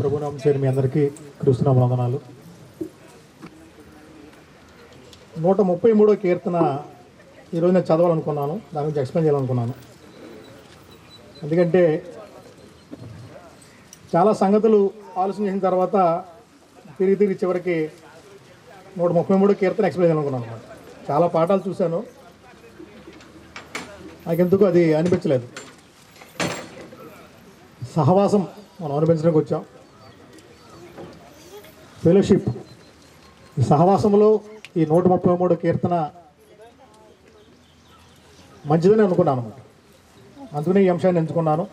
ప్రభునామం చేరి మీ అందరికీ క్రీస్తునామ వందనాలు. 133వ కీర్తన ఈరోజు నేను చదవాలనుకున్నాను, దాని గురించి ఎక్స్ప్లెయిన్ చేయాలనుకున్నాను. ఎందుకంటే చాలా సంగతులు ఆలోచన చేసిన తర్వాత తిరిగి చివరికి 133వ కీర్తన ఎక్స్ప్లెయిన్ చేయాలనుకున్నాను అనమాట. చాలా పాఠాలు చూశాను, నాకెందుకు అది అనిపించలేదు. సహవాసం మనం అనిపించడానికి వచ్చాం, ఫెలోషిప్. ఈ సహవాసంలో ఈ 133వ కీర్తన మంచిదని అనుకున్నాను అనమాట. అందుకనే ఈ అంశాన్ని ఎంచుకున్నాను.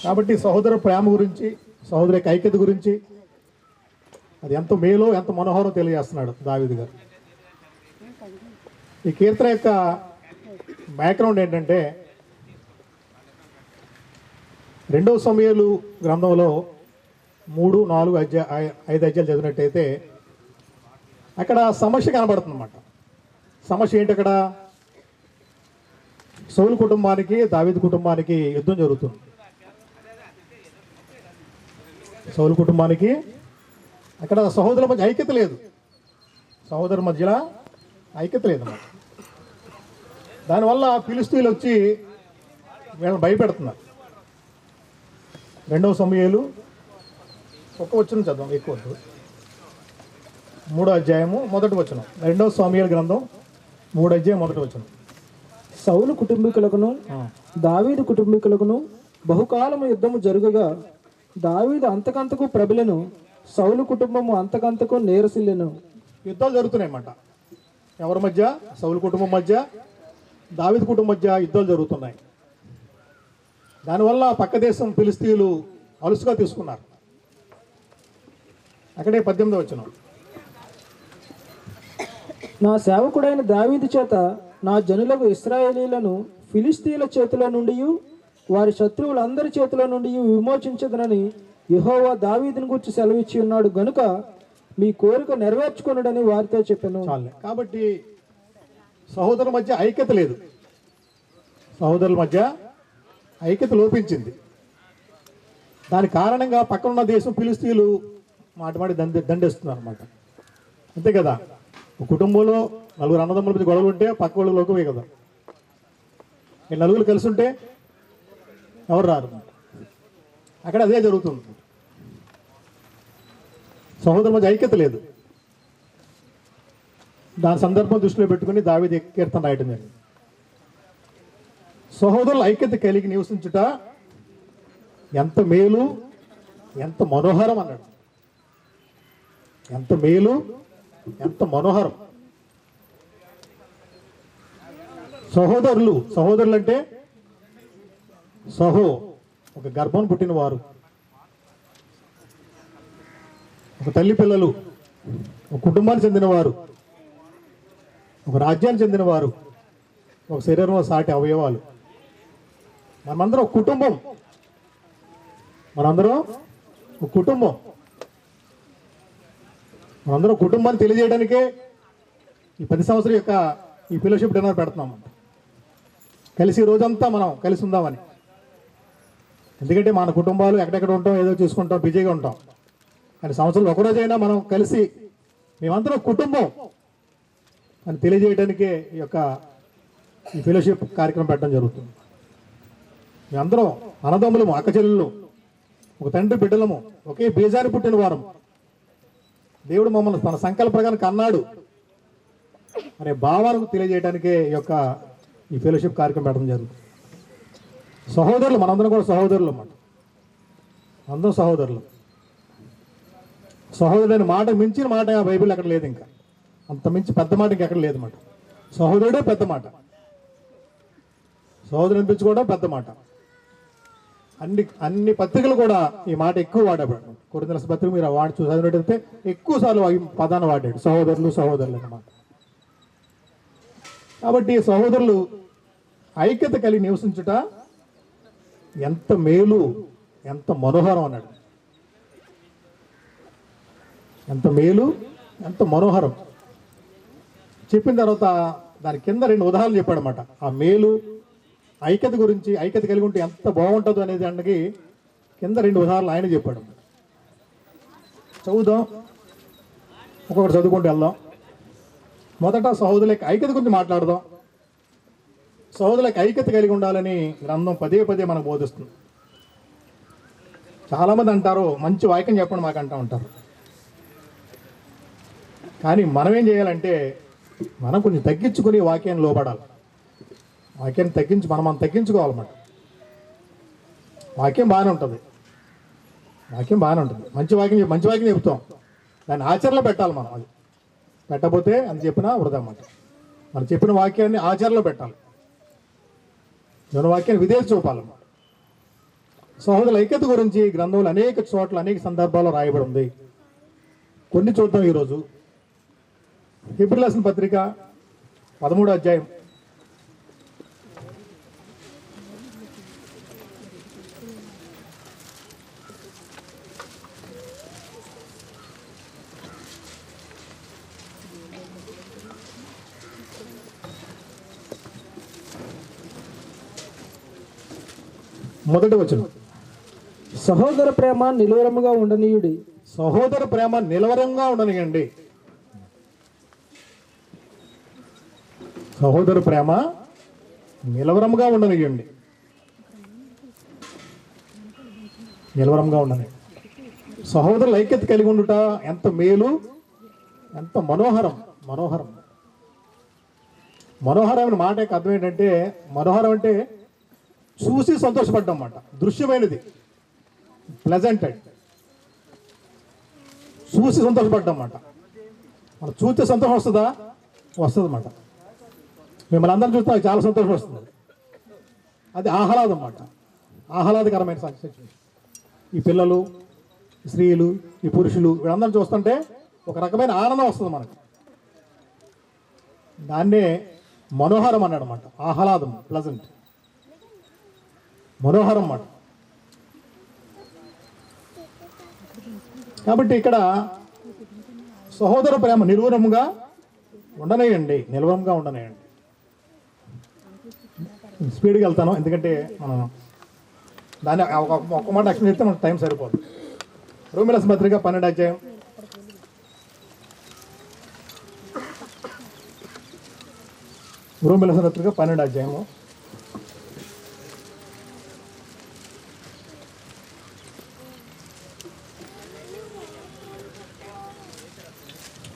కాబట్టి సహోదర ప్రేమ గురించి, సహోదర యొక్క ఐక్యత గురించి, అది ఎంత మేలో ఎంత మనోహరం తెలియజేస్తున్నాడు దావీదు గారు. ఈ కీర్తన యొక్క బ్యాక్గ్రౌండ్ ఏంటంటే 2వ సమూయేలు గ్రంథంలో 3, 4, 5 అధ్యాయాలు చదివినట్టయితే అక్కడ సమస్య కనబడుతుంది అన్నమాట. సమస్య ఏంటి? అక్కడ సౌలు కుటుంబానికి దావీదు కుటుంబానికి యుద్ధం జరుగుతుంది. సౌలు కుటుంబానికి అక్కడ సహోదరుల మధ్య ఐక్యత లేదు, సహోదరుల మధ్యలో ఐక్యత లేదన్నమాట. దానివల్ల ఫిలిష్తీయులు వచ్చి వీళ్ళని భయపెడుతున్నారు. 2వ సమూయేలు 1 వచనం చదవం, ఎక్కువ 3వ అధ్యాయము 1వ వచనం. 2వ సమూయేలు గ్రంథం 3వ అధ్యాయం 1వ వచనం. సౌలు కుటుంబీకులకును దావీదు కుటుంబీకులకును బహుకాలము యుద్ధము జరుగగా దావీదు అంతకంతకు ప్రబలెను, సౌలు కుటుంబము అంతకంతకు నేరసిల్లెను. యుద్ధాలు జరుగుతున్నాయి అన్నమాట. ఎవరి మధ్య? సౌలు కుటుంబం మధ్య, దావీదు కుటుంబం మధ్య యుద్ధాలు జరుగుతున్నాయి. దానివల్ల పక్క దేశం ఫిలిష్తీయులు అలుసుగా తీసుకున్నారు. అక్కడే 18వ వచనం. నా సేవకుడైన దావీదు చేత నా జనులకు ఇశ్రాయేలీలను ఫిలిష్తీయుల చేతిలో నుండి వారి శత్రువులందరి చేతిలో నుండి విమోచించదనని యెహోవా దావీదుని గురించి సెలవిచ్చి ఉన్నాడు గనుక మీ కోరిక నెరవేర్చుకొనుడని వారితో చెప్పాను. చాలే. కాబట్టి సహోదరుల మధ్య ఐక్యత లేదు, సహోదరుల మధ్య ఐక్యత లోపించింది. దాని కారణంగా పక్కనున్న దేశం ఫిలిష్తీయులు మాటి దండేస్తున్నారు అనమాట. అంతే కదా, ఒక కుటుంబంలో 4 అన్నదమ్ముల మధ్య గొడవలు ఉంటే పక్క వాళ్ళు లోకమే కదా. ఈ 4 కలిసి ఉంటే ఎవరు రారు. అక్కడ అదే జరుగుతుంది. సహోదరుల మధ్య ఐక్యత లేదు. దాని సందర్భం దృష్టిలో పెట్టుకుని దావీదు కీర్తన రాయటం జరిగింది. సహోదరుల ఐక్యత కలిగి నివసించుట ఎంత మేలు, ఎంత మనోహరం అన్నాడు. ఎంత మేలు, ఎంత మనోహరం. సహోదరులు అంటే ఒక గర్భం పుట్టిన వారు, ఒక తల్లి పిల్లలు, ఒక కుటుంబానికి చెందినవారు, ఒక రాజ్యానికి చెందినవారు, ఒక శరీరంలో సాటి అవయవాలు. మనమందరం ఒక కుటుంబం, మనందరం ఒక కుటుంబం. మనందరం కుటుంబాన్ని తెలియజేయడానికే ఈ 10 సంవత్సరం యొక్క ఈ ఫెలోషిప్ డిన్నర్ పెడుతున్నాం. కలిసి రోజంతా మనం కలిసి ఉందామని. ఎందుకంటే మన కుటుంబాలు ఎక్కడెక్కడ ఉంటాం, ఏదో చూసుకుంటాం, బిజీగా ఉంటాం. కానీ సంవత్సరంలో ఒకరోజైనా మనం కలిసి మేమందరం కుటుంబం అని తెలియజేయడానికే ఈ ఫెలోషిప్ కార్యక్రమం పెట్టడం జరుగుతుంది. మేమందరం అన్నదమ్ములము, అక్క చెల్లెళ్ళు, ఒక తండ్రి బిడ్డలము, ఒకే బీజాన్ని పుట్టిన వారం. దేవుడు మమ్మల్ని తన సంకల్ప ప్రకారం కన్నాడు అనే భావాలకు తెలియజేయడానికే ఈ ఫెలోషిప్ కార్యక్రమం పెట్టడం జరుగుతుంది. సహోదరులు, మనందరం కూడా సహోదరులు అన్నమాట. అందరం సహోదరులు. సహోదరుడైన మాట మించిన మాట బైబిల్ అక్కడ లేదు. ఇంకా అంత మించి పెద్ద మాట ఇంకెక్కడ లేదు అన్నమాట. సహోదరుడే పెద్ద మాట, సహోదరుని అనిపించుకోవడం పెద్ద మాట. అన్ని పత్రికలు కూడా ఈ మాట ఎక్కువ వాడాడు. కొరింథీయుల పత్రిక మీరు వాడి చదివినట్టయితే ఎక్కువ సార్లు ఈ పదాన్ని వాడాడు, సహోదరులు అన్నమాట. కాబట్టి సహోదరులు ఐక్యత కలిగి నివసించుట ఎంత మేలు, ఎంత మనోహరం అన్నాడు. ఎంత మేలు, ఎంత మనోహరం చెప్పిన తర్వాత దాని కింద 2 ఉదాహరణలు చెప్పాడనమాట. ఆ మేలు ఐక్యత గురించి, ఐక్యత కలిగి ఉంటే ఎంత బాగుంటుందో అనేది దానికి కింద 2 ఉదాహరణలు ఆయన చెప్పాడు. చదువుదాం, ఒక్కొక్కటి చదువుకుంటూ వెళ్దాం. మొదట సహోదరుల యొక్క ఐక్యత గురించి మాట్లాడదాం. సహోదరుల యొక్క ఐక్యత కలిగి ఉండాలని గ్రంథం పదే పదే మనకు బోధిస్తుంది. చాలామంది అంటారు మంచి వాక్యం చెప్పండి మాకు అంటూ ఉంటారు. కానీ మనం ఏం చేయాలంటే మనం కొంచెం తగ్గించుకుని వాక్యాన్ని లోపడాలి. వాక్యాన్ని మనం తగ్గించుకోవాలన్నమాట. వాక్యం బాగానే ఉంటుంది, మంచి వాక్యం చెప్తాం, దాన్ని ఆచరణలో పెట్టాలి మనం. అది పెట్టకపోతే అది చెప్పినా వృధా అన్నమాట. మనం చెప్పిన వాక్యాన్ని ఆచరణలో పెట్టాలి, మన వాక్యాన్ని విధేయత చూపాలన్నమాట. సహోదరుల ఐక్యత గురించి గ్రంథంలో అనేక చోట్ల అనేక సందర్భాల్లో రాయబడి ఉంది. కొన్ని చూద్దాం ఈరోజు. హెబ్రీయులకు రాసిన పత్రిక 13వ అధ్యాయం. మొదటి వచనం. సహోదర ప్రేమ నిలువరముగా ఉండనీయుడి. సహోదర ప్రేమ నిలవరంగా ఉండనియండి. సహోదర ప్రేమ నిలవరంగా ఉండనియండి. సహోదరుల ఐక్యత కలిగి ఉండుట ఎంత మేలు, ఎంత మనోహరమైన మాట యొక్క అర్థం ఏంటంటే, మనోహరం అంటే చూసి సంతోషపడ్డం అన్నమాట. దృశ్యమైనది, ప్లెజెంటెడ్, చూసి సంతోషపడ్డం అన్నమాట. మనం చూస్తే సంతోషం వస్తుంది అన్నమాట. మిమ్మల్ని అందరం చూస్తే నాకు చాలా సంతోషం వస్తుంది. అది ఆహ్లాదం అన్నమాట, ఆహ్లాదకరమైన సిచ్యువేషన్. ఈ పిల్లలు, ఈ స్త్రీలు, ఈ పురుషులు వీళ్ళందరూ చూస్తుంటే ఒక రకమైన ఆనందం వస్తుంది మనకు. దాన్నే మనోహరం అన్నాడు అన్నమాట. ఆహ్లాదం, ప్లెజెంట్, మనోహరం అన్నమాట. కాబట్టి ఇక్కడ సహోదర ప్రేమ నిలువరముగా ఉండనేయండి. స్పీడ్గా వెళ్తాను, ఎందుకంటే మనం దాన్ని ఒక్క మాట ఎక్స్ప్లెయిన్ చేస్తే మనకు టైం సరిపోదు. రోమీయులకు రాసిన పత్రిక 12వ అధ్యాయం. రోమీయులకు రాసిన పత్రిక 12వ అధ్యాయము.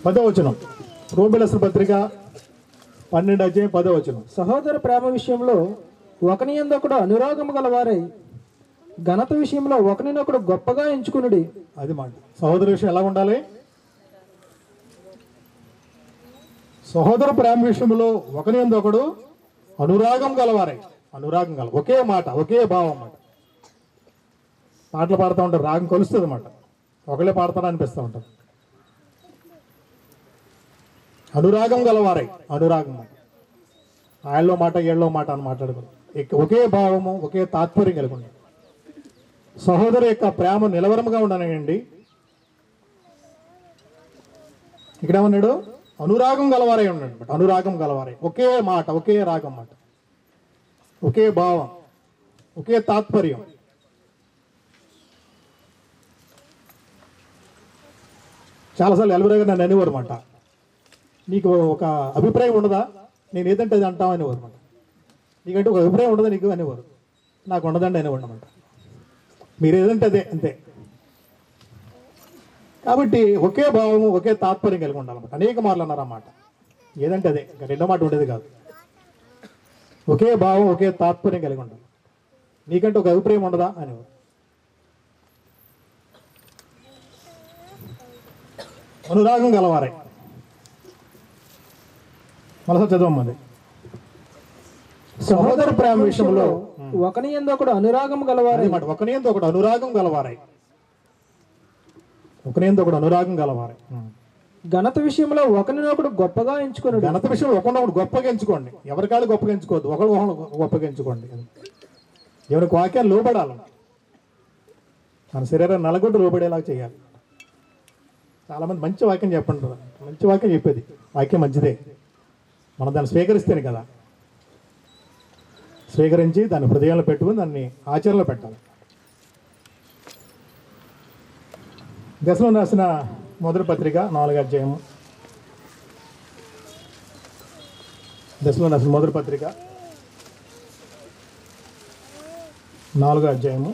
పదవచనం. రోమీయులకు రాసిన పత్రిక 12వ అధ్యాయం 10వ వచనం. సహోదర ప్రేమ విషయంలో ఒకని యందొకడు అనురాగము గలవారై ఘనత విషయంలో ఒకరినొకడు గొప్పగా ఎంచుకునుడి. అది మాట. సహోదర విషయం ఎలా ఉండాలి? సహోదర ప్రేమ విషయంలో ఒకరి యందొకడు అనురాగం గలవారై. ఒకే మాట, ఒకే భావం అన్నమాట. పాటలు పాడుతూ ఉంటారు, రాగం కలుస్తుంది అన్నమాట. ఒకళ్ళే పాడతారా అనిపిస్తూ ఉంటారు. అనురాగం గలవారై, ఆయల్లో మాట ఏళ్ళలో మాట అని మాట్లాడుకోండి. ఒకే భావము, ఒకే తాత్పర్యం కలిగి ఉండండి. సహోదరు యొక్క ప్రేమ నిలవరముగా ఉండనండి. ఇక్కడ ఏమన్నాడు? అనురాగం గలవారై ఉండండి. అనురాగం గలవారై, ఒకే మాట, ఒకే రాగం మాట, ఒకే భావం, ఒకే తాత్పర్యం. చాలాసార్లు ఎలవరగా నన్ను అనేవారు అన్నమాట. నీకు ఒక అభిప్రాయం ఉండదా, నేను ఏదంటే అది అంటావు అనేవారు అన్నమాట. నీకంటే ఒక అభిప్రాయం ఉండదా నీకు అనేవారు. నాకు ఉండదండి అనేవాడు అన్నమాట. మీరు ఏదంటే అదే, అంతే. కాబట్టి ఒకే భావము, ఒకే తాత్పర్యం కలిగి ఉండాలన్నమాట. అనేక మార్లు అన్నారు అన్నమాట. ఏదంటే అదే, ఇంకా రెండో మాట ఉండేది కాదు. ఒకే భావం, ఒకే తాత్పర్యం కలిగి ఉండాలి. నీకంటే ఒక అభిప్రాయం ఉండదా అనేవారు. అనురాగం గలవారై. మనసు చదవమ్మది. సహోదర ప్రేమ విషయంలో ఒకని యందొకడు అనురాగం గలవారై. ఒకని యందొకడు అనురాగం గలవారై. ఘనత విషయంలో ఒకరినొకడు గొప్పగా ఎంచుకోండి. ఘనత విషయంలో ఒకరినొకడు గొప్పగా ఎంచుకోండి. ఎవరికాళ్ళు గొప్పగా ఎంచుకోవద్దు, ఒకరు గొప్పగా ఎంచుకోండి. ఎవరికి వాక్యాన్ని లోబడాలి. మన శరీరాన్ని నలగొట్టు లోబడేలాగా చేయాలి. చాలామంది మంచి వాక్యం చెప్పండి, మంచి వాక్యం చెప్పేది, వాక్యం మంచిదే, మనం దాన్ని స్వీకరిస్తేనే కదా. స్వీకరించి దాన్ని హృదయంలో పెట్టుకుని దాన్ని ఆచరణలో పెట్టాలి. దశలో రాసిన మొదటి పత్రిక 4వ అధ్యాయము. దశలో రాసిన మొదటి పత్రిక 4వ అధ్యాయము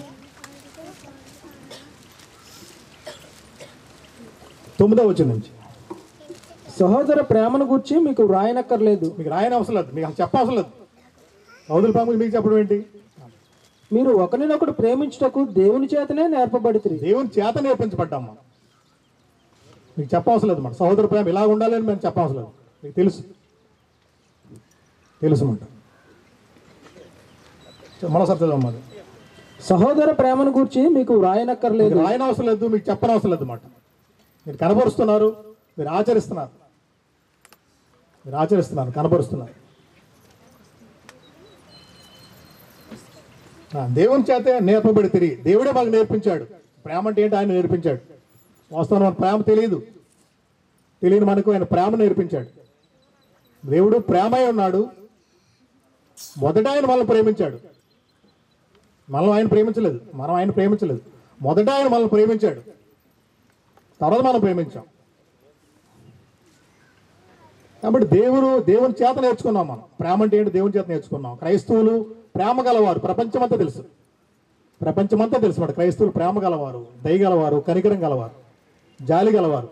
9వ వచనం నుంచి. సహోదర ప్రేమను గూర్చి మీకు వ్రాయనక్కర్లేదు, మీకు రాయని అవసరం లేదు, మీకు అసలు చెప్పవసరం లేదు. సహోదర ప్రేమ మీకు చెప్పడం ఏంటి? మీరు ఒకరినొకడు ప్రేమించుటకు దేవుని చేతనే నేర్పబడితిరి. దేవుని చేత నేర్పించబడ్డాం మనం. మీకు చెప్పవసరం లేదు. మన సహోదర ప్రేమ ఇలా ఉండాలి అని మేము చెప్పవసరం లేదు. మీకు తెలుసు అన్నమాట. మరోసారి చదవమ్మా. సహోదర ప్రేమను గూర్చి మీకు వ్రాయనక్కర్లేదు, మీకు రాయని అవసరం లేదు, మీకు చెప్పనవసరం లేదు అన్నమాట. మీరు కనబరుస్తున్నారు, మీరు ఆచరిస్తున్నారు, కనబరుస్తున్నారు. దేవుని చేతే నేర్పబడి తిరిగి దేవుడే మాకు నేర్పించాడు. ప్రేమ అంటే ఏంటి ఆయన నేర్పించాడు. వాస్తవం మన ప్రేమ తెలియని మనకు ఆయన ప్రేమ నేర్పించాడు. దేవుడు ప్రేమై ఉన్నాడు. మొదట ఆయన మనల్ని ప్రేమించాడు. మనం ఆయన ప్రేమించలేదు. మొదట ఆయన మనల్ని ప్రేమించాడు, తర్వాత మనం ప్రేమించాం. కాబట్టి దేవుని చేత నేర్చుకున్నాం మనం. ప్రేమ అంటే ఏంటి దేవుని చేత నేర్చుకున్నాం. క్రైస్తవులు ప్రేమ గలవారు, ప్రపంచమంతా తెలుసు మాట. క్రైస్తవులు ప్రేమ గలవారు, దయగలవారు, కనికరం గలవారు, జాలి గలవారు.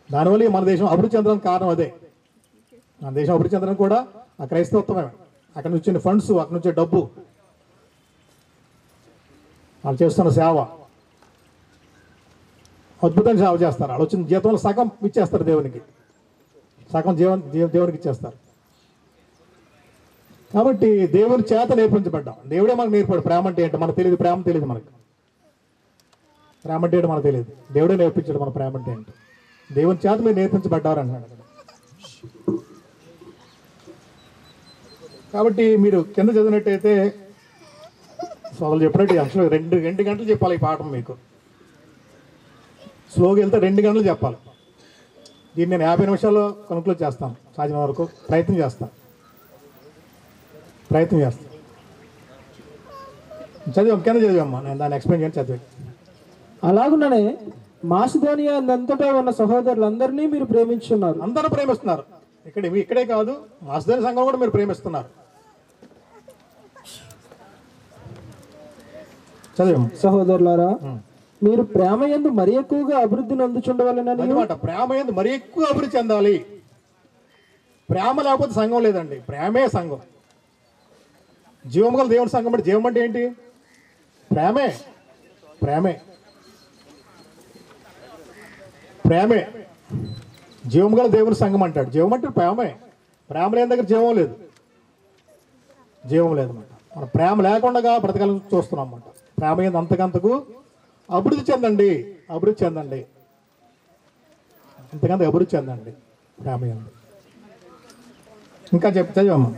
దానివల్ల మన దేశం అభివృద్ధి చెందడానికి కారణం అదే. మన దేశం అభివృద్ధి చెందడానికి కూడా ఆ క్రైస్తవత్వమే. అక్కడ నుంచి వచ్చిన ఫండ్స్, అక్కడ నుంచి డబ్బు, వాళ్ళు చేస్తున్న సేవ, అద్భుతంగా సేవ చేస్తారు. వాళ్ళు వచ్చిన జీతంలో సగం ఇచ్చేస్తారు దేవునికి, సగం దేవునికి ఇచ్చేస్తారు. కాబట్టి దేవుని చేత నేర్పించబడ్డాం. దేవుడే మనకు నేర్పాడు ప్రేమ అంటే ఏంటో. మనకు తెలియదు, ప్రేమ తెలియదు మనకు. ప్రేమ అంటే ఏంటో మనకు తెలియదు, దేవుడే నేర్పించాడు మన ప్రేమ అంటే ఏంటో. దేవుని చేత మీరు నేర్పించబడ్డారు అన్నాడు. కాబట్టి మీరు కింద చదివినట్టయితే వాళ్ళు చెప్పినట్టు యాక్చువల్గా 2 గంటలు చెప్పాలి ఈ పాఠం మీకు. స్లోగా వెళ్తే 2 గంటలు చెప్పాలి. దీన్ని నేను 50 నిమిషాల్లో కనుక్లోజ్ చేస్తాను. సాధ్యం వరకు ప్రయత్నం చేస్తాను. చదివమ్మా, నేను దాన్ని ఎక్స్ప్లెయిన్ చేయండి. చదివి అలాగుననే మాసిదోనియా అంతటా ఉన్న సహోదరులందరినీ మీరు ప్రేమించున్నారు. అందరూ ప్రేమిస్తున్నారు. ఇక్కడే కాదు, మాసిదోనియా సంఘం కూడా మీరు ప్రేమిస్తున్నారు. చదివమ్మా. సహోదరులారా, మీరు ప్రేమ యందు మరి ఎక్కువగా అభివృద్ధిని అందుచుండవాలని. ప్రేమ యందు మరి ఎక్కువ అభివృద్ధి చెందాలి. ప్రేమ లేకపోతే సంఘం లేదండి. ప్రేమే సంఘం. జీవం గల దేవుని సంఘం అంటే జీవం అంటే ఏంటి? ప్రేమే. జీవం గల దేవుని సంఘం అంటాడు. జీవం అంటే ప్రేమ లేని దగ్గర జీవం లేదన్నమాట. మన ప్రేమ లేకుండా బ్రతకాలని చూస్తున్నాం అన్నమాట. ప్రేమ ఏంది అంతకంతకు అభివృద్ధి చెందండి. అంతకంత అభివృద్ధి చెందండి ప్రేమ ఏంది. ఇంకా చదివమ్మా.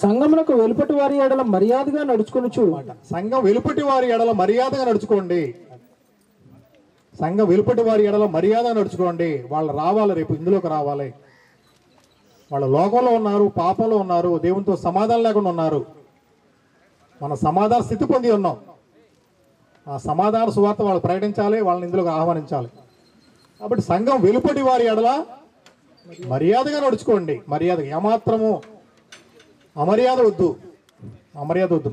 సంఘమునకు వెలుపటి వారి ఎడల మర్యాదగా నడుచుకొనుచు. సంఘం వెలుపటి వారి ఎడల మర్యాదగా నడుచుకోండి. వాళ్ళు రావాలి, రేపు ఇందులోకి రావాలి. వాళ్ళ లోకంలో ఉన్నారు, పాపంలో ఉన్నారు, దేవునితో సమాధానం లేకుండా ఉన్నారు. మన సమాధాన స్థితి పొంది ఉన్నాం. ఆ సమాధాన సువార్త వాళ్ళు ప్రకటించాలి, వాళ్ళని ఇందులోకి ఆహ్వానించాలి. కాబట్టి సంఘం వెలుపటి వారి ఎడల మర్యాదగా నడుచుకోండి. ఏమాత్రము అమర్యాద వద్దు.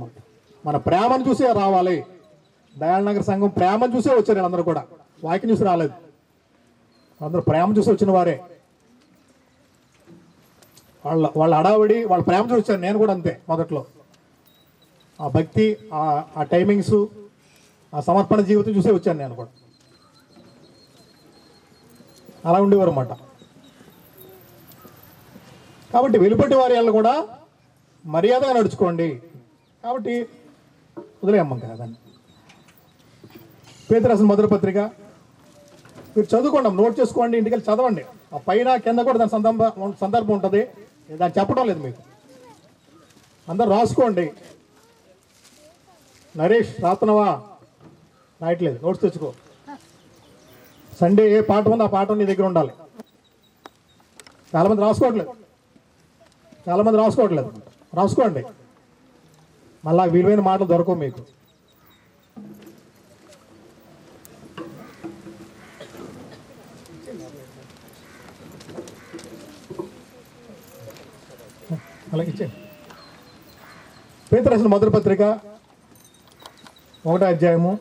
మన ప్రేమను చూసే రావాలి. దయాళనగర్ సంఘం ప్రేమను చూసే వచ్చారు. అందరూ కూడా వాక్యం చూసి రాలేదు. అందరూ ప్రేమ చూసి వచ్చిన వారే. వాళ్ళ హడావిడి, వాళ్ళ ప్రేమ చూసి వచ్చారు. నేను కూడా అంతే. మొదట్లో ఆ భక్తి, ఆ టైమింగ్స్, ఆ సమర్పణ జీవితం చూసే వచ్చాను నేను కూడా. అలా ఉండేవారు అన్నమాట. కాబట్టి వెలుపటి వారి వాళ్ళు కూడా మర్యాదగా నడుచుకోండి. కాబట్టి వదిలేయమ్మ కదండి. పేతురు రాసిన మొదటి పత్రిక మీరు చదువుకోండి, నోట్ చేసుకోండి, ఇంటికి వెళ్ళి చదవండి. ఆ పైన కింద కూడా దాని సందర్భం ఉంటుంది. దాన్ని చెప్పడం లేదు మీకు. అందరు రాసుకోండి. నరేష్ రాత్నవా? రాయట్లేదు, నోట్స్ తెచ్చుకో. సండే ఏ పాఠం ఉందో ఆ పాఠం నీ దగ్గర ఉండాలి. చాలామంది రాసుకోవట్లేదు. రాసుకోండి. మళ్ళా విలువైన మాటలు దొరకవు మీకు. అలాగే ఇచ్చే పేతురు రాసిన మొదటి పత్రిక 1వ అధ్యాయము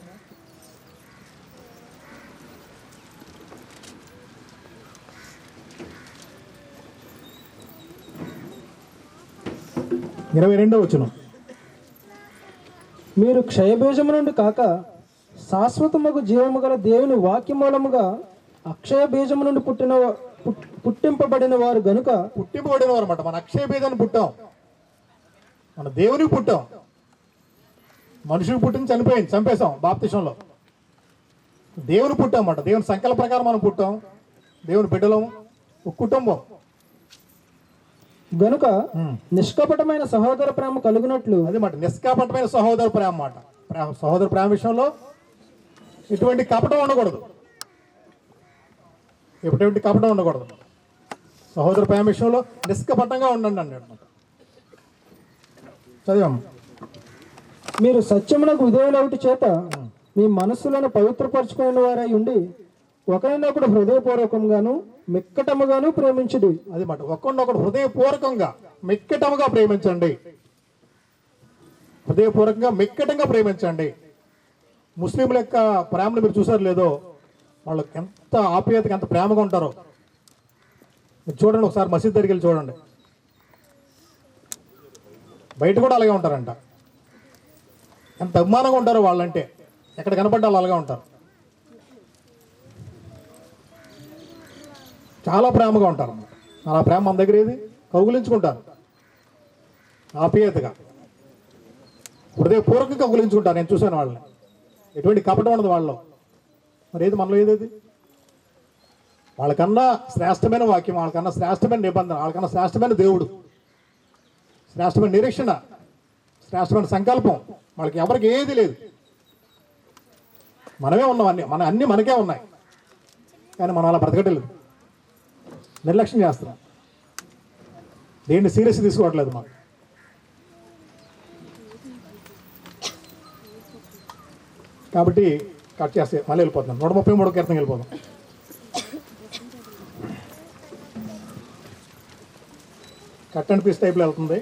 22వ వచనం. మీరు క్షయబీజము నుండి కాక శాశ్వతముగు జీవము గల దేవుని వాక్య మూలముగా అక్షయ బీజము నుండి పుట్టింపబడిన వారు గనుక. పుట్టింపబడిన వారు అన్నమాట. మన అక్షయ బీజాన్ని పుట్టాం, మన దేవునికి పుట్టాం. మనుషులకు పుట్టింది చనిపోయింది, చంపేశాం బాప్తిసంలో. దేవుని పుట్టాం అన్నమాట. దేవుని సంకల్ప ప్రకారం మనం పుట్టాం, దేవుని బిడ్డలం, ఒక కుటుంబం గనుక నిష్కపటమైన సహోదర ప్రేమ కలుగునట్లు. అది మాట నిష్కపటమైన సహోదర ప్రేమ మాట. సహోదర ప్రేమ విషయంలో ఎటువంటి కపటం ఉండకూడదు, ఎటువంటి కపటం ఉండకూడదు. సహోదర ప్రేమ విషయంలో నిష్కపటంగా ఉండండి అన్నమాట. చదివాము. మీరు సత్యమునకు విధేయులవుట చేత మీ మనస్సులను పవిత్రపరచుకునే వారై ఉండి ఒకరినొకడు హృదయపూర్వకంగాను మిక్కటముగాను ప్రేమించుడి. అది మాట ఒకరినొకడు హృదయపూర్వకంగా మిక్కటముగా ప్రేమించండి. హృదయపూర్వకంగా మిక్కటంగా ప్రేమించండి. ముస్లింల యొక్క ప్రేమను మీరు చూసారు లేదో, వాళ్ళకి ఎంత ఆప్యాయతగా ఎంత ప్రేమగా ఉంటారో మీరు చూడండి. ఒకసారి మసీద్ దగ్గరికి వెళ్ళి చూడండి, బయట కూడా అలాగే ఉంటారంట. ఎంత అభిమానంగా ఉంటారో వాళ్ళంటే, ఎక్కడ కనపడ్డా వాళ్ళు అలాగే ఉంటారు. చాలా ప్రేమగా ఉంటారు అన్నమాట. అలా ప్రేమ మన దగ్గర ఏది కౌగులించుకుంటారు, ఆప్యాయతగా హృదయపూర్వకంగా కౌగులించుకుంటారు. నేను చూశాను వాళ్ళని, ఎటువంటి కపటం ఉండదు వాళ్ళలో. మరి ఏది మనలో ఏదేది? వాళ్ళకన్నా శ్రేష్టమైన వాక్యం, వాళ్ళకన్నా శ్రేష్టమైన నిబంధన, వాళ్ళకన్నా శ్రేష్టమైన దేవుడు, శ్రేష్టమైన నిరీక్షణ, శ్రేష్టమైన సంకల్పం వాళ్ళకి ఎవరికి ఏది లేదు. మనమే ఉన్నాం, అన్నీ మనకే ఉన్నాయి, కానీ మనం అలా బ్రతకట్లేదు, నిర్లక్ష్యం చేస్తున్నాం, దేన్ని సీరియస్ తీసుకోవట్లేదు మనం. కాబట్టి కట్ చేస్తే మళ్ళీ వెళ్ళిపోతున్నాం. 133 కీర్తన వెళ్ళిపోతాం. కట్ అండ్ పీస్ టైప్లో వెళ్తుంది.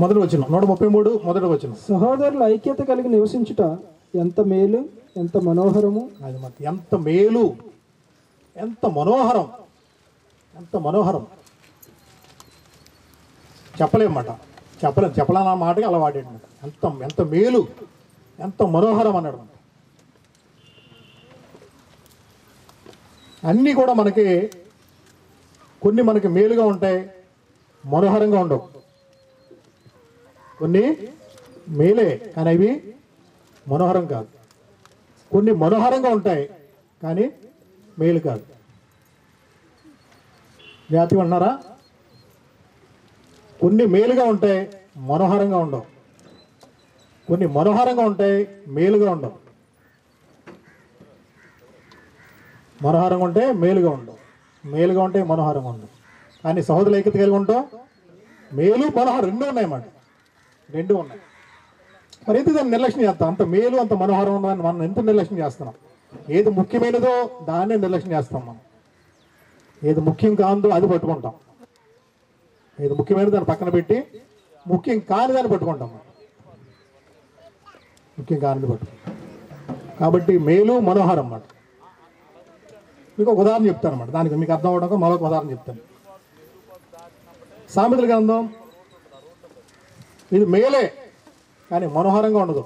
మొదటి వచనం 133 మొదటి వచనం. సహోదరుల ఐక్యత కలిగి నివసించుట ఎంత మేలు, ఎంత మనోహరము. అది మరి ఎంత మేలు, ఎంత మనోహరం, ఎంత మనోహరం చెప్పలేమాట, చెప్పలేని మాటకి అలా వాడేటమాట. ఎంత మేలు, ఎంత మనోహరం అన్నాడు. అన్నీ కూడా మనకి కొన్ని మనకి మేలుగా ఉంటాయి, మనోహరంగా ఉండవు. కొన్ని మేలే కానీ అవి మనోహరం కాదు. కొన్ని మనోహరంగా ఉంటాయి కానీ మేలు కాదు. జాతి అన్నారా? కొన్ని మేలుగా ఉంటాయి, మనోహరంగా ఉండవు. కొన్ని మనోహరంగా ఉంటాయి, మేలుగా ఉండవు. మనోహరంగా ఉంటే మేలుగా ఉండవు, మేలుగా ఉంటే మనోహరంగా ఉండవు. కానీ సహోదరుల ఐక్యత కలిగి ఉంటాం, మేలు మనోహరం రెండు ఉన్నాయన్నమాట, రెండు ఉన్నాయి. మరి ఎందుకు దాన్ని నిర్లక్ష్యం చేస్తాం? అంత మేలు అంత మనోహరం ఉన్నదాన్ని మనం ఎంత నిర్లక్ష్యం చేస్తున్నాం? ఏది ముఖ్యమైనదో దాన్నే నిర్లక్ష్యం చేస్తాం మనం. ఏది ముఖ్యం కాదో అది పట్టుకుంటాం, ఏది ముఖ్యమైన దాన్ని పక్కన పెట్టి ముఖ్యం కాని దాన్ని పట్టుకుంటాం మనం. ముఖ్యం కానిది పట్టుకుంటాం. కాబట్టి మేలు మనోహరం అన్నమాట. మీకు ఒక ఉదాహరణ చెప్తాను అన్నమాట, దానికి మీకు అర్థం అవడానికి మరొక ఉదాహరణ చెప్తాను. సామెతల గ్రంథం, ఇది మేలే కానీ మనోహరంగా ఉండదు.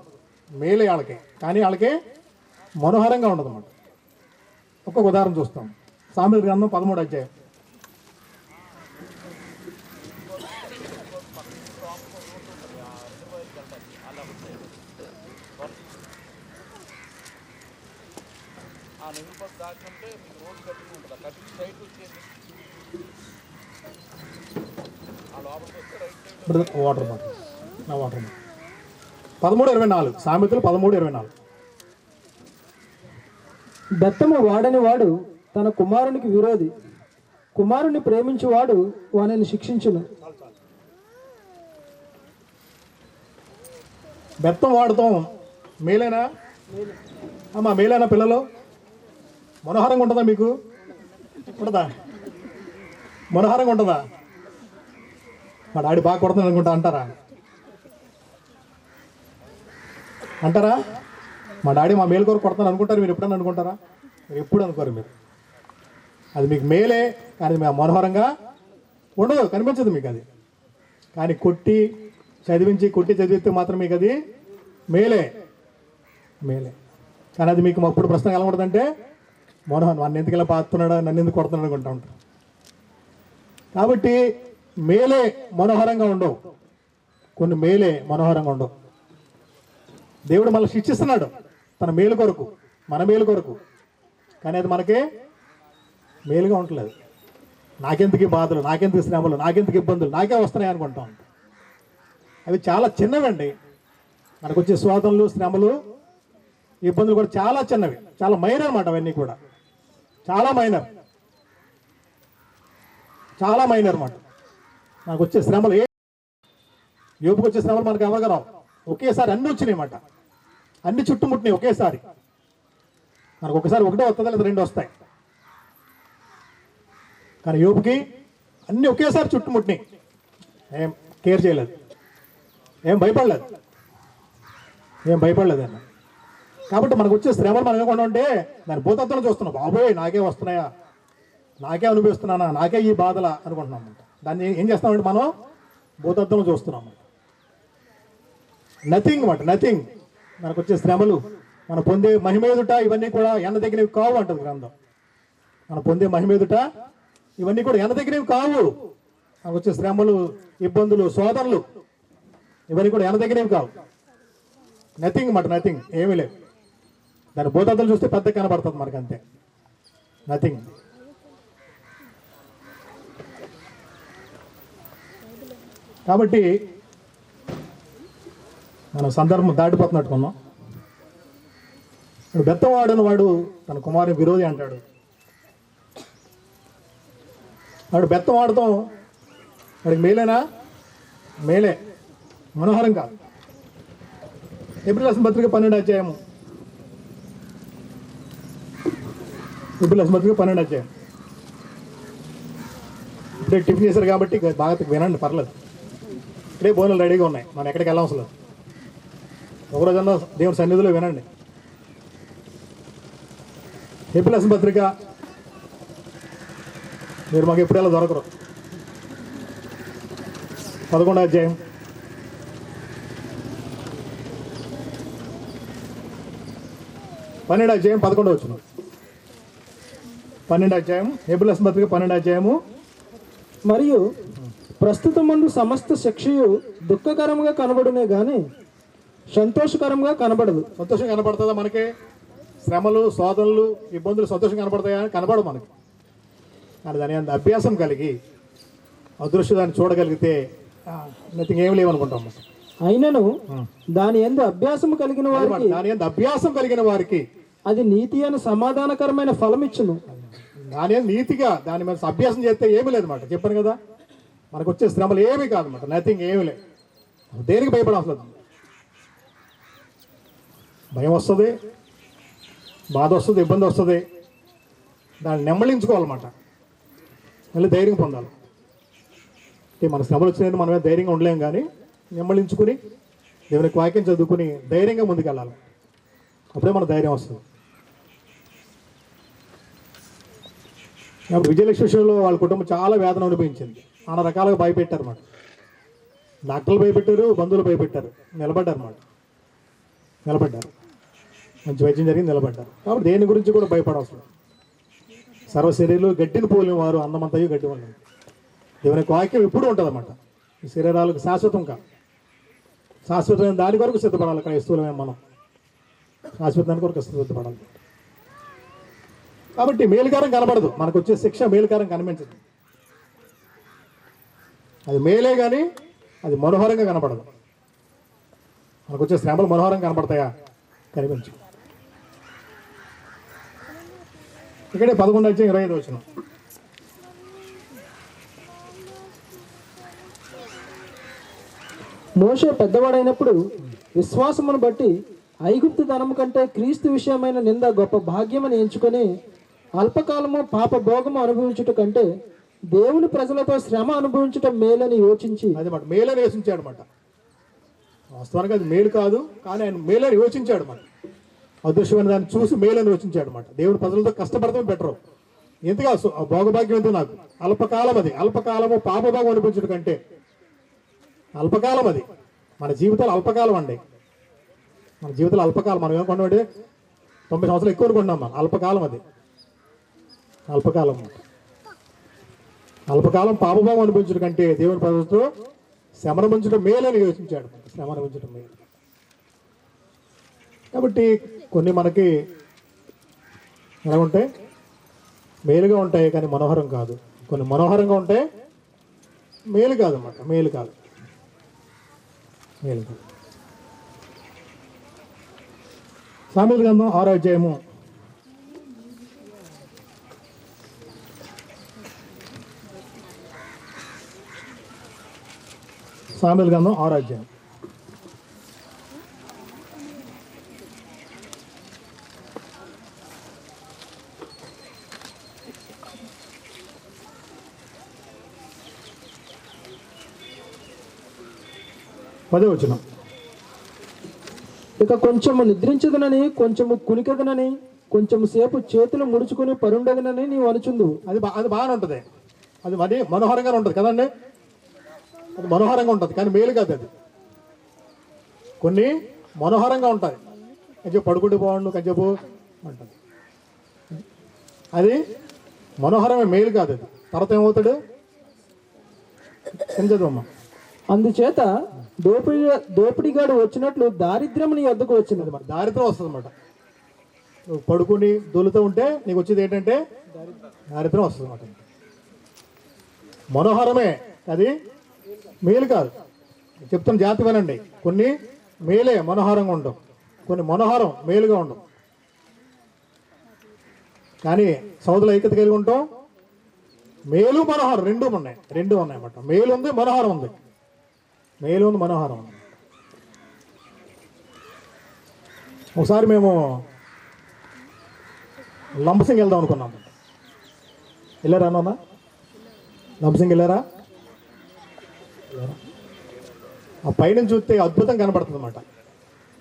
మేలే వాళ్ళకి కానీ వాళ్ళకి మనోహరంగా ఉండదు అన్నమాట. ఒక్కొక్క ఉదాహరణ చూస్తాం. సామెతల గ్రంథం 13వ అధ్యాయం. వాటర్ బాటిల్, నా వాటర్ బాటిల్. 13:24 సామెతలు 13:24. బెత్తము వాడని వాడు తన కుమారునికి విరోధి, కుమారుని ప్రేమించువాడు వానిని శిక్షించును. బెత్తం వాడతాం మేలేనా అమ్మా? మేలేనా పిల్లలు? మనోహరంగా ఉంటుందా మీకు? ఉంటుందా? మనోహరంగా ఉంటుందా? మా డాడీ బాగా కొడుతుంది అనుకుంటా అంటారా? అంటారా? మా డాడీ మా మేలు కొరకు కొడతాను అనుకుంటారు మీరు? ఎప్పుడన్నా అనుకుంటారా? మీరు ఎప్పుడు అనుకోరు మీరు. అది మీకు మేలే, కానీ మేము మనోహరంగా ఉండదు, కనిపించదు మీకు అది. కానీ కొట్టి చదివిస్తే మాత్రం మీకు అది మేలే. కానీ అది మీకు అప్పుడు ప్రశ్న ఎలా ఉంటుందంటే, మనోహర్ నన్ను ఎందుకు ఇలా పాతున్నాడా, నన్ను ఎందుకు కొడుతున్నాడు అనుకుంటా ఉంటాం. కాబట్టి మేలే మనోహరంగా ఉండవు, కొన్ని మేలే మనోహరంగా ఉండవు. దేవుడు మనల్ని శిక్షిస్తున్నాడు తన మేలు కొరకు, మన మేలు కొరకు, కానీ అది మనకే మేలుగా ఉండట్లేదు. నాకెందుకు ఈ బాధలు, నాకెందుకు శ్రమలు, నాకెందుకు ఇబ్బందులు, నాకే వస్తున్నాయి అనుకుంటాం. అవి చాలా చిన్నవండి. మనకు వచ్చే శోధనలు, శ్రమలు, ఇబ్బందులు కూడా చాలా చిన్నవి, చాలా మైనర్ అన్నమాట. అవన్నీ కూడా చాలా మైనర్ అన్నమాట. మనకు వచ్చే శ్రమలు యోపుకు వచ్చే శ్రమలు మనకు ఎవరిగా రావు, ఒకేసారి అన్నీ వచ్చినాయి అన్నమాట. అన్ని చుట్టుముట్టినాయి ఒకేసారి. మనకు ఒకసారి ఒకటే వస్తుందా లేదా రెండు వస్తాయి, కానీ యోపుకి అన్నీ ఒకేసారి చుట్టుముట్టినాయి. ఏం కేర్ చేయలేదు, ఏం భయపడలేదు అన్న. కాబట్టి మనకు వచ్చే శ్రమలు మనం ఏమనుకుంటా ఉంటే దాని భూతత్వం చూస్తున్నాం. బాబోయ్ నాకే వస్తున్నాయా, నాకే అనుభవిస్తున్నానా, నాకే ఈ బాధలా అనుకుంటున్నాం. దాన్ని ఏం చేస్తామంటే మనం భూతత్వం చూస్తున్నాం. నథింగ్ మనకు వచ్చే శ్రమలు, మనం పొందే మహిమేదుట ఇవన్నీ కూడా ఎన్న దగ్గరవి కావు అంటుంది గ్రంథం. మనం పొందే మహిమేదుట ఇవన్నీ కూడా ఎన్న దగ్గరవి కావు. మనకు వచ్చే శ్రమలు, ఇబ్బందులు, శోధనలు ఇవన్నీ కూడా ఎన్న దగ్గరవి కావు. నథింగ్ ఏమీ లేవు. దాని భూతత్వం చూస్తే పెద్ద కనబడుతుంది మనకు, అంతే. నథింగ్. కాబట్టి మనం సందర్భం దాటిపోతున్నట్టుకున్నాం. ఇప్పుడు బెత్తం వాడని వాడు తన కుమారుని విరోధి అంటాడు. వాడు బెత్తం వాడతాం వాడికి మేలేనా? మేలే, మనోహరం కాదు. ఎబ్రిల్ రాసిన పత్రిక 12వ అధ్యాయము. ఎబ్రిల్ రాసిన పత్రిక 12వ అధ్యాయం. ఇప్పుడే టిఫిన్ చేశారు కాబట్టి బాగా వినండి, పర్లేదు. ఇక్కడే భోజనాలు రెడీగా ఉన్నాయి, మనం ఎక్కడికి వెళ్ళవసరం లేదు. ఒకరోజన్నా దేవుని సన్నిధిలో వినండి. ఎబ్రిల్ రాసిన పత్రిక మీరు మాకు ఎప్పుడు ఎలా దొరకరు. 11వ అధ్యాయం. 12వ అధ్యాయం 11వ వచనం. 12వ అధ్యాయం ఎబ్రిల్ రాసిన పత్రిక 12వ అధ్యాయము. మరియు ప్రస్తుతమందు సమస్త శిక్షయు దుఃఖకరంగా కనబడునే గాని సంతోషకరంగా కనబడదు. సంతోషం కనపడుతుందా మనకి? శ్రమలు, శోధనలు, ఇబ్బందులు సంతోషం కనపడతాయా? కనబడవు మనకి. కానీ దాని అంత అభ్యాసం కలిగి అదృశ్య దాన్ని చూడగలిగితే నథింగ్ ఏమి లేవనుకుంటాం. అయినను దాని యందు అభ్యాసం కలిగిన వారికి అది నీతి అని సమాధానకరమైన ఫలం ఇచ్చును. దాని నీతిగా దాని మీద అభ్యాసం చేస్తే ఏమీ లేదన్నమాట. చెప్పాను కదా, మనకు వచ్చే శ్రమలు ఏమీ కాదన్నమాట. నథింగ్, ఏమీ లేదు. దేనికి భయపడవసలేదు. భయం వస్తుంది, బాధ వస్తుంది, ఇబ్బంది వస్తుంది, దాన్ని నెమ్మళించుకోవాలన్నమాట. మళ్ళీ ధైర్యం పొందాలి. మన శ్రమలు వచ్చినట్టు మనమే ధైర్యంగా ఉండలేం, కానీ నెమ్మళించుకుని దేవునికి వాక్యం చదువుకుని ధైర్యంగా ముందుకెళ్ళాలి. అప్పుడే మన ధైర్యం వస్తుంది. అప్పుడు విజయలక్ష్మి విషయంలో వాళ్ళ కుటుంబం చాలా వేదన అనుభవించింది. నానా రకాలుగా భయపెట్టారు అన్నమాట. డాక్టర్లు భయపెట్టారు, బంధువులు భయపెట్టారు, నిలబడ్డారు. మంచి వైద్యం జరిగింది, నిలబడ్డారు. కాబట్టి దేని గురించి కూడా భయపడవసరం. సర్వశరీరులు గడ్డిని పోలిన వారు అందమంతయు గడ్డి వాళ్ళు. దేవుని వాక్యం ఎప్పుడు ఉంటుంది అన్నమాట. ఈ శరీరాలకు శాశ్వతం కాదు. శాశ్వతమైన దాని కొరకు సిద్ధపడాలి. క్రైస్తవులమే మనం శాశ్వతానికి కొరకు సిద్ధపడాలి. కాబట్టి మేలుకారం కనబడదు. మనకు వచ్చే శిక్ష మేలుకారం కనిపించదు. అది మేలే కానీ అది మనోహరంగా కనపడదు. మనకు వచ్చే శ్రమలు మనోహరంగా కనపడతాయా? కనిపించు. ఇక్కడే 11:25 వచనం. మోషే పెద్దవాడైనప్పుడు విశ్వాసమును బట్టి ఐగుప్తు ధనము కంటే క్రీస్తు విషయమైన నింద గొప్ప భాగ్యమని ఎంచుకొని అల్పకాలము పాప భోగము అనుభవించుట కంటే దేవుని ప్రజలతో శ్రమ అనుభవించటం మేలని యోచించి అది మాట మేలని యోచించాడు అనమాట. వాస్తవానికి అది మేలు కాదు, కానీ ఆయన మేలని యోచించాడు అనమాట. అదృశ్యమైన దాన్ని చూసి మేలని యోచించాడు అనమాట. దేవుని ప్రజలతో కష్టపడతాం బెటరు, ఎందుకు భోగభాగ్యం ఎందుకు నాకు, అల్పకాలం అది, అల్పకాలము పాపభాగం అనిపించడం కంటే అల్పకాలం అది. మన జీవితాలు అల్పకాలం అండి, మన జీవితాలు అల్పకాలం. మనం ఏమనుకుంటామంటే 90 సంవత్సరాలు ఎక్కువ అనుకుంటున్నాం మనం. అల్పకాలం అది, అల్పకాలం. అల్పకాలం పాపభావం అనిపించడం కంటే దేవుని ప్రజలతో శ్రమ అనుభవించడం మేలని యోచించాడు. శ్రమ అనుభవించడం మేలు. కాబట్టి కొన్ని మనకి ఎలా ఉంటాయి, మేలుగా ఉంటాయి కానీ మనోహరం కాదు. కొన్ని మనోహరంగా ఉంటాయి, మేలు కాదు అన్నమాట. మేలు కాదు, మేలు కాదు. సామెతల గ్రంథం 6వ అధ్యాయము 6వ అధ్యాయం. పదే వచనం. ఇక కొంచెము నిద్రించదనని, కొంచెము కునికెదనని, కొంచెము సేపు చేతులు ముడుచుకుని పరుండదనని నీవు అనుచుందు. అది బాగానే ఉంటుంది, అది మరి మనోహరంగానే ఉంటుంది కదండి. అది మనోహరంగా ఉంటుంది కానీ మేలు కాదు. అది కొన్ని మనోహరంగా ఉంటుంది, కొంచెం పడుకుంటూ బాగుండు కొంచెంపు అంటుంది. అది మనోహరమే, మేలు కాదు. అది తర్వాత ఏమవుతాడు చదవమ్మా. అందుచేత దోపిడిగాడు వచ్చినట్లు దారిద్ర్యం నీ వద్దకు వచ్చినది. మరి దారిద్రం వస్తుంది అన్నమాట. నువ్వు పడుకుని దొలుతూ ఉంటే నీకు వచ్చేది ఏంటంటే దారిద్రం వస్తుంది అన్నమాట. మనోహరమే, అది మేలు కాదు. చెప్తున్న జాతి వినండి, కొన్ని మేలే మనోహరంగా ఉండవు, కొన్ని మనోహరం మేలుగా ఉండవు. కానీ సౌదుల ఐక్యత కలిగి ఉంటాం. మేలు మనోహరం రెండు ఉన్నాయన్నమాట. మేలు ఉంది, మనోహరం ఉంది. మేలు ఉంది, మనోహరం ఉంది. ఒకసారి మేము లంబసింగ్ వెళ్దాం అనుకున్నాము. వెళ్ళారా అన్న? లంబసింగ్ వెళ్ళారా? ఆ పైన చూస్తే అద్భుతం కనబడుతుంది అన్నమాట.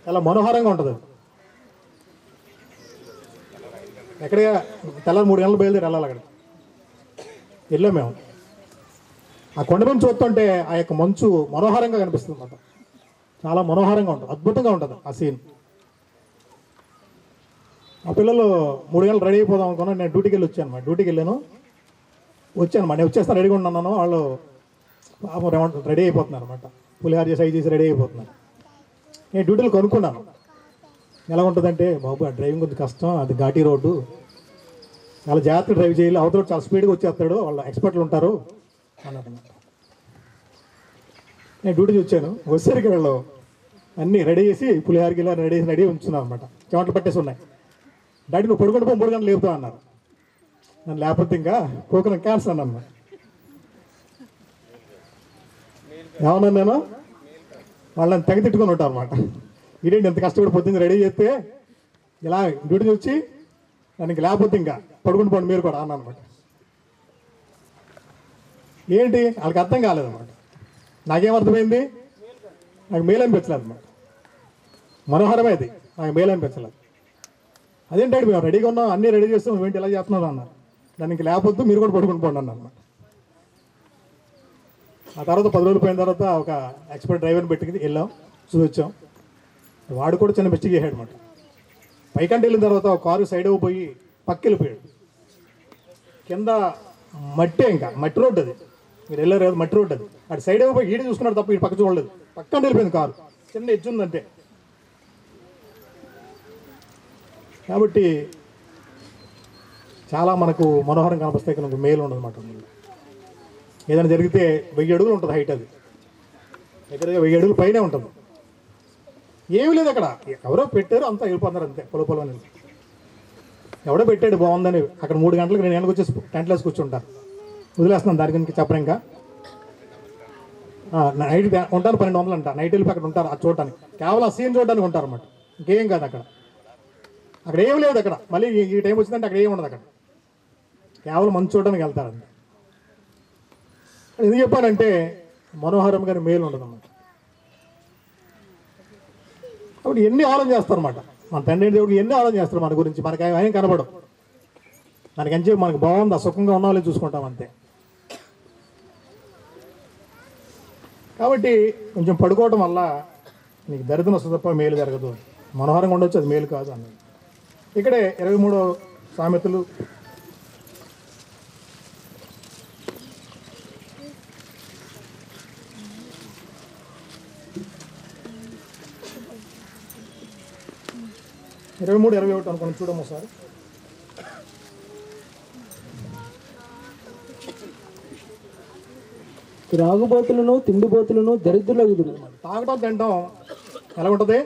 చాలా మనోహరంగా ఉంటుంది. ఎక్కడ తెల్లారి 3 గంటలు బయలుదేరి వెళ్ళాలి. అక్కడ వెళ్ళాం మేము. ఆ కొండ మీద చూస్తుంటే ఆ యొక్క మంచు మనోహరంగా కనిపిస్తుంది అన్నమాట. చాలా మనోహరంగా ఉంటుంది, అద్భుతంగా ఉంటుంది ఆ సీన్. ఆ పిల్లలు 3 గంటలు రెడీ అయిపోదాం అనుకున్నా. నేను డ్యూటీకి వెళ్ళాను. నేను వచ్చేస్తాను, రెడీగా ఉన్నాను. వాళ్ళు రెడీ అయిపోతున్నారు అనమాట. పులిహార చేసి అవి చేసి రెడీ అయిపోతున్నారు. నేను డ్యూటీలో కనుక్కున్నాను ఎలా ఉంటుందంటే, బాబు ఆ డ్రైవింగ్ కొంచెం కష్టం, అది ఘాటీ రోడ్డు, చాలా జాగ్రత్తగా డ్రైవ్ చేయాలి, అవతల చాలా స్పీడ్గా వచ్చేస్తాడు, వాళ్ళు ఎక్స్పర్ట్లు ఉంటారు అన్నమాట. నేను డ్యూటీకి వచ్చేసరికి వాళ్ళు అన్నీ రెడీ చేసి పులిహారకి ఇలా రెడీ ఉంచున్నాను అనమాట. చెమటలు పట్టేసి ఉన్నాయి. డాడీ నువ్వు పడుకుంటూ 3 గంటలు లేపుతావు అన్నారు. నన్ను లేకపోతే ఇంకా కోకరం క్యాన్సర్ అన్నమాట. ఏమన్నా నేను వాళ్ళని తెగ తిట్టుకొని ఉంటాను అనమాట. ఇదేంటి ఎంత కష్టపడి పొద్దున్న రెడీ చేస్తే ఇలా డ్యూటీకి వచ్చి నన్ను ఇంక లేకపోతే ఇంకా పడుకుని పోండి మీరు కూడా అన్న అనమాట. ఏంటి వాళ్ళకి అర్థం కాలేదన్నమాట. నాకేం అర్థమైంది, నాకు మేలు అనిపించలేదు అనమాట. మనోహరమే అది, నాకు మేలు అనిపించలేదు. అదేంటి మేము రెడీగా ఉన్నాం, అన్నీ రెడీ చేస్తాం, నువ్వేంటి ఇలా చేస్తున్నావు అన్నారు. దాన్ని ఇంక లేకపోతే మీరు కూడా పడుకుని పోండి అన్న అనమాట. ఆ తర్వాత 10 రోజులు పోయిన తర్వాత ఒక ఎక్స్పర్ట్ డ్రైవర్ని పెట్టి వెళ్ళాం, చూసొచ్చాం. వాడు కూడా చిన్న మిస్టేక్ చేశాడు అనమాట. పైకంటే వెళ్ళిన తర్వాత ఒక కారు సైడ్ పోయి పక్క వెళ్ళిపోయాడు. కింద మట్టే, ఇంకా మట్టి రోడ్డు అది, మీరు వెళ్ళారు మట్టి రోడ్డు అది. అటు సైడ్ పోయి ఈడ చూసుకున్నాడు తప్ప ఈ పక్క చూడలేదు. పక్కన వెళ్ళిపోయింది కారు, చిన్న ఎడ్జ్ ఉందంటే. కాబట్టి చాలా మనకు మనోహరం కనిపిస్తాయి, కనుక మేలు ఉండదు అన్నమాట. ఏదైనా జరిగితే 1000 అడుగులు ఉంటుంది హైట్, అది దగ్గరగా 1000 అడుగులు పైనే ఉంటుంది. ఏమీ లేదు అక్కడ, ఎవరో పెట్టారు అంతా వెళ్ళిపోతున్నారు అంతే. పొలం ఎవడో పెట్టాడు బాగుందని అక్కడ 3 గంటలకు 2 గంటలకు వచ్చేసి టెంట్లు వేసి కూర్చుంటారు. వదిలేస్తున్నాను దాని గురించి చెప్పడం. ఇంకా నైట్ ఉంటారు 1200 అంట. నైట్ వెళ్ళి అక్కడ ఉంటారు అది చూడటానికి, కేవలం ఆ సీన్ చూడడానికి ఉంటారు అన్నమాట. ఇంకేం కాదు అక్కడ, అక్కడ ఏం లేదు. అక్కడ మళ్ళీ ఈ టైం వచ్చిందంటే అక్కడ ఏం ఉండదు. అక్కడ కేవలం మంచు చూడడానికి వెళ్తారండి. ఎందుకు చెప్పానంటే మనోహరం గారి మేలు ఉండదు అన్నమాట. కాబట్టి ఎన్ని ఆలోచన చేస్తారన్నమాట. మన తండ్రి దేవుడు ఎన్ని ఆలోచన చేస్తారు మన గురించి. మనకి ఏం కనబడవు. మనకి అని చెప్పి మనకు బాగుందా, సుఖంగా ఉన్న వాళ్ళని చూసుకుంటాం అంతే. కాబట్టి కొంచెం పడుకోవటం వల్ల నీకు దరిద్రం వస్తుంది తప్ప మేలు జరగదు. మనోహరంగా ఉండొచ్చు, అది మేలు కాదు అన్నది. ఇక్కడే 23 సామెతలు 23-21 అనుకోండి, చూడము ఒకసారి. త్రాగుబోతులను తిండిబోతులను దరిద్రులగుదురు. తాగటం తినటం ఎలా ఉంటుంది?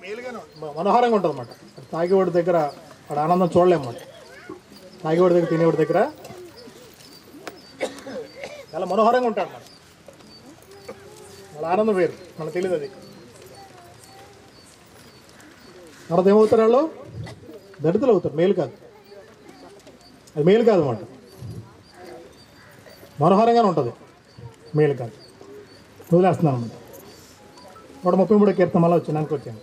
మేలుగానే మనోహరంగా ఉంటుంది అన్నమాట. తాగేవాడి దగ్గర వాడు ఆనందం చూడలేమన్నమాట. తాగేవాడి దగ్గర తినేవాడి దగ్గర చాలా మనోహరంగా ఉంటాడు అన్నమాట. వాళ్ళ ఆనందం వేరు, మనకు తెలియదు అది. తర్వాత ఏమవుతారు వాళ్ళు? దరిద్రులు అవుతారు. మేలు కాదు, అది మేలు కాదు అన్నమాట. మనోహరంగానే ఉంటుంది, మేలు కాదు. వదిలేస్తున్నాను అన్నమాట. 133 కీర్తన మళ్ళీ వచ్చినానికి వచ్చాను.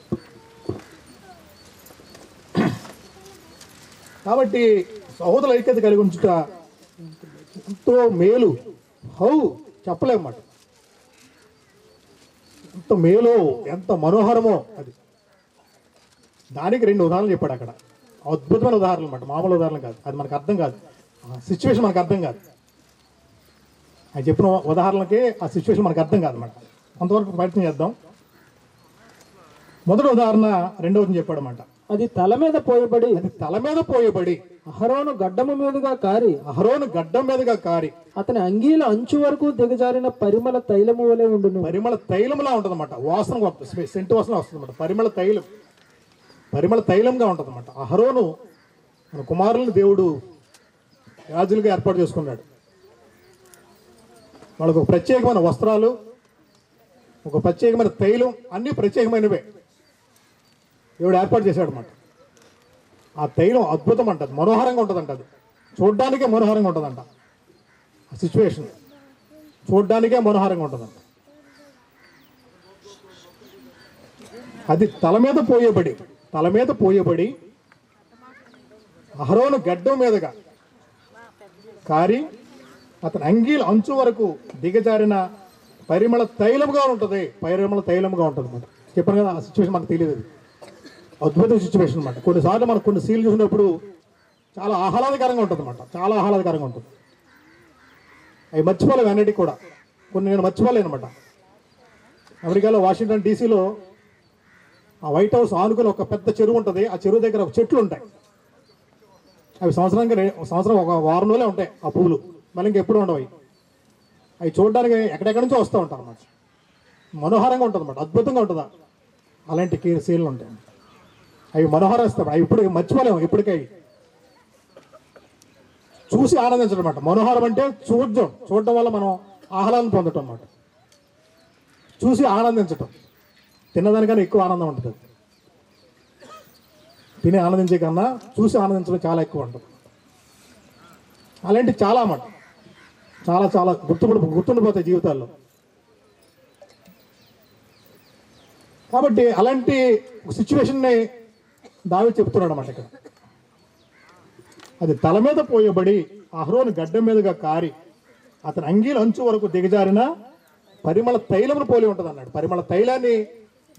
కాబట్టి సహోదరుల ఐక్యత కలిగి ఉంచుట ఎంతో మేలు. చెప్పలేమన్నమాట. ఎంత మేలో ఎంత మనోహరమో అది. దానికి 2 ఉదాహరణలు చెప్పాడు అక్కడ. అద్భుతమైన ఉదాహరణలు అన్నమాట, మామూలు ఉదాహరణలు కాదు. అది మనకు అర్థం కాదు, ఆ సిచ్యువేషన్ మనకు అర్థం కాదు. అది చెప్పిన ఉదాహరణలకి ఆ సిచ్యువేషన్ మనకు అర్థం కాదు అన్నమాట. కొంతవరకు ప్రయత్నం చేద్దాం. మొదటి ఉదాహరణ 2వది చెప్పాడు అన్నమాట. అది తల మీద పోయబడి, అది తల మీద పోయబడి అహరోను గడ్డము మీదుగా కారి, అహరోను గడ్డం మీదుగా కారి అతని అంగీల అంచు వరకు దిగజారిన పరిమళ తైలము వలె ఉండును. పరిమళ తైలంలా ఉంటుంది అన్నమాట. వాసన వస్తుంది, సెంటు వాసన వస్తుంది అన్నమాట. పరిమళ తైలంగా ఉంటుంది అన్నమాట. అహరోను మన కుమారులను దేవుడు రాజులుగా ఏర్పాటు చేసుకున్నాడు. వాళ్ళకు ఒక ప్రత్యేకమైన వస్త్రాలు, ఒక ప్రత్యేకమైన తైలం, అన్నీ ప్రత్యేకమైనవే దేవుడు ఏర్పాటు చేశాడు అన్నమాట. ఆ తైలం అద్భుతం అంటది, మనోహరంగా ఉంటుందంట. అది చూడ్డానికే మనోహరంగా ఉంటుందంట. ఆ సిచ్యువేషన్ చూడ్డానికే మనోహరంగా ఉంటుందంట. అది తల మీద పోయబడి అహరోను గడ్డం మీదుగా కారి అతని అంగీల అంచు వరకు దిగజారిన పరిమళ తైలముగా ఉంటుంది. అన్నమాట. చెప్పాను కదా, ఆ సిచ్యువేషన్ మనకు తెలియదు. అది అద్భుత సిచ్యువేషన్ అన్నమాట. కొన్నిసార్లు మనం కొన్ని సీన్లు చూసినప్పుడు చాలా ఆహ్లాదకరంగా ఉంటుంది అన్నమాట. చాలా ఆహ్లాదకరంగా ఉంటుంది. అవి మర్చిపోలేము అన్నిటికీ కూడా. కొన్ని నేను మర్చిపోలేను అనమాట. అమెరికాలో వాషింగ్టన్ డీసీలో ఆ వైట్ హౌస్ ఆనుకుని ఒక పెద్ద చెరువు ఉంటుంది. ఆ చెరువు దగ్గర ఒక చెట్లు ఉంటాయి. అవి సంవత్సరం ఒక వారం రోజులే ఉంటాయి ఆ పువ్వులు, మళ్ళీ ఇంకెప్పుడు ఉండవు. అవి చూడడానికి ఎక్కడెక్కడి నుంచో వస్తూ ఉంటారు అన్నమాట. మనోహరంగా ఉంటుంది అన్నమాట, అద్భుతంగా ఉంటుందా. అలాంటి సీన్లు ఉంటాయి. అవి మనోహరిస్తాయి. అవి ఇప్పుడు మర్చిపోలేము. ఇప్పటికీ చూసి ఆనందించడం అన్నమాట. మనోహరం అంటే చూడటం వల్ల మనం ఆహ్లాదం పొందటం అన్నమాట. చూసి ఆనందించటం, తిన్నదానికన్నా ఎక్కువ ఆనందం ఉంటుంది. తిని ఆనందించే కన్నా చూసి ఆనందించడం చాలా ఎక్కువ ఉంటుంది. అలాంటివి చాలా అన్నమాట. చాలా చాలా గుర్తుండిపోతాయి జీవితాల్లో. కాబట్టి అలాంటి సిచ్యువేషన్ని దావీదు చెప్తున్నాడు అన్నమాట ఇక్కడ. అది తల మీద పోయబడి అహరోను గడ్డం మీదుగా కారి అతని అంగీల అంచు వరకు దిగజారిన పరిమళ తైలమును పోలి ఉంటుంది అన్నాడు. పరిమళ తైలాన్ని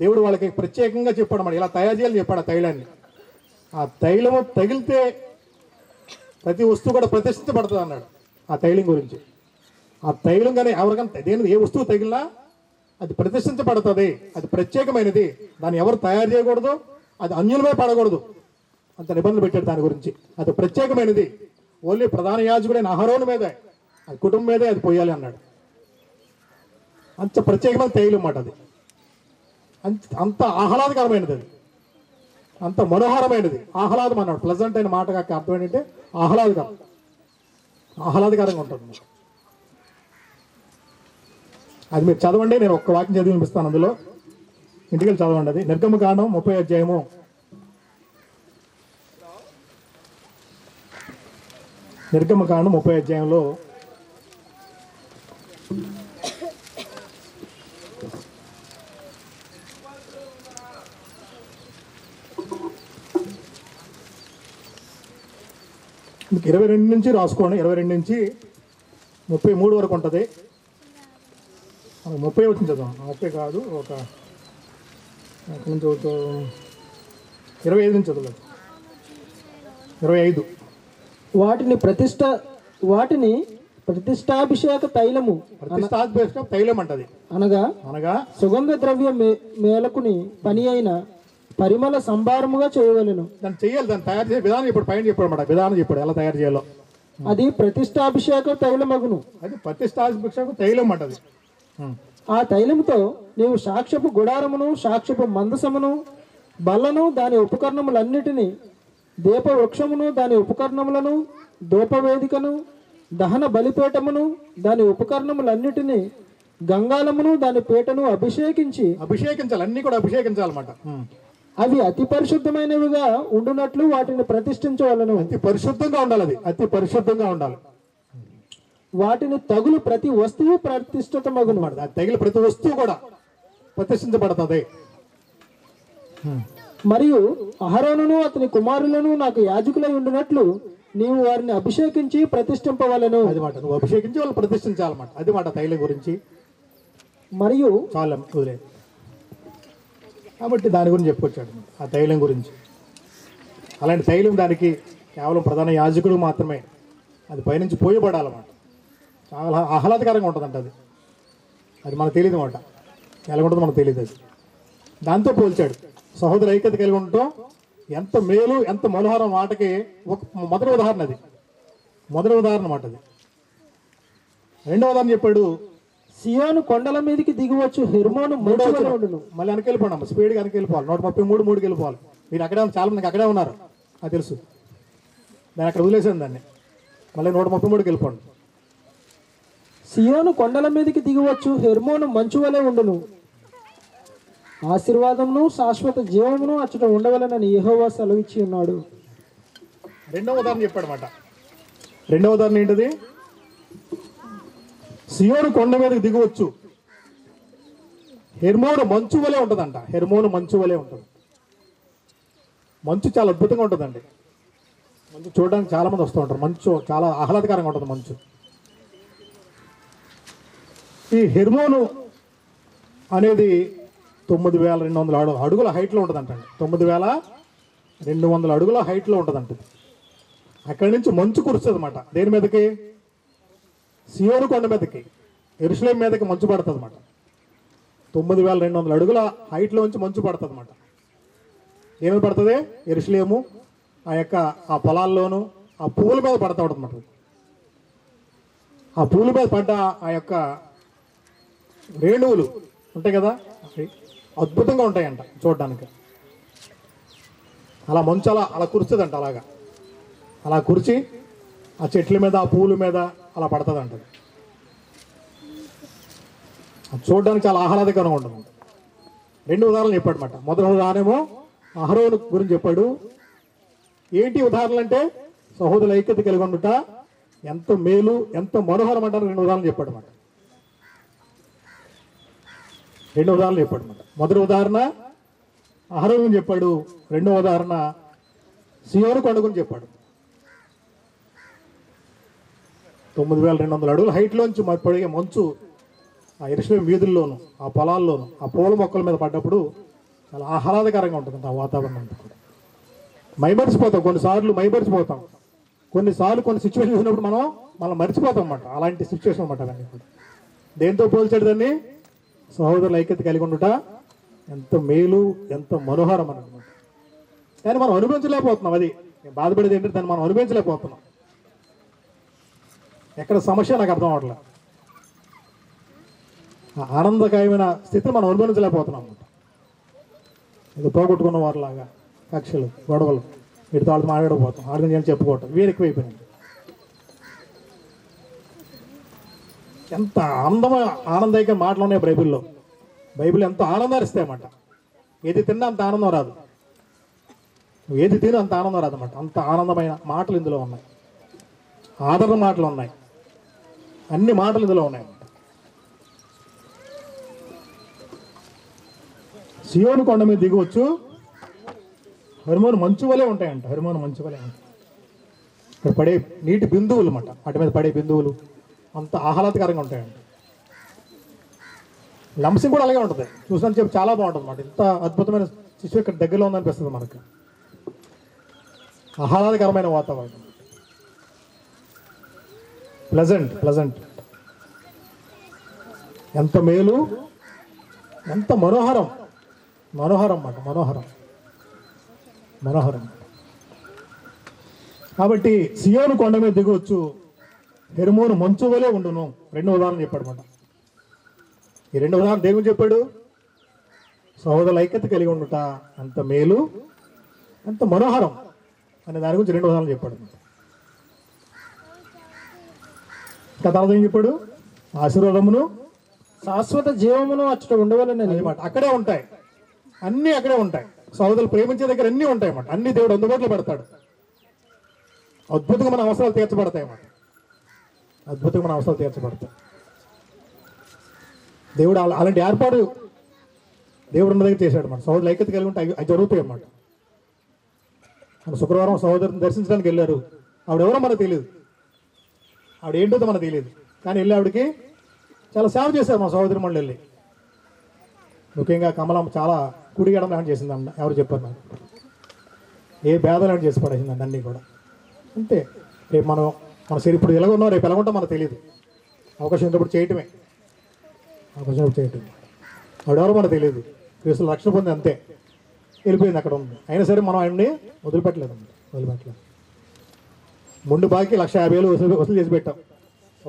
దేవుడు వాళ్ళకి ప్రత్యేకంగా చెప్పాడు అన్నమాట. ఇలా తయారు చేయాలని చెప్పాడు ఆ తైలాన్ని. ఆ తైలము తగిలితే ప్రతి వస్తువు కూడా ప్రతిష్ఠించబడుతుంది అన్నాడు ఆ తైలం గురించి. ఆ తైలం కానీ ఎవరికైనా దేని ఏ వస్తువు తగిలినా అది ప్రతిష్ఠించబడుతుంది. అది ప్రత్యేకమైనది. దాన్ని ఎవరు తయారు చేయకూడదు, అది అన్యులమే పడకూడదు. అంత నిబంధనలు పెట్టాడు దాని గురించి. అది ప్రత్యేకమైనది. ఓన్లీ ప్రధాన యాజకుడైన అహరోను మీదే, అది కుటుంబం మీదే అది పోయాలి అన్నాడు. అంత ప్రత్యేకమైన తైలం అన్నమాట అది. అంత ఆహ్లాదకరమైనది, అది అంత మనోహరమైనది. ఆహ్లాదం అన్నాడు. ప్లెజెంట్ అయిన మాట కాక అర్థం ఏంటంటే ఆహ్లాదకరంగా ఉంటుంది. అది మీరు చదవండి, నేను ఒక్క వాక్యం చదివి వినిపిస్తాను అందులో. ఇంటికి వెళ్ళి చదవండి. అది నిర్గమకాండం 30 అధ్యాయము. నిర్గమకాండం 30 అధ్యాయంలో మీకు 22 నుంచి రాసుకోండి. 22 నుంచి 33 వరకు ఉంటుంది. 30 వచ్చింది చదువు. 30 కాదు, ఒక ఎక్కడి నుంచి 25 నుంచి చదవలేదు. 25. వాటిని ప్రతిష్టాభిషేక తైలము ప్రతిష్టాభిషేక తైలం అంటది. అనగా సుగంధ ద్రవ్య మేలకుని పని అయిన పరిమళ సంభారముగా చేయవలెను. దాన్ని చెయ్యాలి. దాన్ని తయారు చేసే విధానం ఇప్పుడు పైన చెప్పాడు అన్నమాట. విధానం చెప్పాడు ఎలా తయారు చేయాలో. అది ప్రతిష్టాభిషేక తైలమగును. అది ప్రతిష్టాభిషేక తైలం అంటది. ఆ తైలముతో నీవు సాక్ష్యపు గుడారమును, సాక్ష్యపు మందసమును, బల్లను, దాని ఉపకరణములన్నిటినీ, దీప వృక్షమును, దాని ఉపకరణములను, ధూపవేదికను, దహన బలిపీఠమును, దాని ఉపకరణములన్నిటినీ, గంగాళమును, దాని పీటను అభిషేకించాలి. అన్ని కూడా అభిషేకించాలన్నమాట. అవి అతి పరిశుద్ధమైనవిగా ఉండునట్లు వాటిని ప్రతిష్ఠించవలను. అతి పరిశుద్ధంగా ఉండాలి. అది అతి పరిశుద్ధంగా ఉండాలి. వాటిని తగులు ప్రతి వస్తువు ప్రతిష్ఠితమగును. అది తగిలి ప్రతి వస్తువు కూడా ప్రతిష్ఠించబడుతుంది. మరియు అహరోనును అతని కుమారులను నాకు యాజకులై ఉండినట్లు నీవు వారిని అభిషేకించి ప్రతిష్ఠింపవలను. అది మాట, నువ్వు అభిషేకించి వాళ్ళు ప్రతిష్ఠించాలన్నమాట. అది మాట తైలం గురించి. మరియు చాలా వదిలేదు కాబట్టి దాని గురించి చెప్పుకొచ్చాడు ఆ తైలం గురించి. అలాంటి తైలం దానికి కేవలం ప్రధాన యాజకుడు మాత్రమే అది పైనుంచి పోయబడాలన్నమాట. చాలా ఆహ్లాదకరంగా ఉంటుందంట అది. అది మనకు తెలియదు అన్నమాట. ఎలా ఉంటుందో మనకు తెలియదు. అది దాంతో పోల్చాడు. సహోదర ఐక్యత కలిగి ఉండటం ఎంత మేలు, ఎంత మనోహరం మాటకి ఒక మొదటి ఉదాహరణ. అది మొదటి ఉదాహరణ అన్నమాట. అది రెండవ ఉదాహరణ చెప్పాడు. సియోను కొండల మీదకి దిగివచ్చు హెర్మోను మంచువలె. మళ్ళీ వెనకెళ్ళిపోండి, స్పీడ్గా వెనకెళ్ళిపోవాలి. 133 వెళ్ళిపోవాలి. మీరు అక్కడే చాలా మందికి అక్కడే ఉన్నారు, అది తెలుసు. నేను అక్కడ వదిలేసాను దాన్ని. మళ్ళీ 133 వెళ్ళిపోండి. సియోను కొండల మీదకి దిగివచ్చు హెర్మోను మంచువలే ఉండును. ఆశీర్వాదమును శాశ్వత జీవమును అచ్చట ఉండవలనని యెహోవా సెలవిచ్చి ఉన్నాడు. రెండవ ఉదాహరణ చెప్పాడు మాట. రెండవ ఉదాహరణ ఏంటిది? సియోను కొండ మీదకి దిగవచ్చు, హెర్మోను మంచు వలె ఉంటుందంట. హెర్మోను మంచు వలె ఉంటుంది. మంచు చాలా అద్భుతంగా ఉంటుందండి. మంచు చూడడానికి చాలా మంది వస్తూ ఉంటారు. మంచు చాలా ఆహ్లాదకరంగా ఉంటుంది మంచు. ఈ హెర్మోను అనేది 9200 అడుగుల హైట్లో ఉంటుందంట. 9200 అడుగుల హైట్లో ఉంటుందంట. అక్కడి నుంచి మంచు కురుస్తుంది అన్నమాట. దేని మీదకి? సియోను కొండ మీదకి, యెరూషలేము మీదకి మంచు పడుతుంది అన్నమాట. 9200 అడుగుల హైట్లో నుంచి మంచు పడుతుంది అన్నమాట. ఏమి పడుతుంది? యెరూషలేము ఆ పొలాల్లోనూ ఆ పువ్వుల మీద పడతా ఉంటుంది అన్నమాట. ఆ పువ్వుల మీద పడ్డ ఆ యొక్క రేణువులు ఉంటాయి కదా, అద్భుతంగా ఉంటాయంట చూడడానికి. అలా మంచు అలా కురుస్తుందంట. అలా కురిచి ఆ చెట్ల మీద, ఆ పువ్వుల మీద అలా పడుతుందంట. అది చూడడానికి చాలా ఆహ్లాదకరంగా ఉంటుంది. రెండు ఉదాహరణలు చెప్పాడు అన్నమాట. మొదటి ఉదాహరణేమో అహరోను గురించి చెప్పాడు. ఏంటి ఉదాహరణలు అంటే సహోదరుల ఐక్యత కలిగి ఉండుట ఎంత మేలు, ఎంత మనోహరం అంటారు. రెండు ఉదాహరణలు చెప్పాడు అన్నమాట. రెండు ఉదాహరణలు చెప్పాడు అన్నమాట. మొదటి ఉదాహరణ అహరోను గురించి చెప్పాడు. రెండవ ఉదాహరణ సియోను కొండ గురించి చెప్పాడు. 9200 అడుగుల హైట్లోంచి పడిగే మంచు ఆ యెరూషలేము వీధుల్లోనూ, ఆ పొలాల్లోనూ, ఆ పూల మొక్కల మీద పడ్డప్పుడు చాలా ఆహ్లాదకరంగా ఉంటుంది ఆ వాతావరణం అంతా కూడా. మైమరిచిపోతాం, కొన్నిసార్లు కొన్ని సిచ్యువేషన్ చూసినప్పుడు మనం మర్చిపోతాం అన్నమాట. అలాంటి సిచ్యువేషన్ అన్నమాట అవన్నీ కూడా. దేంతో పోల్చాడు దాన్ని? సహోదరుల ఐక్యత కలిగి ఉండుట ఎంత మేలు, ఎంత మనోహరం అని అనమాట. కానీ మనం అనుభవించలేకపోతున్నాం. అది బాధపడేది ఏంటంటే దాన్ని మనం అనుభవించలేకపోతున్నాం. ఎక్కడ సమస్య నాకు అర్థం అవట్లేదు. ఆనందకరమైన స్థితిని మనం అనుభవించలేకపోతున్నాం అన్నమాట. ఇది పోగొట్టుకున్న వారిలాగా కక్షలు, గొడవలు, వీటితో వాళ్ళతో మాట్లాడకపోతాం, ఆడదని చెప్పుకోవటం వీరు ఎక్కువైపోయింది. ఎంత ఆనందైక మాటలు ఉన్నాయి బైబిల్లో. బైబిల్ ఎంతో ఆనందాన్ని ఇస్తాయన్నమాట. ఏది తిన్నా అంత ఆనందం రాదు, నువ్వు ఏది తిని అంత ఆనందం రాదన్నమాట. అంత ఆనందమైన మాటలు ఇందులో ఉన్నాయి, ఆదరణ మాటలు ఉన్నాయి, అన్ని మాటలు ఇందులో ఉన్నాయి. సియోను కొండ మీద దిగవచ్చు, హెర్మోను మంచు వలె ఉంటాయంట. హెర్మోను మంచు వలె ఉంటాయి. ఇక్కడ పడే నీటి బిందువులు అన్నమాట, వాటి మీద పడే బిందువులు అంత ఆహ్లాదకరంగా ఉంటాయంట. లంసింగ్ కూడా అలాగే ఉంటుంది, చూసినని చెప్పి చాలా బాగుంటుంది అన్నమాట. ఇంత అద్భుతమైన శిశువు ఇక్కడ దగ్గరలో ఉందనిపిస్తుంది మనకు. ఆహ్లాదకరమైన వాతావరణం, ప్లెజెంట్. ఎంత మేలు, ఎంత మనోహరం అన్నమాట. మనోహరం. కాబట్టి సియోను కొండ మీద దిగవచ్చు, హెర్మోను మంచు వలె ఉండును. రెండు ఉదాహరణ చెప్పాడు అన్నమాట. ఈ రెండు ఉదాహరణ దేవుడు చెప్పాడు. సహోదరుల ఐక్యత కలిగి ఉండుట అంత మేలు, అంత మనోహరం అనే దాని గురించి రెండు ఉదాహరణలు చెప్పాడు. ఇంకా తర్వాత ఏం చెప్పాడు? ఆశీర్వాదమును శాశ్వత జీవమును అచ్చట ఉండవలని అన్నమాట. అక్కడే ఉంటాయి, అన్నీ అక్కడే ఉంటాయి. సహోదరులు ప్రేమించే దగ్గర అన్నీ ఉంటాయి అన్నమాట. అన్ని దేవుడు అందుబాటులో పెడతాడు. అద్భుతంగా మన అవసరాలు తీర్చబడతాయి అన్నమాట. అద్భుతంగా మన అవసరాలు తీర్చబడతాయి. దేవుడు అలాంటి ఏర్పాటు దేవుడు ఉన్న దగ్గర చేశాడు. మన సహోదరులు ఐక్యత కలిగి ఉంటే అవి జరుగుతాయి అన్నమాట. మన శుక్రవారం సహోదరుని దర్శించడానికి వెళ్ళారు. ఆవిడెవరో మనకు తెలియదు, ఆవిడ ఏంటో మనకు తెలియదు. కానీ వెళ్ళి ఆవిడకి చాలా సేవ చేశారు మా సహోదరి మండలి వెళ్ళి. ముఖ్యంగా కమలం చాలా కుడిగడం లాంటి చేసిందండి. ఎవరు చెప్పారు నాకు? ఏ భేదాలు లాంటి చేసి పడేసిందండి అన్నీ కూడా. అంతే. రేపు మన సరే ఇప్పుడు ఎలాగ ఉన్నాం, రేపు ఎలాగుంటాం మనకు తెలియదు. అవకాశం ఉన్నప్పుడు చేయటమే, ఆవిడెవరో మనకు తెలియదు. క్రీస్తులు రక్షణ పొంది అంతే, వెళ్ళిపోయింది, అక్కడ ఉంది. అయినా సరే మనం ఆయన్ని వదిలిపెట్టలేదు. ముందు బాకీ 1,50,000 వసూలు చేసి పెట్టాం.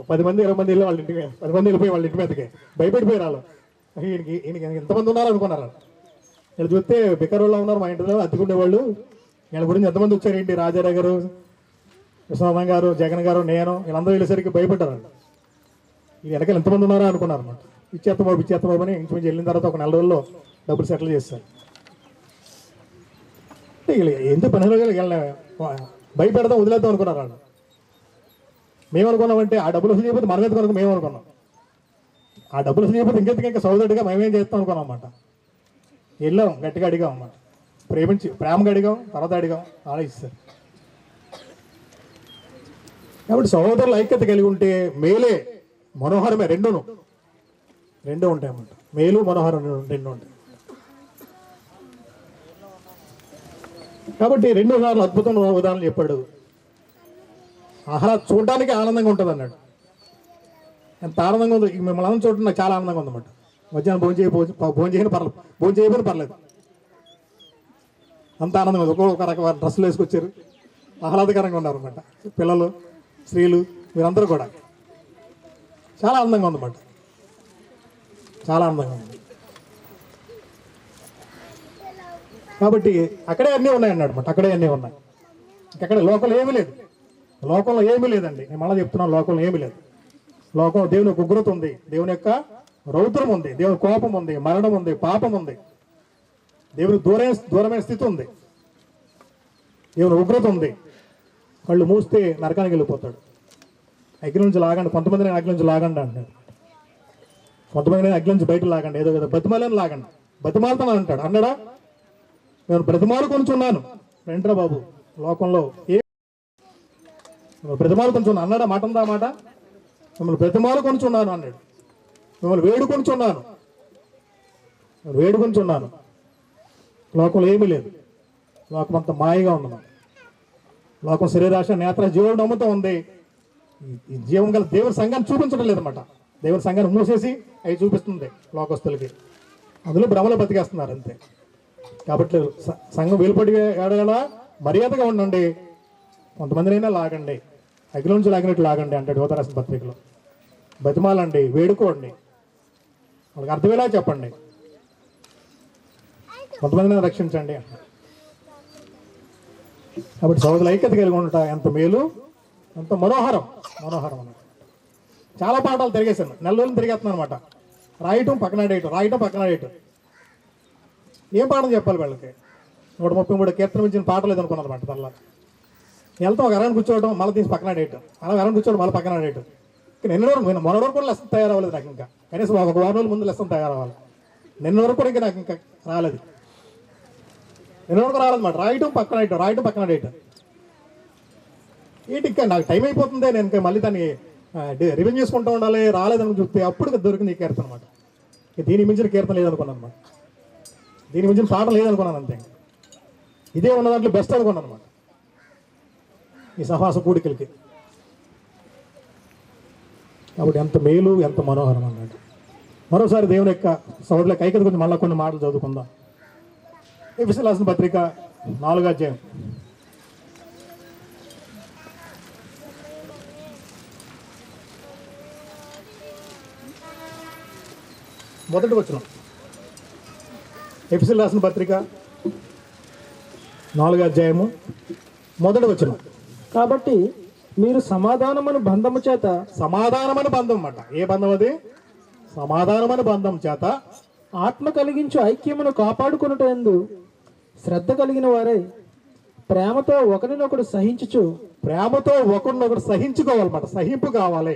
10 మంది 20 మంది వెళ్ళి వాళ్ళ ఇంటికి, 10 మంది వెళ్ళిపోయి వాళ్ళ ఇంటి మీదకి భయపెట్టిపోయారు వాళ్ళు. ఈయనకి ఎంతమంది ఉన్నారు అనుకున్నారు. వీళ్ళు చూస్తే బికారోళ్ళ ఉన్నారు మా ఇంటిలో అద్దెకుండేవాళ్ళు. వీళ్ళ గురించి ఎంతమంది వచ్చారు ఏంటి, రాజారావు గారు, విశ్వనాథం గారు, జగన్ గారు, నేను, వీళ్ళందరూ వెళ్ళేసరికి భయపడ్డారు. ఈ వెనకాల ఎంతమంది ఉన్నారో అనుకున్నారు అన్నమాట. ఇచ్చేస్తాం అని ఇంచుమించి వెళ్ళిన తర్వాత ఒక 4 రోజుల్లో డబ్బులు సెటిల్ చేస్తారు. ఎందుకు పని వీళ్ళని భయపెడదాం, వదిలేద్దాం అనుకున్నారు వాళ్ళు. మేమనుకున్నామంటే ఆ డబ్బులు వసూలు చేయకపోతే మనం ఎందుకు మేము అనుకున్నాం. ఆ డబ్బులు వసూలు చేయకపోతే ఇంకా సౌదడిగా మేమేం చేస్తాం అనుకున్నాం అన్నమాట. వెళ్ళాం, గట్టిగా అడిగాం అన్నమాట. ప్రేమగా అడిగాం, తర్వాత అడిగాం, ఆలోచిస్తారు. కాబట్టి సహోదరుల ఐక్యత కలిగి ఉంటే మేలే మనోహరమే, రెండు ఉంటాయి అన్నమాట. మేలు మనోహరం రెండు ఉంటాయి. కాబట్టి 2 ఉదాహరణలు, అద్భుతమైన ఉదాహరణలు చెప్పాడు. చూడడానికి ఆనందంగా ఉంటుంది అన్నాడు. ఎంత ఆనందంగా ఉంది మిమ్మల్ని అందరం చూడటం నాకు చాలా ఆనందంగా ఉందన్నమాట. మధ్యాహ్నం భోజనం చేయకపోయినా పర్లేదు, అంత ఆనందంగా ఉంది. ఒక్కొక్క రకమైన డ్రెస్సులు వేసుకొచ్చారు, ఆహ్లాదకరంగా ఉన్నారు అన్నమాట. పిల్లలు, స్త్రీలు, మీరందరూ కూడా చాలా ఆనందంగా ఉందన్నమాట. చాలా ఆనందంగా ఉంది. కాబట్టి అక్కడే అన్నీ ఉన్నాయి అన్నాడు అన్నమాట. అక్కడే అన్నీ ఉన్నాయి. ఇంకెక్కడ లోకంలో ఏమీ లేదండి. నేను మళ్ళీ చెప్తున్నాను, లోకంలో ఏమీ లేదు. లోకం దేవుని యొక్క ఉగ్రత ఉంది, దేవుని యొక్క రౌద్రం ఉంది, దేవుని కోపం ఉంది, మరణం ఉంది, పాపం ఉంది, దేవుని దూరమైన స్థితి ఉంది, దేవుని ఉగ్రత ఉంది. కళ్ళు మూస్తే నరకానికి వెళ్ళిపోతాడు. అగ్ని నుంచి లాగండి, కొంతమందిని అగ్ని నుంచి లాగండి అంటాడు. కొంతమందిని అగ్ని నుంచి బయట లాగండి, ఏదో కదా బతిమాలని లాగండి. బతిమాలతాను అంటాడు. అన్నాడా? నేను బ్రతిమాలు కొంచున్నాను. వెంట్రా బాబు, లోకంలో బ్రతిమాలు కొంచున్నాను అన్నాడా? మాట ఉందా మాట? మిమ్మల్ని బ్రతిమాలు కొంచున్నాను అన్నాడు. మిమ్మల్ని వేడుకొంచున్నాను. లోకంలో ఏమీ లేదు. లోకం అంత మాయగా ఉంది. లోకం శరీరాశ, నేత్ర, జీవుడు నమ్ముతూ ఉంది. ఈ జీవం గల దేవుని సంఘాన్ని చూపించడం లేదన్నమాట. దేవుని సంఘాన్ని మూసేసి అవి చూపిస్తుంది లోకస్తులకి. అందులో భ్రమలో బతికేస్తున్నారు అంతే. కాబట్టి సంఘం వెలుపడి ఏడగల మర్యాదగా ఉండండి. కొంతమందినైనా లాగండి, అగ్ని నుంచి లాగినట్టు లాగండి అంటాడు యువతరాసిన పత్రికలో. బతిమాలండి, వేడుకోండి, వాళ్ళకి అర్థమేలా చెప్పండి, కొంతమందిని రక్షించండి అంటారు. కాబట్టి సోదరుల ఐక్యత కలిగి ఉండట ఎంత మేలు, ఎంత మనోహరం అన్నమాట. చాలా పాఠాలు తిరిగేశాను, నెల రోజులు తిరిగేస్తున్నాను అనమాట. రాయటం పక్కన వేయటం, రాయటం పక్కన వేయటం. ఏం పాఠం చెప్పాలి వీళ్ళకి? 133 కీర్తన మించిన పాట లేదనుకున్నాను అనమాట. తర్వాత వెళ్తాం, ఒక అరగంట కూర్చోవడం, మళ్ళీ తీసి పక్కన వేయటం, అలా అరగంట కూర్చోవడం, మళ్ళీ పక్కన వేయటం. నిన్న వరకు మొన్న వరకు కూడా లెసన్ తయారవ్వలేదు నాకు. ఇంకా కనీసం ఒక వారం రోజుల ముందు లెసన్ తయారవ్వాలి. నిన్న వరకు కూడా ఇంకా నాకు ఇంకా రాలేదు. నిన్న వరకు రాలేదన్నమాట. రాయటం పక్కన వేయటం, రాయటం పక్కన వేయటం. ఏంటి ఇంకా నాకు టైం అయిపోతుంది, నేను ఇంకా మళ్ళీ దాన్ని రివెంజ్ చేసుకుంటూ ఉండాలి. రాలేదని చూస్తే అప్పుడు దొరికింది ఈ కీర్తన అనమాట. దీని మించిన కీర్తన లేదనుకున్నాను అనమాట. దీని మించిన పాఠం లేదనుకున్నాను అంతే. ఇదే ఉన్న దాంట్లో బెస్ట్ అనుకున్నాను అనమాట ఈ సహవాస కూడికలకి. కాబట్టి ఎంత మేలు, ఎంత మనోహరం అన్నట్టు. మరోసారి దేవుని యొక్క సహోదరులకు ఐక్యత గురించి మళ్ళీ కొన్ని మాటలు చదువుకుందాం. ఎఫెసీయులకు రాసిన పత్రిక 4వ అధ్యాయం. మొదటి వచనం. ఎఫెసీయులకు రాసిన పత్రిక 4వ అధ్యాయము మొదటి వచనం. కాబట్టి మీరు సమాధానమును బంధము చేత, సమాధానమైన బంధం అన్నమాట. ఏ బంధం అది? సమాధానమైన బంధం చేత ఆత్మ కలిగించు ఐక్యమును కాపాడుకొనుటయందు శ్రద్ధ కలిగిన వారై ప్రేమతో ఒకరినొకడు సహించుచు, ప్రేమతో ఒకరినొకరు సహించుకోవాలన్నమాట. సహింపు కావాలి,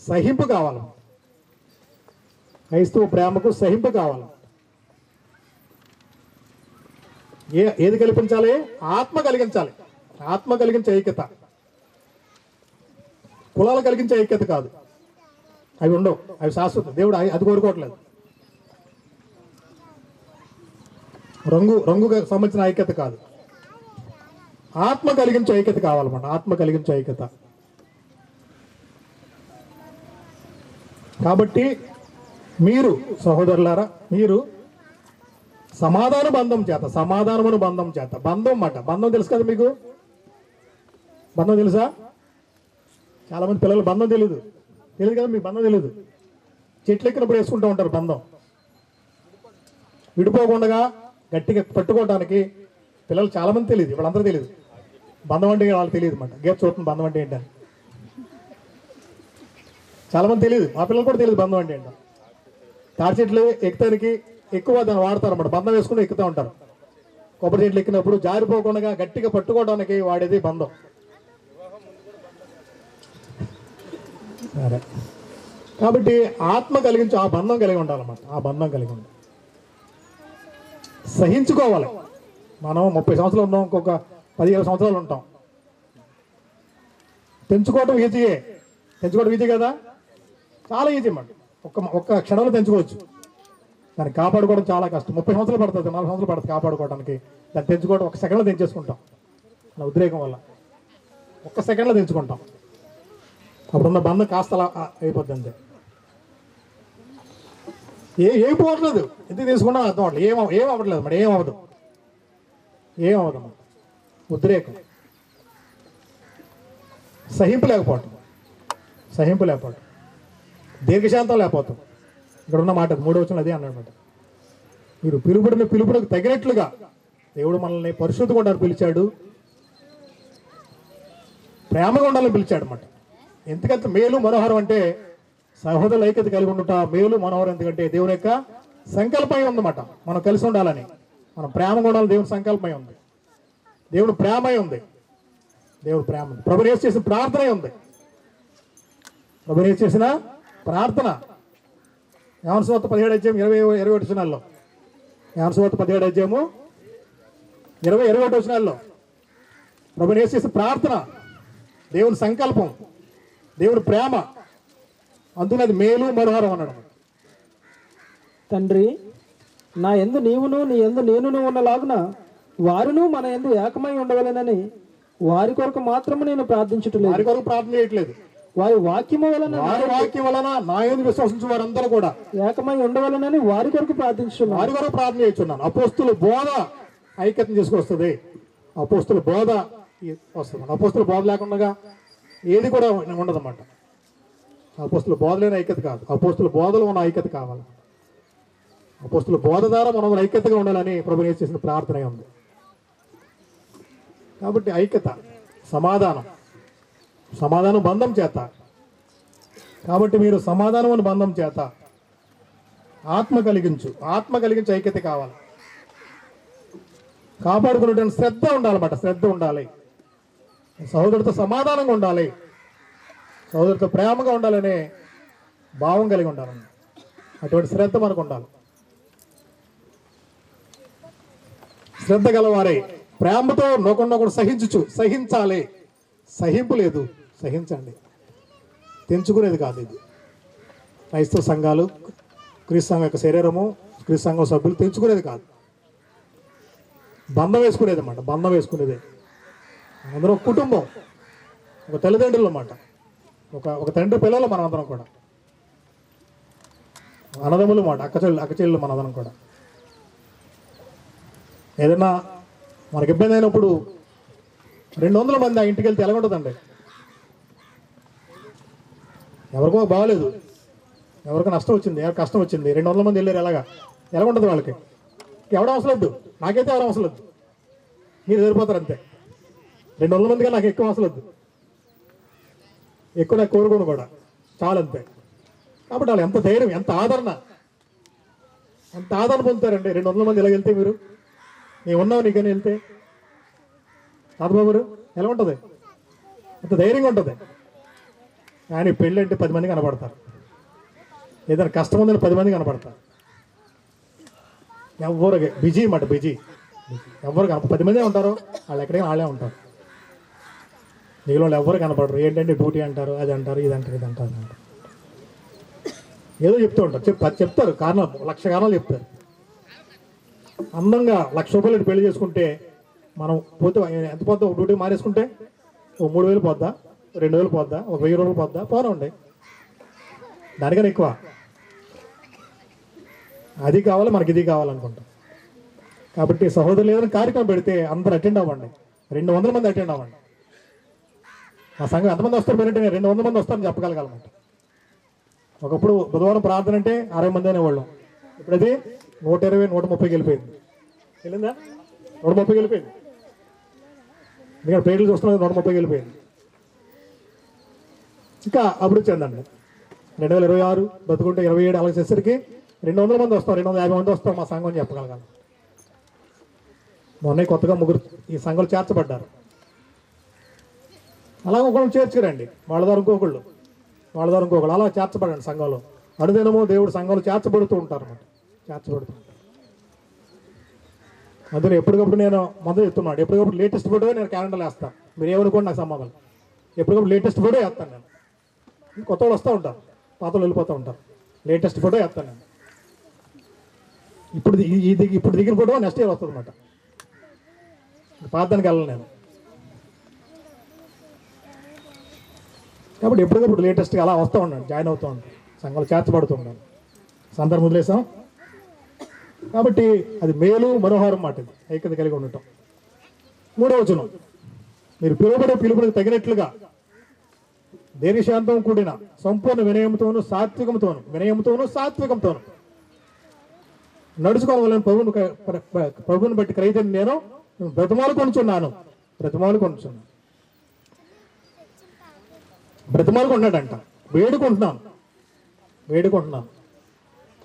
సహింపు కావాలి. క్రైస్తవ ప్రేమకు సహింపు కావాలి. ఏది కల్పించాలి? ఆత్మ కలిగించాలి. ఆత్మ కలిగించే ఐక్యత, కులాలు కలిగించే ఐక్యత కాదు. అవి ఉండవు, అవి శాశ్వతం. దేవుడు అది కోరుకోవట్లేదు. రంగుకు సంబంధించిన ఐక్యత కాదు, ఆత్మ కలిగించే ఐక్యత కావాలన్నమాట. ఆత్మ కలిగించే ఐక్యత. కాబట్టి మీరు సహోదరులారా, మీరు సమాధాన బంధం చేత, సమాధానమును బంధం చేత, బంధం మాట. బంధం తెలుసు కదా మీకు? బంధం తెలుసా? చాలామంది పిల్లలు బంధం తెలియదు కదా మీకు? బంధం తెలియదు. చెట్లు ఎక్కినప్పుడు వేసుకుంటూ ఉంటారు బంధం. విడిపోకుండా గట్టిగా పట్టుకోవడానికి పిల్లలు చాలామంది తెలియదు. వాళ్ళందరూ తెలియదు బంధం అంటే. వాళ్ళకి తెలియదు అన్నమాట. గేట్ చూస్తుంది బంధం అంటే ఏంటని. చాలామంది తెలియదు. మా పిల్లలు కూడా తెలియదు బంధం అంటే ఏంటో. తాడి చెట్లు ఎక్కుతానికి ఎక్కువ దాన్ని వాడతారు అన్నమాట. బంధం వేసుకుని ఎక్కుతూ ఉంటారు. కొబ్బరి చెట్లు ఎక్కినప్పుడు జారిపోకుండా గట్టిగా పట్టుకోవడానికి వాడేది బంధం. సరే, కాబట్టి ఆత్మ కలిగించి ఆ బంధం కలిగి ఉండాలన్నమాట. ఆ బంధం కలిగి ఉండాలి. సహించుకోవాలి. మనం 30 సంవత్సరాలు ఉన్నాం, ఇంకొక 15 సంవత్సరాలు ఉంటాం. తెంచుకోవటం ఈజీయే. తెంచుకోవడం ఈజీ కదా? చాలా ఈజీ అన్నమాట. ఒక్క క్షణంలో తెంచుకోవచ్చు. దాన్ని కాపాడుకోవడం చాలా కష్టం. 30 సంవత్సరాలు పడుతుంది, 40 సంవత్సరాలు పడుతుంది కాపాడుకోవడానికి. దాన్ని తెంచుకోవడం 1 సెకండ్లో తెంచేసుకుంటాం. నా ఉద్రేకం వల్ల 1 సెకండ్లో తెంచుకుంటాం. అప్పుడున్న బంధం కాస్త అలా అయిపోద్ది అంతే. ఏం పోవట్లేదు. ఎందుకు తీసుకున్నా అర్థం అవ్వట్లేదు. ఏం అవ్వట్లేదు అన్నమాట. ఏమవ్వదు అన్నమాట. ఉద్రేకం, సహింపు లేకపోవటం, దీర్ఘశాంతం లేకపోతాం. ఇక్కడ ఉన్న మాట 3వ వచనం అదే అన్నమాట. మీరు పిలుపునకు తగినట్లుగా దేవుడు మనల్ని పరిశుద్ధంగా ఉండాలని పిలిచాడు, ప్రేమగా ఉండాలని పిలిచాడు అన్నమాట. ఎందుకంటే మేలు మనోహరం అంటే సహోదరుల ఐక్యత కలిగి ఉండుట మేలు మనోహరం. ఎందుకంటే దేవుని యొక్క సంకల్పం ఉందన్నమాట. మనం కలిసి ఉండాలని, మనం ప్రేమగా ఉండాలని దేవుని సంకల్పం ఉంది. దేవుడు ప్రేమ ఉంది. ప్రభువు యేసు చేసిన ప్రార్థన ఉంది. ప్రభువు యేసు చేసిన ప్రార్థన యోహాను సువార్త 17వ అధ్యాయం 20-21 వచనాల్లో, యోహాను సువార్త 17వ అధ్యాయము 20-21 వచనాల్లో ప్రభువు యేసు చేసిన ప్రార్థన, దేవుని సంకల్పం, దేవుని ప్రేమ. అందుకని అది మేలు మనోహరం అన్నాడు. తండ్రి, నా యందు నీవును నీ యందు నేనును ఉన్నలాగున వారును మన యందు ఏకమై ఉండవలెనని వారి కొరకు మాత్రమే నేను ప్రార్థించట్లేదు. వారి కొరకు ప్రార్థన చేయట్లేదు. వారి వాక్యము వలన నా యందు విశ్వసించు వారందరూ కూడా ఏకమై ఉండవలనని వారి కొరకు ప్రార్థించున్నాను. వారి కొరకు ప్రార్థన చేస్తున్నాను. అపోస్తుల బోధ ఐక్యతను తీసుకొస్తుంది. అపోస్తుల బోధ వస్తుంది. అపోస్తుల బోధ లేకుండా ఏది కూడా ఉండదన్నమాట. అపోస్తుల బోధ లేని ఐక్యత కాదు. అపోస్తుల బోధలో ఉన్న ఐక్యత కావాలి. అపోస్తుల బోధ ద్వారా మనం ఐక్యతగా ఉండాలని ప్రభువు యేసు చేసిన ప్రార్థన ఉంది. కాబట్టి ఐక్యత, సమాధానం బంధం చేత కాబట్టి మీరు సమాధానమైన బంధం చేత ఆత్మ కలిగించు ఐక్యత కావాలి. కాపాడుకునేటువంటి శ్రద్ధ ఉండాలన్నమాట. శ్రద్ధ ఉండాలి, సహోదరుడితో సమాధానంగా ఉండాలి, సహోదరుడితో ప్రేమగా ఉండాలనే భావం కలిగి ఉండాలన్నమాట. అటువంటి శ్రద్ధ మనకు ఉండాలి. శ్రద్ధ గలవారే ప్రేమతో నోకుండా సహించాలి. సహింపు లేదు, సహించండి. తెంచుకునేది కాదు ఇది. క్రైస్తవ సంఘాలు, క్రీస్తు సంఘం యొక్క శరీరము, క్రీస్తు సంఘం సభ్యులు తెంచుకునేది కాదు, బంధం వేసుకునేది అన్నమాట. బంధం వేసుకునేదే. అందరూ ఒక కుటుంబం, ఒక తల్లిదండ్రులు అన్నమాట. ఒక తండ్రి పిల్లలు మనం అందరం కూడా, అన్నదమ్ములు మాట, అక్క చెల్లెలు మనందరం కూడా. ఏదైనా మనకి ఇబ్బంది అయినప్పుడు 200 మంది ఆ ఇంటికి వెళ్తే ఎలా ఉంటుందండి? ఎవరికో బాగలేదు, ఎవరికో నష్టం వచ్చింది, ఎవరికి కష్టం వచ్చింది, 200 మంది వెళ్ళారు, ఎలా ఉంటుంది వాళ్ళకి? ఎవడం అవసరం వద్దు, నాకైతే ఎవరు అవసరం వద్దు, మీరు సరిపోతారు అంతే. 200 మందిగా నాకు ఎక్కువ అవసరం వద్దు, ఎక్కువ నాకు కోరుకోను కూడా, చాలా అంతే. కాబట్టి వాళ్ళు ఎంత ధైర్యం, ఎంత ఆదరణ పొందుతారండి. 200 మంది ఇలా వెళ్తే, మీరు నేను ఉన్నావు నీకని వెళ్తే రాధబాబు ఎలా ఉంటుంది? ఎంత ధైర్యంగా ఉంటుంది. కానీ పెళ్ళి అంటే 10 మంది కనపడతారు, ఏదైనా కష్టం ఉందని 10 మంది కనపడతారు. ఎవరికి బిజీ అన్నమాట, బిజీ. ఎవరు 10 మందే ఉంటారు, వాళ్ళు ఎక్కడికైనా వాళ్ళే ఉంటారు. మిగిలిన వాళ్ళు ఎవరు కనపడరు. ఏంటంటే డ్యూటీ అంటారు, అది అంటారు, ఇది అంటారు, ఇది అంటారు, ఏదో చెప్తూ ఉంటారు. చెప్తారు కారణం, 1,00,000 కారణాలు చెప్తారు. అందంగా 1,00,000 రూపాయలు పెళ్లి చేసుకుంటే మనం పోతే ఎంత పోద్దా? ఒక డ్యూటీ మారేసుకుంటే ఓ 3,000 పోద్దా, 2,000 పోద్దా, ఒక 1,000 రూపాయలు పోద్దా? పోనండి, దానికన్నా ఎక్కువ. అది కావాలి, మనకి ఇది కావాలనుకుంటాం. కాబట్టి సహోదరులు ఏదైనా కార్యక్రమం పెడితే అందరూ అటెండ్ అవ్వండి. 200 మంది అటెండ్ అవ్వండి. మా సంఘం ఎంతమంది వస్తారు పెరిగితే 200 మంది వస్తారని చెప్పగలగాలన్నమాట. ఒకప్పుడు బుధవారం ప్రార్థన అంటే 60 మంది అనేవాళ్ళం. ఇప్పుడు అది 120, 130కి వెళ్ళిపోయింది. వెళ్ళిందా? 130కి వెళ్ళిపోయింది. ఎందుకంటే పేర్లు చూస్తున్నది 130కి వెళ్ళిపోయింది. ఇంకా అభివృద్ధి చెందండి. 2026 బతుకుంటే 27 అలా చేసరికి 200 మంది వస్తారు, 250 మంది వస్తారు మా సంఘం అని చెప్పగలగాలి. మొన్న కొత్తగా 3 ఈ సంఘంలో చేర్చబడ్డారు. అలాగే ఒకళ్ళు చేర్చుకురండి, వాళ్ళ ద్వారా ఇంకొకళ్ళు అలా చేర్చబడండి సంఘంలో. అనుదినము దేవుడు సంఘంలో చేర్చబడుతూ ఉంటారు అన్నమాట, చేర్చబడుతూ ఉంటారు. అందులో ఎప్పటికప్పుడు నేను మొదలు చెప్తున్నాడు, ఎప్పటికప్పుడు లేటెస్ట్ ఫోటో నేను క్యాలెండర్లో వేస్తాను. మీరు ఏమనుకోండి, నాకు సంబంధం. ఎప్పటికప్పుడు లేటెస్ట్ ఫోటో వేస్తాను నేను. కొత్త వాళ్ళు వస్తూ ఉంటారు, పాత వాళ్ళు వెళ్ళిపోతూ ఉంటారు. లేటెస్ట్ ఫోటో వేస్తాను నేను. ఇప్పుడు దిగిన ఫోటో నెక్స్ట్ ఇయర్ వస్తుంది అన్నమాట. పాతానికి వెళ్ళను నేను. కాబట్టి ఎప్పటికప్పుడు లేటెస్ట్గా అలా వస్తూ ఉన్నాను, జాయిన్ అవుతూ ఉంటాను, సంఘంలో చేర్చబడుతూ ఉన్నాను. సందర్భం వదిలేసాం. కాబట్టి అది మేలు మనోహరం మాట, ఇది ఐక్యత కలిగి ఉండటం. 3వ వచనం, మీరు పిలుపునికి తగినట్లుగా దీర్ఘశాంతం కూడిన సంపూర్ణ వినయంతోను సాత్వికంతోను నడుచుకోవాలని ప్రభువుని బట్టి క్రైతని నేను బ్రతిమాలు కొనుచున్నాను. బ్రతిమాలుకుంటున్నాడంట, వేడుకుంటున్నాను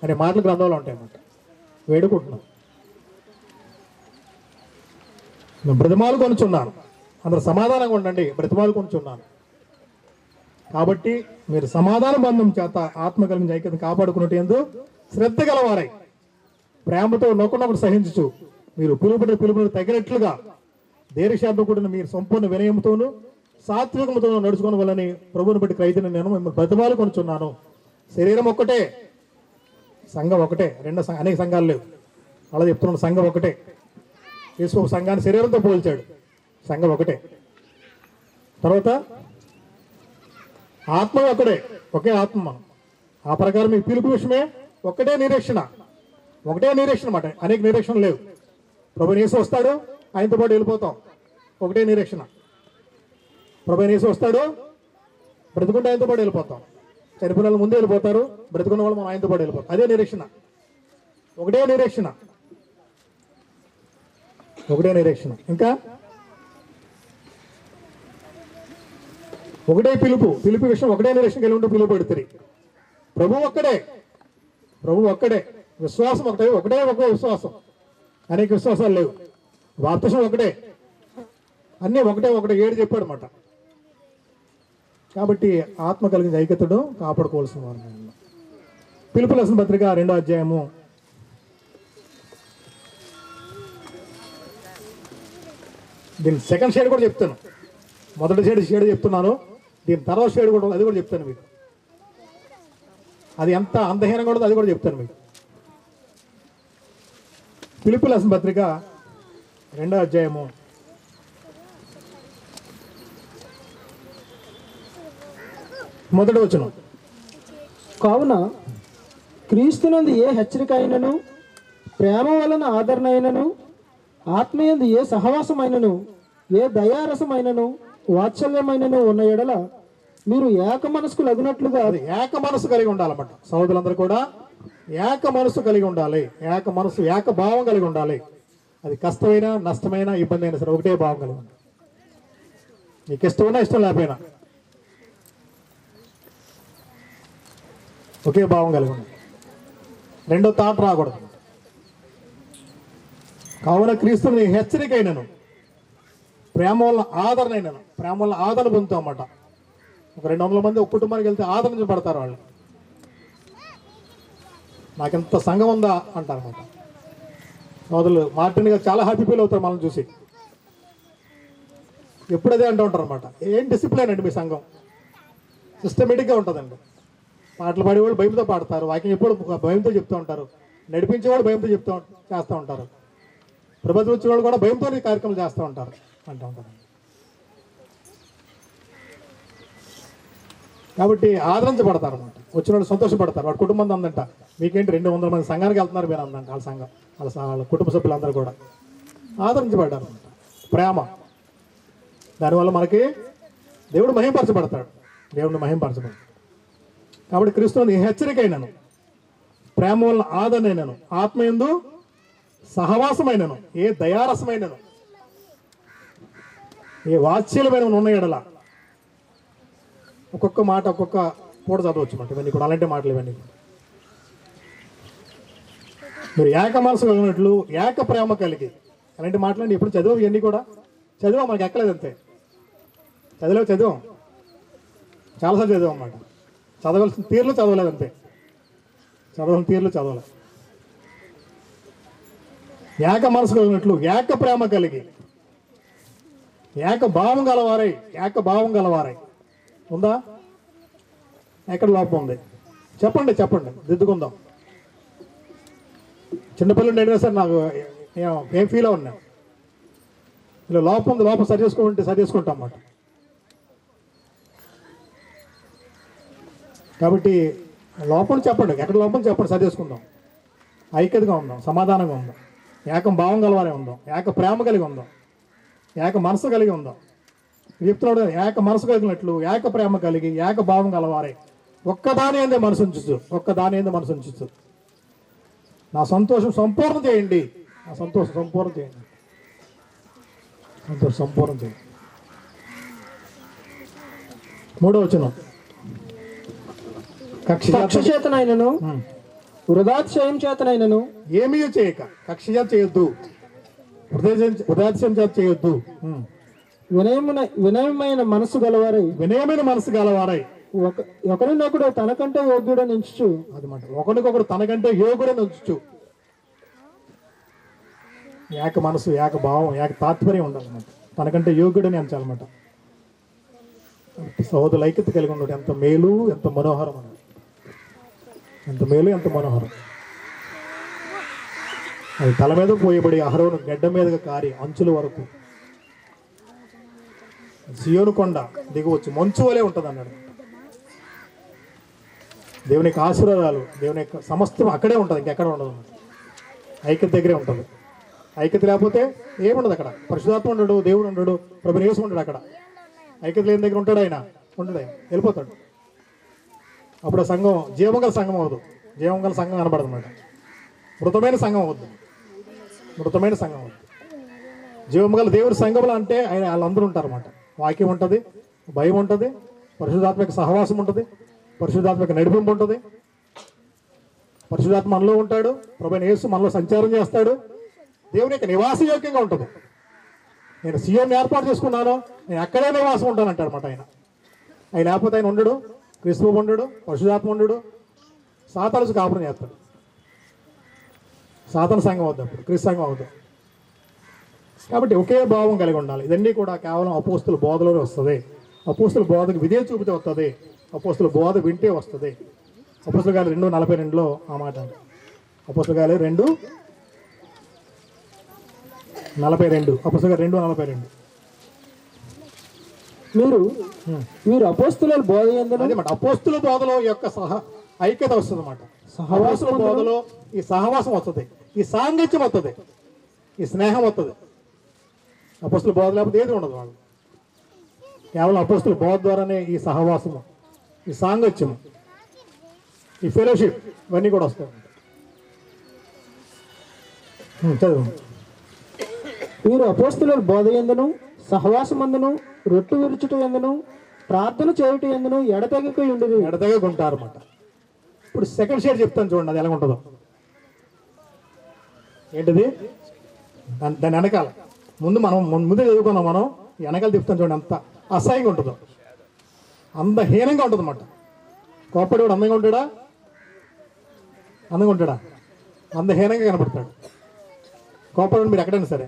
అనే మాటలు గ్రంథంలో ఉంటాయన్నమాట. వేడుకుంటున్నాను, బ్రతిమాలు కొనుచున్నాను. అందరూ సమాధానంగా ఉండండి, బ్రతిమాలు కొనుచున్నాను. కాబట్టి మీరు సమాధాన బంధం చేత ఆత్మ కలిగిన ఐక్యత కాపాడుకున్నట్టు శ్రద్ధ గలవారై ప్రేమతో నొక్కనొకటి సహించు మీరు పిలుపునికి తగినట్లుగా దీర్ఘశాంతం కూడిన మీరు సంపూర్ణ వినయంతోను సాత్వికముతోనూ నడుచుకుని వాళ్ళని ప్రభువుని బట్టి క్రైతని నేను మిమ్మల్ని బ్రతిమాలు కొనుచున్నాను. శరీరం ఒక్కటే, సంఘం ఒకటే, అనేక సంఘాలు లేవు. అలా చెప్తున్నాను, సంఘం ఒకటే. యేసు సంఘాన్ని శరీరంతో పోల్చాడు, సంఘం ఒకటే. తర్వాత ఆత్మ ఒకటే, ఒకే ఆత్మ. మనం ఆ ప్రకారం మీ పిలుపు విషయమే ఒకటే నిరీక్షణ అన్నమాట. అనేక నిరీక్షణలు లేవు. ప్రభువు యేసు వస్తాడు, ఆయనతో పాటు వెళ్ళిపోతాం, ఒకటే నిరీక్షణ. ప్రభువు యేసు వస్తాడు, బ్రతుకుంటే ఆయనతో పాటు వెళ్ళిపోతాం. చనిపోయిన వాళ్ళు ముందే వెళ్ళిపోతారు, బ్రతుకున్న వాళ్ళు మనం ఆయనతో పాటు వెళ్ళిపోతాం. అదే నిరీక్షణ, ఒకటే నిరీక్షణ. ఇంకా ఒకటే పిలుపు విషయం ఒకటే నిరీక్షణ కలిగి ఉంటూ పిలుపు పెడుతుంది. ప్రభు ఒక్కడే, విశ్వాసం ఒకటే విశ్వాసం, అనేక విశ్వాసాలు లేవు. బాప్తిసం ఒకటే, అన్నీ ఒకటే 7 చెప్పాడు అన్నమాట. కాబట్టి ఆత్మ కలిగిన ఐక్యతను కాపాడుకోవాల్సిన వారు. పిలుపు రాసిన పత్రిక 2వ అధ్యాయము 2nd షేడ్ కూడా చెప్తాను. మొదటి షేడ్ చెప్తున్నాను, దీని తర్వాత షేడ్ కూడా అది కూడా చెప్తాను మీకు. అది ఎంత అందహీనంగా ఉండదో అది కూడా చెప్తాను మీకు. పిలుపు రాసిన పత్రిక 2వ అధ్యాయము 1వ వచనం. కావున క్రీస్తునందు ఏ హెచ్చరిక అయినను, ప్రేమ వలన ఆదరణ అయినను, ఆత్మయందు ఏ సహవాసమైనను, ఏ దయారసమైనను, వాత్సల్యమైనను ఉన్న ఎడల మీరు ఏక మనసుకు లగినట్లుగా. అది ఏక మనసు కలిగి ఉండాలన్నమాట. సహోదరులందరూ కూడా ఏక మనసు కలిగి ఉండాలి. ఏక భావం కలిగి ఉండాలి. అది కష్టమైన, నష్టమైన, ఇబ్బంది అయినా సరే ఒకటే భావం కలిగి ఉండాలి. నీకు ఇష్టమైనా ఇష్టం లేకపోయినా ఒకే భావం కలిగి ఉండాలి. రెండో తాట రాకూడదు. కావున క్రీస్తుని హెచ్చరిక అయినను, ప్రేమ వల్ల ఆదరణ అయినను. ప్రేమ వల్ల ఆదరణ పొందుతాం అన్నమాట. ఒక 200 మంది ఒక కుటుంబానికి వెళ్తే ఆదరించబడతారు వాళ్ళు. నాకెంత సంఘం ఉందా అంటారు అన్నమాట. సోదరులు మార్టిన్ గారు చాలా హ్యాపీ ఫీల్ అవుతారు మనల్ని చూసి. ఎప్పుడదే అంటూ ఉంటారు అనమాట. ఏం డిసిప్లిన్ అండి మీ సంఘం, సిస్టమేటిక్గా ఉంటుందండి. పాటలు పాడేవాళ్ళు భయంతో పాడతారు, వాక్యం ఎప్పుడు భయంతో చెప్తూ ఉంటారు, నడిపించేవాళ్ళు భయంతో చేస్తూ ఉంటారు, ప్రభుత్వం వచ్చేవాళ్ళు కూడా భయంతో కార్యక్రమం చేస్తూ ఉంటారు అంటూ ఉంటారు. కాబట్టి ఆదరించబడతారు అనమాట. వచ్చిన వాళ్ళు సంతోషపడతారు. వాడు కుటుంబం అందంట, మీకేంటి 200 మంది సంఘానికి వెళ్తున్నారు మీరు అందంట. వాళ్ళ సంఘం వాళ్ళ కుటుంబ సభ్యులందరూ కూడా ఆదరించబడ్డారు అనమాట. ప్రేమ, దానివల్ల మనకి దేవుడు మహింపరచబడతాడు. దేవుడిని మహింపరచబడతాడు. కాబట్టి క్రీస్తుని హెచ్చరిక అయినను, ప్రేమ వల్ల ఆదరణైనను, ఆత్మయందు సహవాసమైనను, ఏ దయారసమైనను, ఏ వాత్సల్యమైన ఉన్న ఎడల. ఒక్కొక్క మాట ఒక్కొక్క పూట చదవచ్చు మాట. ఇవన్నీ కూడా అలాంటి మాటలు ఇవన్నీ. మీరు ఏక మనసు కలిగినట్లు ఏక ప్రేమ కలిగి, అలాంటి మాటలండి. ఇప్పుడు చదివాం, ఇవన్నీ కూడా చదివాం, మనకి ఎక్కలేదు అంతే. చదివాం చాలాసార్లు చదివాం అన్నమాట. చదవలసిన తీరులో చదవలేదు అంతే. చదవలసిన తీరులో చదవలేదు. ఏక మనసు కలిగినట్లు ఏక ప్రేమ కలిగి, ఏక భావం గలవారై ఉందా? ఎక్కడ లోపం ఉంది చెప్పండి, దిద్దుకుందాం. చిన్నపిల్లలు అడిగినా సార్ నాకు ఏం ఫీల్ అవునా, ఇలా లోపం ఉంది, లోపం సరి చేసుకుంటాం అన్నమాట. కాబట్టి లోపం చెప్పండి, ఎక్కడ లోపం చెప్పండి, సరి చేసుకుందాం. ఐక్యతగా ఉందాం, సమాధానంగా ఉందాం, ఏకం భావం గలవారే ఉందాం, ఏక ప్రేమ కలిగి ఉందాం, ఏక మనసు కలిగి ఉందాం. చెప్తున్నాడు, ఏక మనసు కలిగినట్లు ఏక ప్రేమ కలిగి ఏక భావం గలవారే ఒక్కదాని ఏందే మనసు ఉంచు. నా సంతోషం సంపూర్ణం చేయండి. మూడో వచనం. కక్ష చేతనైనను వృధాతిశయం చేతనైనను ఏమీ చేయక, కక్ష చేత చేయొద్దు, వృధాతిశయం చేత చేయొద్దు, వినయమైన మనసు గలవారై ఒకరినొకడు తనకంటే యోగ్యుడని ఎంచుచు. అది మాట, ఒకరికొకరు తనకంటే యోగ్యుడని ఎంచుచు. ఏక మనసు, ఏక భావం, ఏక తాత్పర్యం ఉండాలన్నమాట. తనకంటే యోగ్యుడని ఎంచాలన్నమాట. సహోదరుల ఐక్యత కలిగి ఉండడం ఎంత మేలు, ఎంత మనోహరం అన్నమాట. ఎంత మేలు, ఎంత మనోహరం. అది తల మీద పోయబడి అహరోను గడ్డ మీదగా కారి అంచుల వరకు సియోను కొండ దిగవచ్చు, మంచు వలె ఉంటుంది అన్నాడు. దేవుని యొక్క ఆశీర్వాదాలు, దేవుని యొక్క సమస్తం అక్కడే ఉంటుంది, ఇంకెక్కడ ఉండదు. ఐక్యత దగ్గరే ఉంటుంది. ఐక్యత లేకపోతే ఏముండదు అక్కడ. పరిశుధాత్మ ఉండడు, దేవుడు ఉండడు, ప్రభు యేసు ఉండడు అక్కడ. ఐక్యత లేని దగ్గర ఉంటాడు ఆయన, ఉండడు, వెళ్ళిపోతాడు. అప్పుడు ఆ సంఘం జీవంగల సంఘం అవ్వదు, జీవంగల సంఘం కనబడదు అన్నమాట. మృతమైన సంఘం అవుద్ది. జీవముగల దేవుడి సంఘములు అంటే ఆయన వాళ్ళందరూ ఉంటారు అన్నమాట. వాక్యం ఉంటుంది, భయం ఉంటుంది, పరిశుద్ధాత్మక సహవాసం ఉంటుంది, పరిశుద్ధాత్మక నడిపింపు ఉంటుంది. పరిశుద్ధాత్మ మనలో ఉంటాడు, ప్రభువైన యేసు మనలో సంచారం చేస్తాడు. దేవుని యొక్క నివాసయోగ్యంగా ఉంటుంది. నేను సీఎం ఏర్పాటు చేసుకున్నాను, నేను అక్కడే నివాసం ఉంటాను అంటాడు అన్నమాట ఆయన. ఆయన లేకపోతే ఆయన ఉండడు, క్రీస్తు ఉండడు, పరిశుద్ధాత్మ ఉండడు, సాతాను కాపురం చేస్తాడు. సాతాను సంఘం అవుద్ది, అప్పుడు క్రీస్తు సంఘం అవుద్ది. కాబట్టి ఒకే భావం కలిగి ఉండాలి. ఇదన్నీ కూడా కేవలం అపోస్తుల బోధలోనే వస్తుంది. అపోస్తుల బోధకు విధేయ చూపితే వస్తుంది, అపోస్తుల బోధ వింటే వస్తుంది. అపోస్తుల గారు 2:42 ఆ మాట. అపోస్తుల గారు 2:42, అపోస్తుల గారు 2:42. మీరు అపోస్తుల బోధ యందును అదే మాట, అపోస్తుల బోధలో యొక్క ఐక్యత వస్తుంది అన్నమాట. సహవాసుల బోధలో ఈ సహవాసం వస్తుంది, ఈ సాంగత్యం వస్తుంది, ఈ స్నేహం వస్తుంది. అపోస్తుల బోధ లేకపోతే ఏది ఉండదు. వాళ్ళు కేవలం అపోస్తుల బోధ ద్వారానే ఈ సహవాసము, ఈ సాంగత్యము, ఈ ఫెలోషిప్ ఇవన్నీ కూడా వస్తాయి. చదువు. మీరు అపోస్తుల బోధ యందును సహవాసమందును రొట్టె విరుచుట యందును ప్రార్థన చేయుట యందును ఎడతెగక ఉండిరి. ఎడతెగక ఉంటారు అన్నమాట. ఇప్పుడు సెకండ్ షేర్ చెప్తాను చూడండి, అది ఎలా ఉంటుందో. ఏంటిది? దాని వెనకాల ముందే చదువుకున్నాం మనం. వెనకాల చెప్తాను చూడండి, అంత అసహ్యంగా ఉంటుందో, అంత హీనంగా ఉంటుంది అన్నమాట. కోప్పడివాడు అందంగా ఉంటాడా? అందంగా ఉంటాడా? అంత హీనంగా కనపడతాడు. కోప్పడివాడు మీరు ఎక్కడైనా సరే,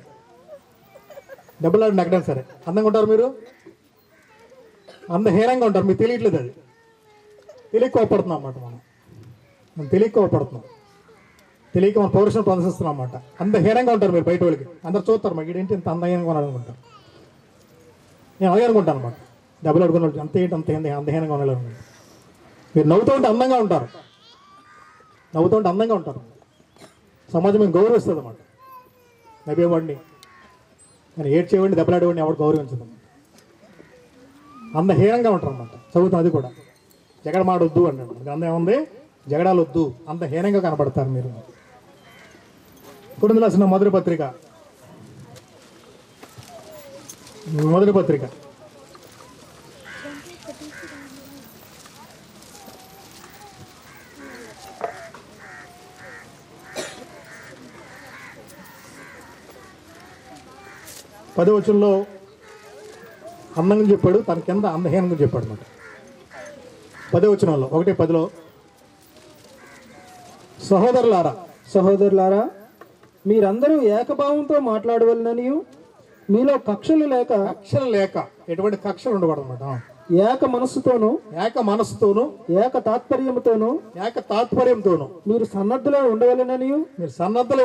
దెబ్బలాడిన ఎక్కడైనా సరే అందంగా ఉంటారు మీరు, అంత హీనంగా ఉంటారు. మీకు తెలియట్లేదు, అది తెలియక కోప్పడుతున్నాం అన్నమాట. మనం తెలియక కోప్పడుతున్నాం, తెలియక మన పౌరుషం ప్రదర్శిస్తున్నాం అన్నమాట. అంత హీనంగా ఉంటారు మీరు. బయట వాళ్ళకి అందరు చూస్తారు, మాకు ఏంటి ఇంత అందంగా ఉన్నాడు అనుకుంటారు. నేను అలాగే అనుకుంటాను అన్నమాట. డబ్బులు అడుగున్న వాళ్ళు అంత ఏంటి అంత హీనంగా ఉండాలి అనుకుంటారు. మీరు నవ్వుతూ ఉంటే అందంగా ఉంటారు, నవ్వుతూ ఉంటే అందంగా ఉంటారు. సమాజం మేము గౌరవిస్తుంది అన్నమాట. నవ్వేవాడిని, నేను ఏడ్చేవాడిని, దెబ్బలాడేవాడిని ఎవరు గౌరవించదు. అంత హీనంగా ఉంటారు అన్నమాట. చదువుతాం అది కూడా. జగడమాడొద్దు అన్నాడు. అందం ఏముంది? జగడాలు వద్దు. అంత హీనంగా కనపడతారు మీరు. కొరింథీయులకు రాసిన మొదటి పత్రిక 10వ వచనంలో అందంగా చెప్పాడు, తన కింద అందహీనంగా చెప్పాడు అన్నమాట. 10వ వచనంలో 1:10 సహోదరులారా మీరందరూ ఏకభావంతో మాట్లాడవలననియు మీలో కక్షలు లేక ఎటువంటి కక్షలు ఉండకూడదు అన్నమాట. ఏక మనస్సుతోనూ ఏక తాత్పర్యంతోనూ మీరు సన్నద్ధులై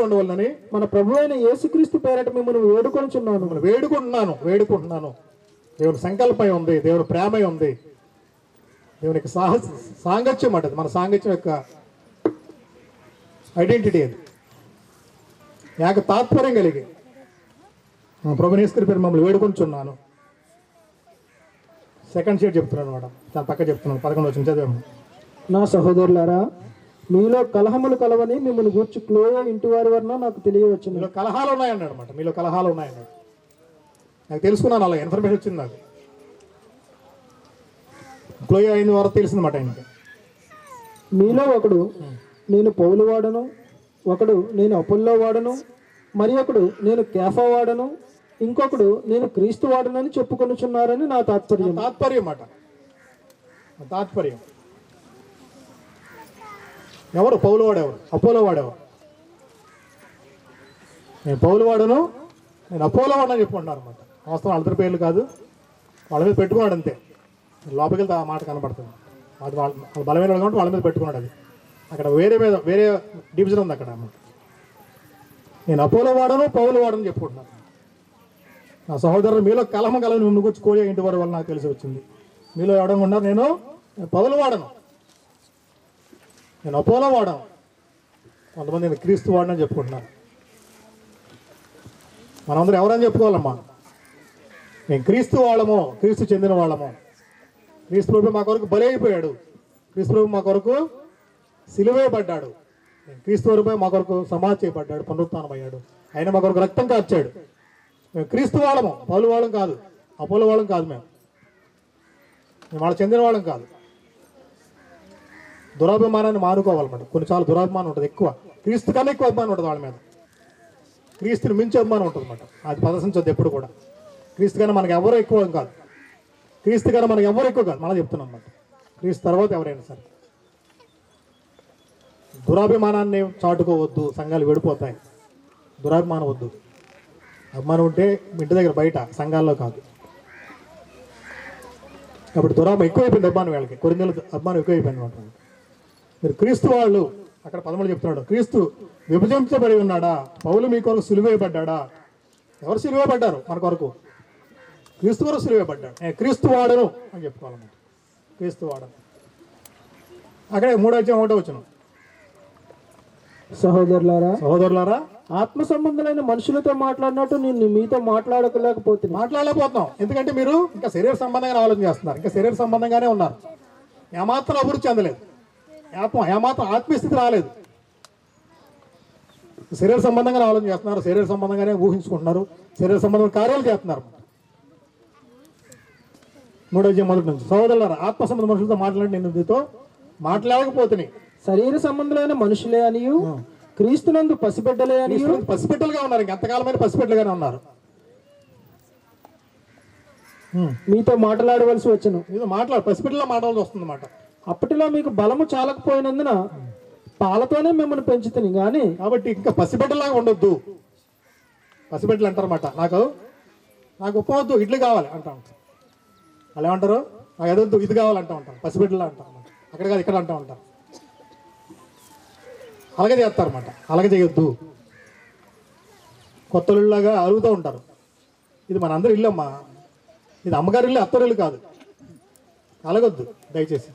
ఉండవలనని మన ప్రభువైన యేసుక్రీస్తు పేరట మిమ్మల్ని వేడుకుంటున్నాను. దేవుని సంకల్పం ఉంది, దేవుని ప్రేమ ఉంది, దేవుని యొక్క సాంగత్యం అంటది. మన సాంగత్యం యొక్క ఐడెంటిటీ అది. ఏక తాత్పర్యం కలిగి ప్రభువైన యేసుక్రీస్తు పేరు మమ్మల్ని వేడుకుంటున్నాను. సెకండ్ షేర్ చెప్తున్నాను అనమాట. దాని పక్క చెప్తున్నాను. 11వ వచనం చదివాము. నా సహోదరులారా మీలో కలహములు కలవని మిమ్మల్ని గూర్చి క్లోయ ఇంటి వారి వలన నాకు తెలియవచ్చు. మీలో కలహాలు ఉన్నాయన్నాడు అనమాట. మీలో కలహాలు ఉన్నాయన్నాడు. నాకు తెలుసుకున్నాను, అలా ఇన్ఫర్మేషన్ వచ్చింది నాకు. క్లోయ అయిన వారు తెలిసిందన్నమాట ఆయనకి. మీలో ఒకడు నేను పౌలు వాడను, ఒకడు నేను అపోల్లో వాడను, మరి ఒకడు నేను కేఫా వాడను, ఇంకొకడు నేను క్రీస్తు వాడనని చెప్పుకొనుచున్నారని నా తాత్పర్యం అన్నమాట. తాత్పర్యం ఎవరు? పౌలు వాడేవారు, అపోలో వాడేవారు. నేను పౌలు వాడను, నేను అపోలో వాడని చెప్పుకుంటున్నారు అనమాట. వాస్తవం అందరి పేర్లు కాదు, వాళ్ళ మీద పెట్టుకున్నాడు అంతే. లోపలికి వెళ్తే ఆ మాట కనబడుతుంది. అది వాళ్ళ బలమైన వాళ్ళు కాబట్టి వాళ్ళ మీద పెట్టుకున్నాడు. అది అక్కడ వేరే డివిజన్ ఉంది అక్కడ అన్నమాట. నేను అపోలో వాడను, పౌలు వాడని చెప్పుకుంటున్నాను. నా సహోదరులు మీలో కలహం కలవని మిమ్మల్ని గురించి కోయ ఇంటి వారి వల్ల నాకు తెలిసి వచ్చింది. మీలో ఎవడం ఉన్నారు, నేను పౌలు వాడను, నేను అపోలో వాడను, కొంతమంది నేను క్రీస్తు వాడనని చెప్పుకుంటున్నాను. మనందరం ఎవరని చెప్పుకోవాలమ్మా? నేను క్రీస్తు వాళ్ళము, క్రీస్తు చెందిన వాళ్ళము. క్రీస్తు ప్రభు మా కొరకు బలైపోయాడు, క్రీస్తు ప్రభు మా కొరకు సిలువేయబడ్డాడు, క్రీస్తు ప్రభు మా కొరకు సమాధి చేయబడ్డాడు, పునరుత్థానం అయ్యాడు, ఆయన మా కొరకు రక్తం కార్చాడు. మేము క్రీస్తు వాళ్ళము, పౌలు వాళ్ళం కాదు, అపోలో వాళ్ళం కాదు. మేము మేము వాళ్ళకి చెందిన వాళ్ళం కాదు. దురాభిమానాన్ని మానుకోవాలన్నమాట. కొన్నిసార్లు దురాభిమానం ఉంటుంది ఎక్కువ, క్రీస్తు కన్నా ఎక్కువ అభిమానం ఉంటుంది వాళ్ళ మీద. క్రీస్తుని మించి అభిమానం ఉంటుంది అన్నమాట. అది ప్రదర్శించొద్దు ఎప్పుడు కూడా. క్రీస్తు కన్నా మనకు ఎవరో ఎక్కువ కాదు, క్రీస్తు కన్నా మనకు ఎవరు ఎక్కువ కాదు, మనం చెప్తున్నాం అన్నమాట. క్రీస్తు తర్వాత ఎవరైనా సరే దురాభిమానాన్ని చాటుకోవద్దు, సంఘాలు విడిపోతాయి. దురాభిమానం వద్దు. అభిమానం ఉంటే మీ ఇంటి దగ్గర, బయట, సంఘాల్లో కాదు. అప్పుడు దురాభిమానం ఎక్కువైపోయింది. అభిమానం వీళ్ళకి కొరింథీయుల అభిమానం ఎక్కువైపోయింది అన్నమాట. మీరు క్రీస్తు వాళ్ళు, అక్కడ 13 చెప్తున్నాడు, క్రీస్తు విభజించబడి ఉన్నాడా? పౌలు మీ కొరకు సిలువేయబడ్డా? ఎవరు సిలువేయబడ్డారు మన కొరకు? క్రీస్తు కొరకు సిలువేయబడ్డాడు. క్రీస్తు వాడను అని చెప్పుకోవాలన్నమాట. క్రీస్తు వాడను. అక్కడే 3:1 సహోదరులారా, ఆత్మ సంబంధులైన మనుషులతో మాట్లాడినట్టు నేను మీతో మాట్లాడలేకపోతున్నాం. ఎందుకంటే మీరు ఇంకా శరీర సంబంధంగానే ఆలోచన చేస్తున్నారు, ఇంకా శరీర సంబంధంగానే ఉన్నారు. ఏమాత్రం అభివృద్ధి చెందలేదు, ఏమాత్రం ఆత్మీయస్థితి రాలేదు. శరీర సంబంధంగానే ఆలోచన చేస్తున్నారు, శరీర సంబంధంగానే ఊహించుకుంటున్నారు, శరీర సంబంధం కార్యాలు చేస్తున్నారు. 3:1 సహోదరులారా, ఆత్మ సంబంధ మనుషులతో మాట్లాడి నేను మీతో మాట్లాడకపోతే శరీర సంబంధులైన మనుషులే అనియు క్రీస్తునందు పసిబిడ్డలే అనియు. పసిబిడ్డలుగా ఉన్నారు, ఇంకెంతకాలమైన పసిబిడ్డలుగానే ఉన్నారు. మీతో మాట్లాడవలసి వచ్చును. పసిబిడ్డలా మాట్లాడాల్సి వస్తుంది అన్నమాట. అప్పటిలో మీకు బలము చాలకపోయినందున పాలతోనే మిమ్మల్ని పెంచుతుంది కానీ. కాబట్టి ఇంకా పసిబిడ్డలాగా ఉండొద్దు. పసిబిడ్డలు అంటారన్నమాట, నాకు ఉప్పు వద్దు, ఇడ్లీ కావాలి అంటా ఉంటారు. అలా ఏమంటారు? నాకు ఎదొద్దు, ఇది కావాలంటా ఉంటారు. పసిబిడ్డలా అంటారు అన్నమాట. అక్కడ కాదు, ఇక్కడ అంటా ఉంటారు. అలాగే చేస్తారన్నమాట. అలాగే చేయొద్దు. కొత్త ఇళ్ళలాగా అరుగుతూ ఉంటారు. ఇది మన అందరి ఇల్లు అమ్మా, ఇది అమ్మగారి ఇల్లు, అత్తడి ఇల్లు కాదు. అలగొద్దు దయచేసి.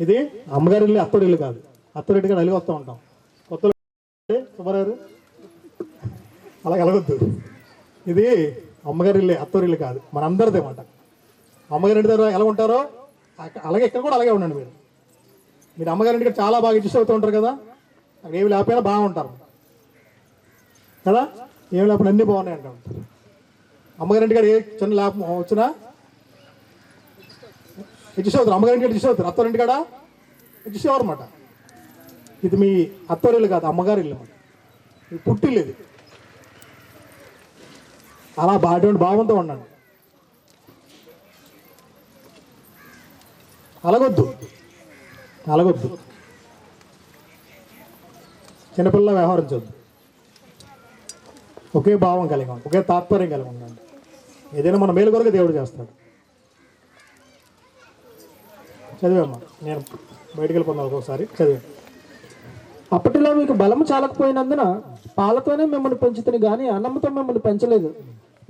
ఇది అమ్మగారి ఇల్లు, అత్తడి ఇల్లు కాదు. అత్తడి కూడా అలిగి వస్తూ ఉంటాం. కొత్త సుమారు అలాగే అలగొద్దు. ఇది అమ్మగారి ఇల్లు, అత్తడి ఇల్లు కాదు, మన అందరిదే మాట. అమ్మగారి ఇంటి దగ్గర ఎలా ఉంటారో అలాగే ఇక్కడ కూడా అలాగే ఉండండి. మీరు అమ్మగారి ఇంటికి చాలా బాగా అడ్జస్ట్ అవుతూ ఉంటారు కదా. అక్కడ ఏమి లేకపోయినా బాగుంటారు కదా, ఏమి లేకపోయినా అన్నీ బాగున్నాయి అంటూ ఉంటారు. అమ్మగారి ఇంటికాడ ఏ చిన్న లేపం వచ్చినా అడ్జస్ట్ అవుతారు. అమ్మగారి ఇంటికి అడ్జస్ట్ అవుతారు, అత్తవారి ఇంటికాడ అడ్జస్ట్ అవ్వరు అన్నమాట. ఇది మీ అత్తవారి ఇల్లు కాదు, అమ్మగారి ఇల్లు అన్నమాట. ఇది పుట్టిల్లు. ఇది అలా అటువంటి భావంతో ఉండండి. అలగొద్దు. చిన్నపిల్లల వ్యవహరించొద్దు. ఒకే భావం కలిగి ఉండండి, ఒకే తాత్పర్యం కలిగి ఉండండి. ఏదైనా మన మేలు కొరకు దేవుడు చేస్తాడు. చదివమ్మా, నేను బయటికి వెళ్ళిపోతాను ఒక్కొక్కసారి. చదివా. అప్పటిలో మీకు బలము చాలకపోయినందున పాలతోనే మిమ్మల్ని పెంచుతుంది కానీ అన్నంతో మిమ్మల్ని పెంచలేదు.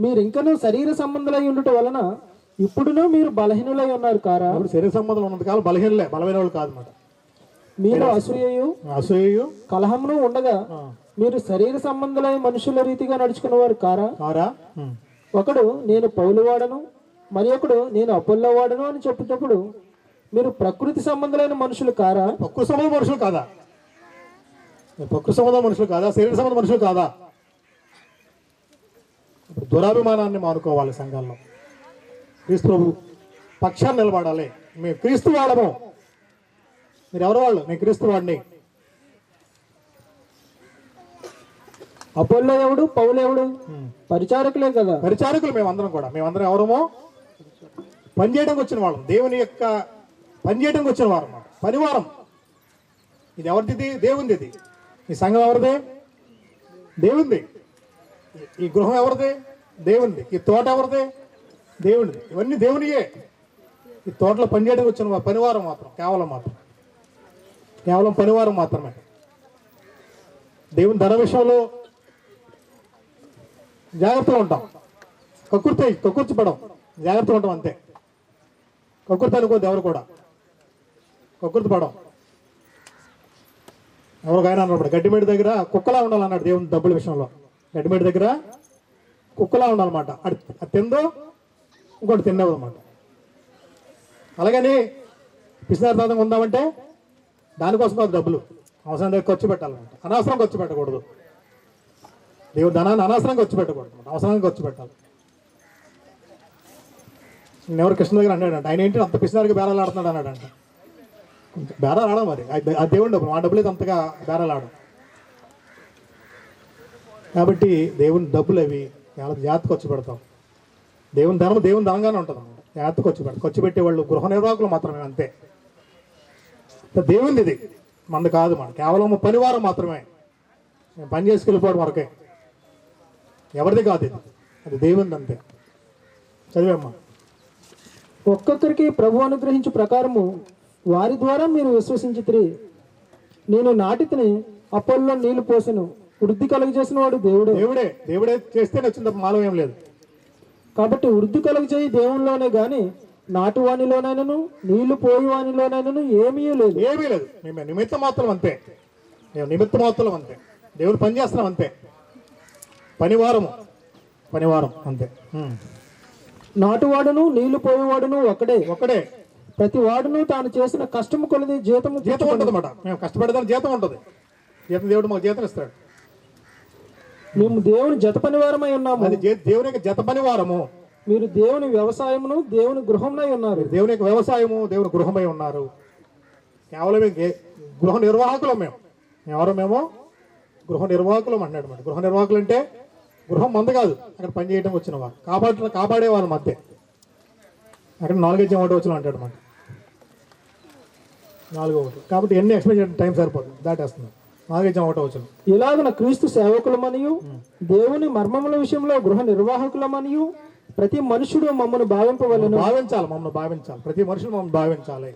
మీరు ఇంకనూ శరీర సంబంధులై ఉండటం వలన ఇప్పుడునూ మీరు బలహీనులై ఉన్నారు కారా? ఇప్పుడు శరీర సంబంధం ఉన్నంత కాలం బలహీనలే, బలమైన వాళ్ళు కాదు అన్నమాట. మీరు అసూయయు కలహమును ఉండగా మీరు శరీర సంబంధులై మనుషుల రీతిగా నడుచుకున్నవారు కారా? ఒకడు నేను పౌలు వాడను, మరి ఒకడు నేను అపోల్లో వాడను అని చెప్పేటప్పుడు మీరు ప్రకృతి సంబంధులైన మనుషులు కారా? ప్రకృతి సంబంధం మనుషులు కాదా? ప్రకృతి సంబంధం మనుషులు కాదా? శరీర సంబంధం మనుషులు కాదా? ఇప్పుడు దురాభిమానాన్ని మానుకోవాలి. సంఘాల్లో క్రీస్తు ప్రభు పక్షాన్ని నిలబడాలి. మేము క్రీస్తు వాడము. మీరు ఎవరు వాళ్ళు? నేను క్రీస్తు వాడిని. అపోల్లో ఎవడు, పౌలు ఎవడు? పరిచారకులే కదా. పరిచారకులు మేమందరం కూడా. మేమందరం ఎవరమో పనిచేయడానికి వచ్చిన వాళ్ళం, దేవుని యొక్క పనిచేయడానికి వచ్చిన వారు అన్నమాట. పనివారం. ఇది ఎవరిది? దేవుంది. ఇది ఈ సంఘం ఎవరిది? దేవుంది. ఈ గృహం ఎవరిది? దేవుంది. ఈ తోట ఎవరిది? దేవునిది. ఇవన్నీ దేవునియే. ఈ తోటలో పనిచేయడానికి వచ్చిన పనివారం మాత్రం, కేవలం పనివారం మాత్రమే. దేవుని ధన విషయంలో జాగ్రత్తగా ఉంటాం. కక్కుర్చిపడం, జాగ్రత్తగా ఉంటాం అంతే. కక్కుర్తి అనుకోద్దు ఎవరు కూడా. కక్కుర్తి పడం. ఎవరికైనా అన్నప్పుడు గడ్డిమేడి దగ్గర కుక్కలా ఉండాలన్నాడు దేవుని డబ్బుల విషయంలో. గడ్డిమేడి దగ్గర కుక్కలా ఉండాలన్నమాట. అది తిందో ఇంకోటి తినేవు అన్నమాట. అలాగని పిసినార్థంగా ఉందామంటే దానికోసం కాదు డబ్బులు, అవసరం దగ్గర ఖర్చు పెట్టాలన్నమాట. అనవసరం ఖర్చు పెట్టకూడదు. దేవుడు ధనాన్ని అనవసరంగా ఖర్చు పెట్టకూడదు, అవసరంగా ఖర్చు పెట్టాలి. ఎవరు కృష్ణ దగ్గర అన్నాడంట, ఆయన ఏంటి అంత పిసినారికి బేరాలు ఆడుతున్నాడు అన్నాడంట. కొంచెం బేరాలు ఆడం మరి, ఆ దేవుని డబ్బులు, ఆ డబ్బులు అయితే అంతగా బేరాలు ఆడం. కాబట్టి దేవుని డబ్బులు అవి చాలా జాగ్రత్త ఖర్చు పెడతాం. దేవుని ధనంగానే ఉంటుంది అన్నమాట. జాగ్రత్త ఖర్చు పెట్టేవాళ్ళు గృహ నిర్వాహకులు మాత్రమే, అంతే. దేవునిది ఇది, మనది కాదు. మన కేవలం పనివారం మాత్రమే, పని చేసుకెళ్ళిపోవడం వరకే, ఎవరిది కాదు ఇది, అది దేవునిది అంతే. చదివమ్మా. ఒక్కొక్కరికి ప్రభు అనుగ్రహించు ప్రకారము వారి ద్వారా మీరు విశ్వసించితిరి. నేను నాటితిని, అప్పల్లో నీళ్లు పోసెను, వృద్ధి కలుగజేసిన వాడు దేవుడే చేస్తేనే వచ్చింది తప్ప మాలో ఏం లేదు. కాబట్టి వృద్ధి కలుగజేయి దేవునిలోనే గాని నాటువానిలోనైనను నీళ్లు పోయి వానిలోనైనను ఏమీ లేదు. మేము నిమిత్త మాత్రం అంతే, దేవుడు పని చేస్తున్నాం అంతే. పనివారం అంతే. నాటువాడును నీళ్లు పోయేవాడును ఒకడే. ప్రతి వాడును తాను చేసిన కష్టము కొలది జీతం ఉంటుంది అన్నమాట. మేము కష్టపడేదానికి జీతం ఉంటుంది. దేవుడు మాకు జీతం ఇస్తాడు. మేము దేవుని జత పనివారమై ఉన్నాము. అది దేవుని యొక్క జత పనివారము. మీరు దేవుని వ్యవసాయమును దేవుని గృహంలో ఉన్నారు. దేవుని యొక్క వ్యవసాయము దేవుని గృహమై ఉన్నారు. కేవలం గృహ నిర్వాహకులం మేము గృహ నిర్వాహకులం అన్నాడు. మరి గృహ నిర్వాహకులు అంటే గృహం మంద కాదు, అక్కడ పని చేయడం వచ్చిన వారు, కాపాడే వాళ్ళ మధ్య. అక్కడ 4-1 వచ్చిన అంటాడు అన్నమాట. 4 కాబట్టి ఎన్ని ఎక్స్ప్లెయిన్ చేయడం టైం సరిపోతుంది, దాటేస్తున్నాం. 4-1 వచ్చిన ఇలాగున క్రీస్తు సేవకులమనియు దేవుని మర్మముల విషయంలో గృహ నిర్వాహకులమనియు ప్రతి మనుషుడు మమ్మల్ని భావించాలి. ప్రతి మనుషుడు మమ్మల్ని భావించాలి.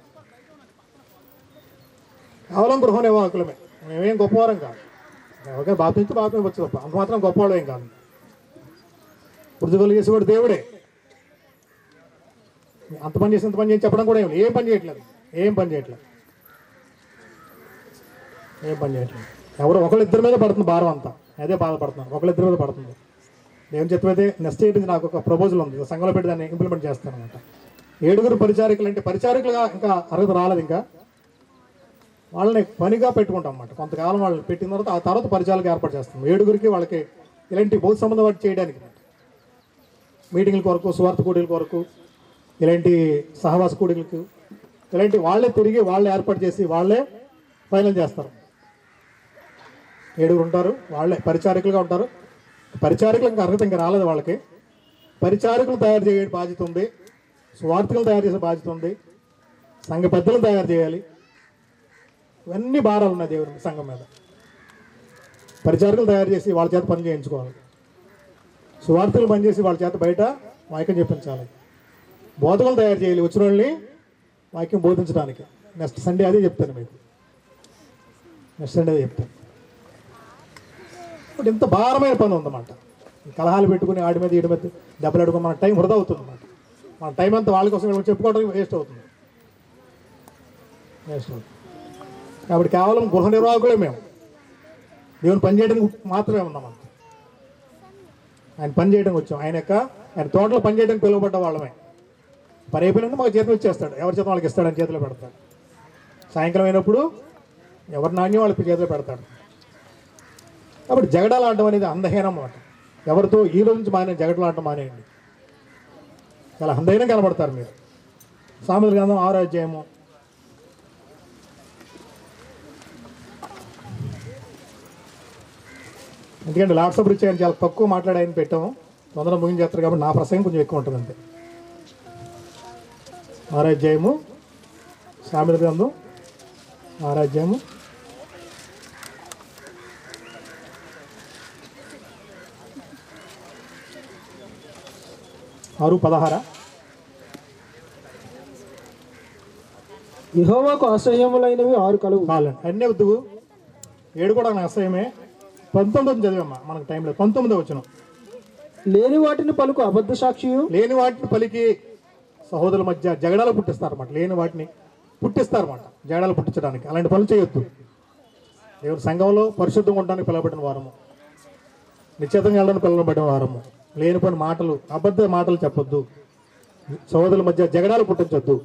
కేవలం గృహ నిర్వాహకులమే, మేమేం గొప్పవారం కాదు. ఎవరికైనా బాధించవచ్చు తప్ప అంత మాత్రం గొప్పవాడు ఏం కాదు. వృద్ధి చేసేవాడు దేవుడే. అంత పని చేసి ఇంత పని చేసి చెప్పడం కూడా ఏం పని చేయట్లేదు. ఎవరు ఒకళ్ళిద్దరి మీద పడుతుంది భారం అంతా. అదే బాధపడుతున్నాను, ఒకళ్ళిద్దరి మీద పడుతుంది. నేను చెప్పేది నెక్స్ట్ ఇయర్ నుంచి నాకు ఒక ప్రపోజల్ ఉంది, సంఘంలో పెట్టి దాన్ని ఇంప్లిమెంట్ చేస్తాను అనమాట. 7 పరిచారికలు అంటే పరిచారికలుగా ఇంకా అర్హత రాలేదు. ఇంకా వాళ్ళని పనిగా పెట్టుకుంటాం అన్నమాట. కొంతకాలం వాళ్ళని పెట్టిన తర్వాత ఆ తర్వాత పరిచయాలకు ఏర్పాటు చేస్తాం. 7 వాళ్ళకి ఇలాంటి బౌద్ధ సంబంధం వాటి చేయడానికి, మీటింగ్ల కొరకు, స్వార్థ కూడీల కొరకు, ఇలాంటి సహవాస కూడీలకు, ఇలాంటి వాళ్ళే తిరిగి వాళ్ళే ఏర్పాటు చేసి వాళ్ళే ఫైనల్ చేస్తారు. 7 ఉంటారు, వాళ్ళే పరిచారికులుగా ఉంటారు. పరిచారికులు ఇంకా అర్హత ఇంకా రాలేదు వాళ్ళకి. పరిచారికులు తయారు చేయ బాధ్యత ఉంది, స్వార్థకులు తయారు చేసే బాధ్యత ఉంది, సంఘ పెద్దలు తయారు చేయాలి. ఇవన్నీ భారాలు ఉన్నాయి దేవుని సంఘం మీద. పరిచారకులు తయారు చేసి వాళ్ళ చేత పని చేయించుకోవాలి. సువార్థులు పనిచేసి వాళ్ళ చేత బయట వాక్యం చెప్పించాలి. బోధకులు తయారు చేయాలి వచ్చిన వాళ్ళని వాక్యం బోధించడానికి. నెక్స్ట్ సండే అదే చెప్తాను మీకు. ఇప్పుడు ఇంత భారమైన పని ఉందన్నమాట. కలహాలు పెట్టుకుని ఆడి మీద ఈడి మీద దెబ్బలు అడుగుని మన టైం వృధా అవుతుంది అన్నమాట. మన టైం అంతా వాళ్ళ కోసం చెప్పుకోవడానికి వేస్ట్ అవుతుంది. కాబట్టి కేవలం గృహ నిర్వాహకులే మేము. దేవుని పని చేయడానికి మాత్రమే ఉన్నామంట. ఆయన పని చేయడానికి వచ్చాం. ఆయన తోటలో పని చేయడానికి పిలువబడ్డ వాళ్ళమే. పని అయిపోయినట్టు మాకు చేతిలో ఇచ్చేస్తాడు. ఎవరి చేత వాళ్ళకి ఇస్తాడని చేతిలో పెడతాడు. సాయంకాలం అయినప్పుడు ఎవరి నాణ్యం వాళ్ళకి చేతిలో పెడతాడు. కాబట్టి జగడాలు ఆడటం అనేది అందహీనం అన్నమాట. ఎవరితో ఈ రోజు నుంచి జగడాలు ఆడటం మానేయండి. చాలా అందహీనం కనబడతారు మీరు. సామెతల గ్రంథం 6వ అధ్యాయము ఎందుకంటే లాట్స్ ఆఫ్ రిచ్ ఆయన చాలా తక్కువ మాట్లాడాయని పెట్టాము. తొందరగా ముగించేస్తారు కాబట్టి నా ప్రసంగం కొంచెం ఎక్కువ ఉంటుంది అంతే. 6వ అధ్యాయము సామెతల గ్రంథం 6వ అధ్యాయము 6:16 యెహోవాకు అసహ్యములైనవి 6 కలుగు. అన్నీ వద్దు, 7 కూడా నాకు అసహ్యమే. 19 చదివమ్మా, మనకు టైం లేదు. 19 వచ్చిన లేని వాటిని పలుకు అబద్ధ సాక్షియు. లేని వాటిని పలికి సహోదరుల మధ్య జగడాలు పుట్టిస్తారన్నమాట. లేని వాటిని పుట్టిస్తారన్నమాట జగడాలు పుట్టించడానికి. అలాంటి పనులు చేయొద్దు. దేవుని సంఘంలో పరిశుద్ధంగా ఉండడానికి పిలవబడిన వారము, నిశ్చితంగా వెళ్ళడానికి పిలవబడిన వారము. లేని పని మాటలు, అబద్ధ మాటలు చెప్పొద్దు. సహోదరుల మధ్య జగడాలు పుట్టించొద్దు.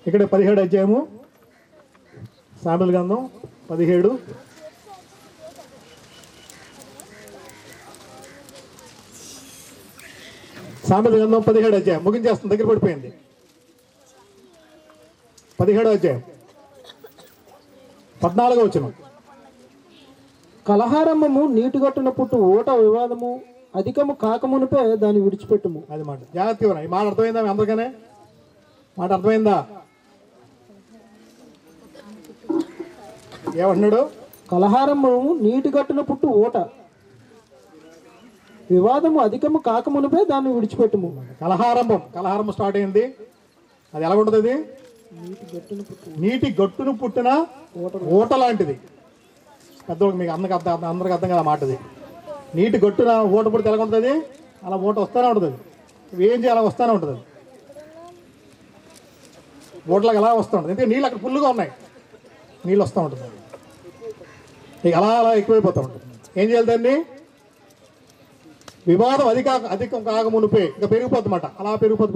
ఇక్కడ 17వ అధ్యాయము సామెతల గ్రంథం 17 17 సామెత గ్రంథం 17వ అధ్యాయం ముగించేస్తుంది, దగ్గర పడిపోయింది. 17వ అధ్యాయం 14వ వచనం. కలహారంభము నీటిగట్టున పుట్టు ఓట వివాదము అధికము కాకమునిపే దాన్ని విడిచిపెట్టుము. అది మాట జాగ్రత్తగా. ఈ మాట అర్థమైందా మీ అందరికనే? మాట అర్థమైందా? ఏమంటున్నాడు? కలహారంభము నీటిగట్టున పుట్టు ఓట వివాదము అధికము కాకమునిపే దాన్ని విడిచిపెట్టుము. కలహారంభం స్టార్ట్ అయింది. అది ఎలా ఉంటుంది? అది నీటి గట్టును పుట్టిన ఓట లాంటిది. పెద్దోళ్ళకి మీకు అందరికి అర్థం కదా మాట. అది నీటి గట్టున ఓట పుడితే ఎలా ఉంటుంది? అలా ఓట వస్తూనే ఉంటుంది. ఏం చేయాలి? వస్తూనే ఉంటుంది. అది ఓట్లకు ఎలా వస్తూ ఉంటుంది, ఎందుకంటే నీళ్ళు అక్కడ ఫుల్గా ఉన్నాయి, నీళ్ళు వస్తూ ఉంటుంది. ఇక అలా ఎక్కువైపోతూ ఉంటుంది. ఏం చేయాలి దాన్ని? వివాదం అధికం కాకమునిపే ఇంకా పెరిగిపోతుందన్నమాట. అలా పెరిగిపోతూ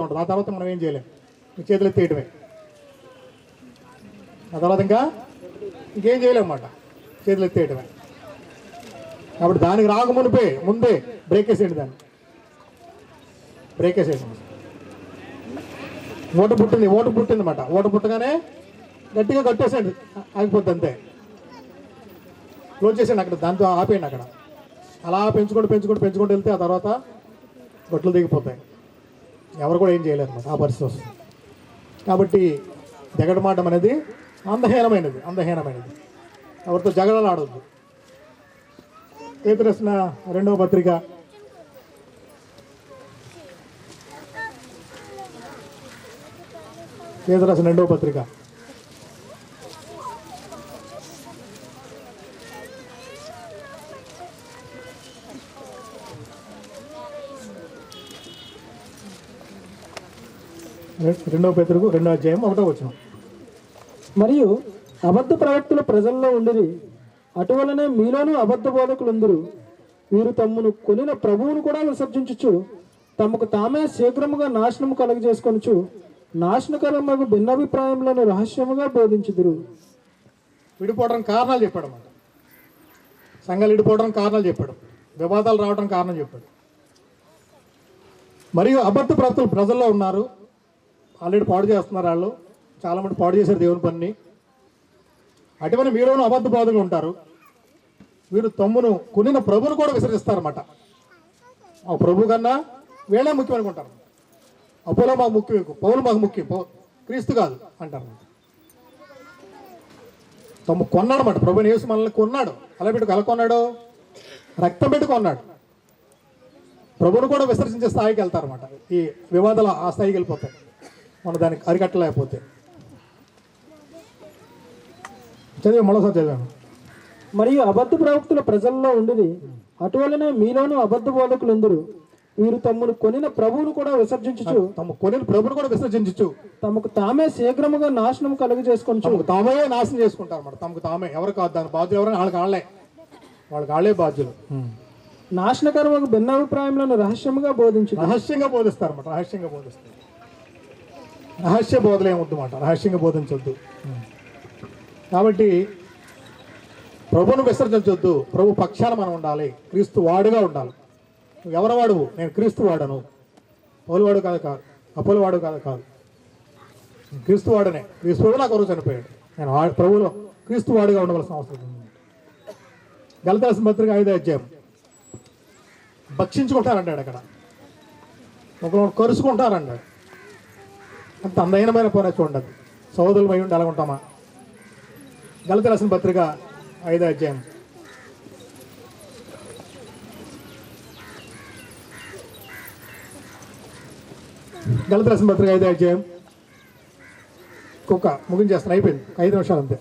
ఉంటుంది. ఆ తర్వాత మనం ఏం చేయలేం, మీ చేతులు ఎత్తేయటమే. ఆ తర్వాత ఇంకేం చేయలేమన్నమాట, చేతులు ఎత్తేయటమే. కాబట్టి దానికి రాకమునిపే ముందే బ్రేక్ వేసేయండి, దాన్ని బ్రేక్ వేసేయండి. ఓట పుట్టిందన్నమాట. ఓట పుట్టగానే గట్టిగా కట్టేసేయండి, ఆగిపోద్ది అంతే. క్లోజ్ చేసేయండి అక్కడ, దాంతో ఆపేయండి అక్కడ. అలా పెంచుకుంటూ వెళ్తే ఆ తర్వాత గొట్లు దిగిపోతాయి. ఎవరు కూడా ఏం చేయలేరు అన్నమాట, ఆ పరిస్థితి వస్తుంది. కాబట్టి జగడమాటం అనేది అందహీనమైనది. ఎవరితో జగడలు ఆడొద్దు. పేతురు రాసిన 2వ పత్రిక 2వ పత్రిక 2వ పేతురుకు 2వ అధ్యాయం 1వ వచనం. మరియు అబద్ధ ప్రవక్తుల ప్రజల్లో ఉండిరి, అటువలనే మీలోనూ అబద్ధ బోధకులుందరు. వీరు తమ్మును కొనిన ప్రభువును కూడా విసర్జించుచు తమకు తామే శీఘ్రముగా నాశనము కలుగజేసుకొనుచు నాశనకరముగా భిన్నాభిప్రాయములను రహస్యముగా బోధించుదురు. విడిపోవడం కారణాలు చెప్పాడు అన్నమాట. సంఘాలు విడిపోవడం కారణాలు చెప్పాడు, వివాదాలు రావడం కారణం చెప్పాడు. మరియు అబద్ధ ప్రవక్తలు ప్రజల్లో ఉన్నారు, ఆల్రెడీ పాడు చేస్తున్నారు. వాళ్ళు చాలామంది పాడు చేశారు దేవుని పనిని. అటువంటి మీలోనూ అబద్ధ బోధకులు ఉంటారు. వీరు తమ్మును కొనిన ప్రభుని కూడా విసర్జిస్తారన్నమాట. ఆ ప్రభు కన్నా వీళ్ళే ముఖ్యం అనుకుంటారు. అపోలో మాకు ముఖ్యం, పౌలు మాకు ముఖ్యం, క్రీస్తు కాదు అంటారు. తమ్ము కొన్నాడు అన్నమాట. ప్రభుని యేసు మనల్ని కొన్నాడు. అలా పెట్టుకు ఎలా కొన్నాడు? రక్తం పెట్టి కొన్నాడు. ప్రభుని కూడా విసర్జించే స్థాయికి వెళ్తారన్నమాట. ఈ వివాదాలు ఆ స్థాయికి వెళ్ళిపోతాయి, మనం దానికి అరికట్టలేకపోతే. మరోసారి చదివాను. మరియు అబద్ధ ప్రవక్తుల ప్రజల్లో ఉండిరి, అటువలనే మీలోనూ అబద్ధ బోధకులందరూ. వీరు తమ్మును కొనిన ప్రభువును కూడా విసర్జించుచు తమకు తామే శీఘ్రముగా నాశనం కలుగజేసుకొనుచు తామే నాశనం చేసుకుంటారు అన్నమాట. తమకు తామే, ఎవరు కాదు దాని బాధ్యులు ఎవరైనా వాళ్ళకి వాళ్ళే బాధ్యులు. నాశనకరముగా భిన్నాభిప్రాయములను రహస్యంగా బోధిస్తారు అన్నమాట. రహస్య బోధలు ఏమొద్దు మాట, రహస్యంగా బోధించొద్దు. కాబట్టి ప్రభును విసర్జించొద్దు. ప్రభు పక్షాన మనం ఉండాలి, క్రీస్తు వాడుగా ఉండాలి. నువ్వు ఎవరు వాడువు? నేను క్రీస్తు వాడను, పౌలువాడు కాదు, అపోలువాడు కాదు, క్రీస్తు వాడనే. క్రీస్తు నా కొరకు చనిపోయాడు. నేను ప్రభువులో క్రీస్తు వాడుగా ఉండవలసిన అవసరం ఉంది. గలతీయుల రాసిన పత్రిక 5వ అధ్యాయం. భక్షించుకుంటారంటాడు అక్కడ, ఒకరు కరుచుకుంటారన్నాడు. అంత అందహీనమైన పని చూడండి. సోదరులమై ఉండి అలా ఉంటామా? గలతీయుల రాసిన పత్రిక 5వ అధ్యాయం. గలతీయుల రాసిన పత్రిక 5వ అధ్యాయం. కుక్క ముగించేస్తాను, అయిపోయింది, 5 నిమిషాలు అంతే.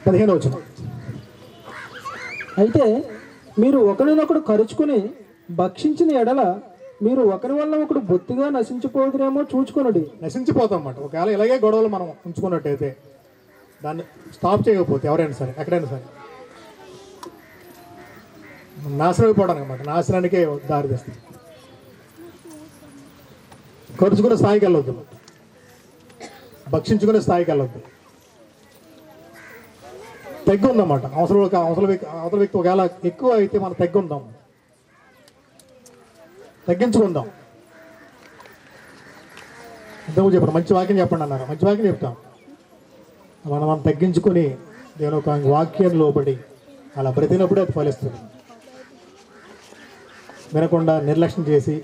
15వ వచనం. అయితే మీరు ఒకరినొకడు కరుచుకుని భక్షించిన ఎడల మీరు ఒకరి వల్ల ఒకడు బొత్తిగా నశించిపోదురేమో చూచుకొనుడి. నశించిపోతాం అన్నమాట. ఒకవేళ ఇలాగే గొడవలు మనం ఉంచుకున్నట్టయితే, దాన్ని స్టాప్ చేయకపోతే ఎవరైనా సరే, ఎక్కడైనా సరే నాశనం అయిపోవడానికి అన్నమాట. నాశనానికే దారి తీస్తుంది. ఖర్చుకునే స్థాయికి వెళ్ళొద్దు, భక్షించుకునే స్థాయికి వెళ్ళొద్దు. తగ్గి ఉందన్నమాట. అవతల వ్యక్తి ఒకవేళ ఎక్కువ అయితే మనం తగ్గి ఉందాం, తగ్గించుకుందాం. ఇంతకు చెప్పండి, మంచి వాక్యం చెప్పండి అన్నారు, మంచి వాక్యం చెప్తాం. మనం తగ్గించుకొని దేవుని ఒక వాక్యం లోబడి అలా బ్రతికినప్పుడే అది ఫలిస్తుంది. వినకుండా నిర్లక్ష్యం చేసి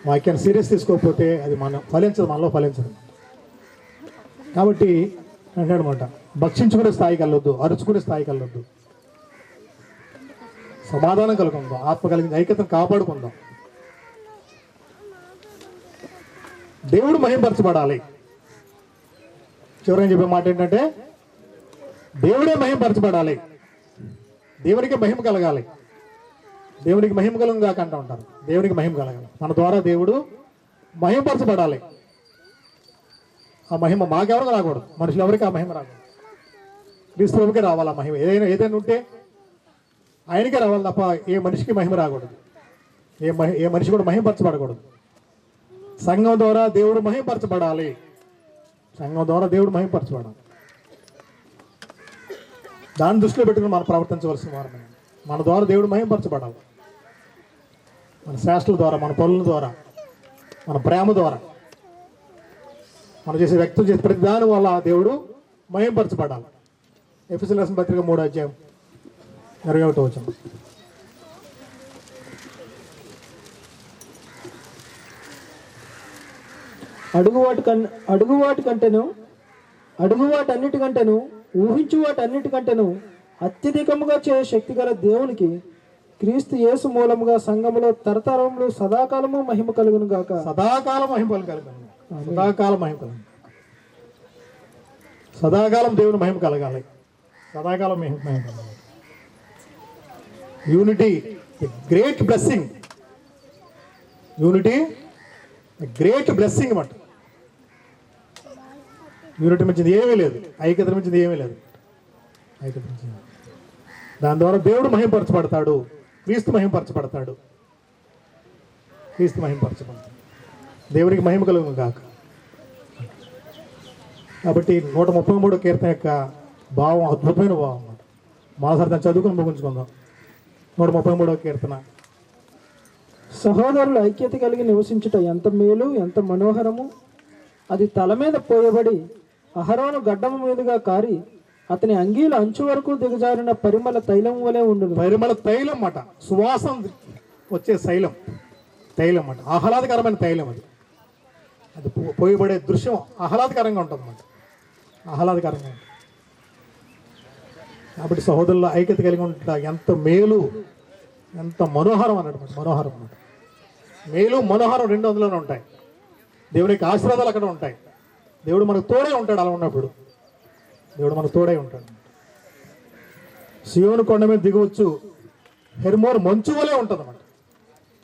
వాక్యాన్ని సీరియస్ తీసుకోకపోతే అది మనలో ఫలించదు. కాబట్టి అంటాడనమాట, భక్షించుకునే స్థాయికి వెళ్ళొద్దు, అరుచుకునే స్థాయికి వెళ్ళొద్దు. సమాధానం కలుగుకుందాం, ఆత్మ కలిగింది ఐక్యతను కాపాడుకుందాం. దేవుడు మహింపరచబడాలి. చివరిగా చెప్పే మాట ఏంటంటే దేవుడే మహింపరచబడాలి, దేవునికి మహిమ కలగాలి. దేవునికి మహిమ కలుగు కాక అంటూ ఉంటారు. దేవునికి మహిమ కలగాలి, మన ద్వారా దేవుడు మహింపరచబడాలి. ఆ మహిమ మాకెవరికి రాకూడదు, మనుషులు ఎవరికి ఆ మహిమ రాకూడదు, క్రీస్తువుకే రావాలి. ఆ మహిమ ఏదైనా ఉంటే ఆయనకే రావాలి తప్ప ఏ మనిషికి మహిమ రాకూడదు, ఏ మనిషి కూడా మహింపరచబడకూడదు. సంఘం ద్వారా దేవుడు మహింపరచబడాలి, సంఘం ద్వారా దేవుడు మహింపరచబడాలి. దాన్ని దృష్టిలో పెట్టుకుని మనం ప్రవర్తించవలసిన వారమే. మన ద్వారా దేవుడు మహింపరచబడాలి, మన శాస్త్రుల ద్వారా, మన పనుల ద్వారా, మన ప్రేమ ద్వారా, మనం చేసే వ్యక్తులు చేసే ప్రతి దాని వల్ల దేవుడు మహింపరచబడాలి. ఎఫెసీయులకు రాసిన పత్రిక 3:21. అడుగువాటన్నిటికంటేను ఊహించువాటన్నిటికంటేను అత్యధికముగా చేయ శక్తి గల దేవునికి క్రీస్తు యేసు మూలముగా సంఘములో తరతరములు సదాకాలము మహిమ కలుగును గాక. సదాకాలం మహిమ కలుగును, సదాకాలం మహిమ కలుగును. సదాకాలం దేవుని మహిమ కలగాలి, సదాకాలం మహిమ కలగాలి. Unity great blessing, unity great blessing అన్నమాట. యూనిటీ మించింది ఏమీ లేదు, ఐక్యత మించింది ఏమీ లేదు, ఐక్యత మించింది. దాని ద్వారా దేవుడు మహింపరచబడతాడు, క్రీస్తు మహింపరచబడతాడు, క్రీస్తు మహింపరచబడతాడు. దేవునికి మహిమ కలుగును గాక. కాబట్టి 133 కీర్తన యొక్క భావం అద్భుతమైన భావం అన్నమాట. మాసారి దాన్ని చదువుకుని ముగించుకుందాం. 133 కీర్తన. సహోదరులు ఐక్యత కలిగి నివసించుట ఎంత మేలు, ఎంత మనోహరము. అది తల మీద పోయబడి అహరోను గడ్డము మీదుగా కారి అతని అంగీల అంచు వరకు దిగజారిన పరిమళ తైలం వలె ఉండును. పరిమళ తైలం అన్నమాట, సువాసన వచ్చే తైలం అన్నమాట, ఆహ్లాదకరమైన తైలం. అది పోయబడే దృశ్యం ఆహ్లాదకరంగా ఉంటుంది అన్నమాట, ఆహ్లాదకరంగా ఉంటుంది. కాబట్టి సహోదరుల ఐక్యత కలిగి ఉంటా ఎంత మేలు, ఎంత మనోహరం అన్నమాట, మనోహరం అన్నమాట. మేలు మనోహరం రెండు అందులోనే ఉంటాయి. దేవుని యొక్క ఆశీర్వాదాలు అక్కడ ఉంటాయి. దేవుడు మనకు తోడే ఉంటాడు. అలా ఉన్నప్పుడు దేవుడు మనకు తోడే ఉంటాడు. సియోను కొండ మీద దిగవచ్చు, హెర్మోన్ మంచు వలే ఉంటుంది అన్నమాట.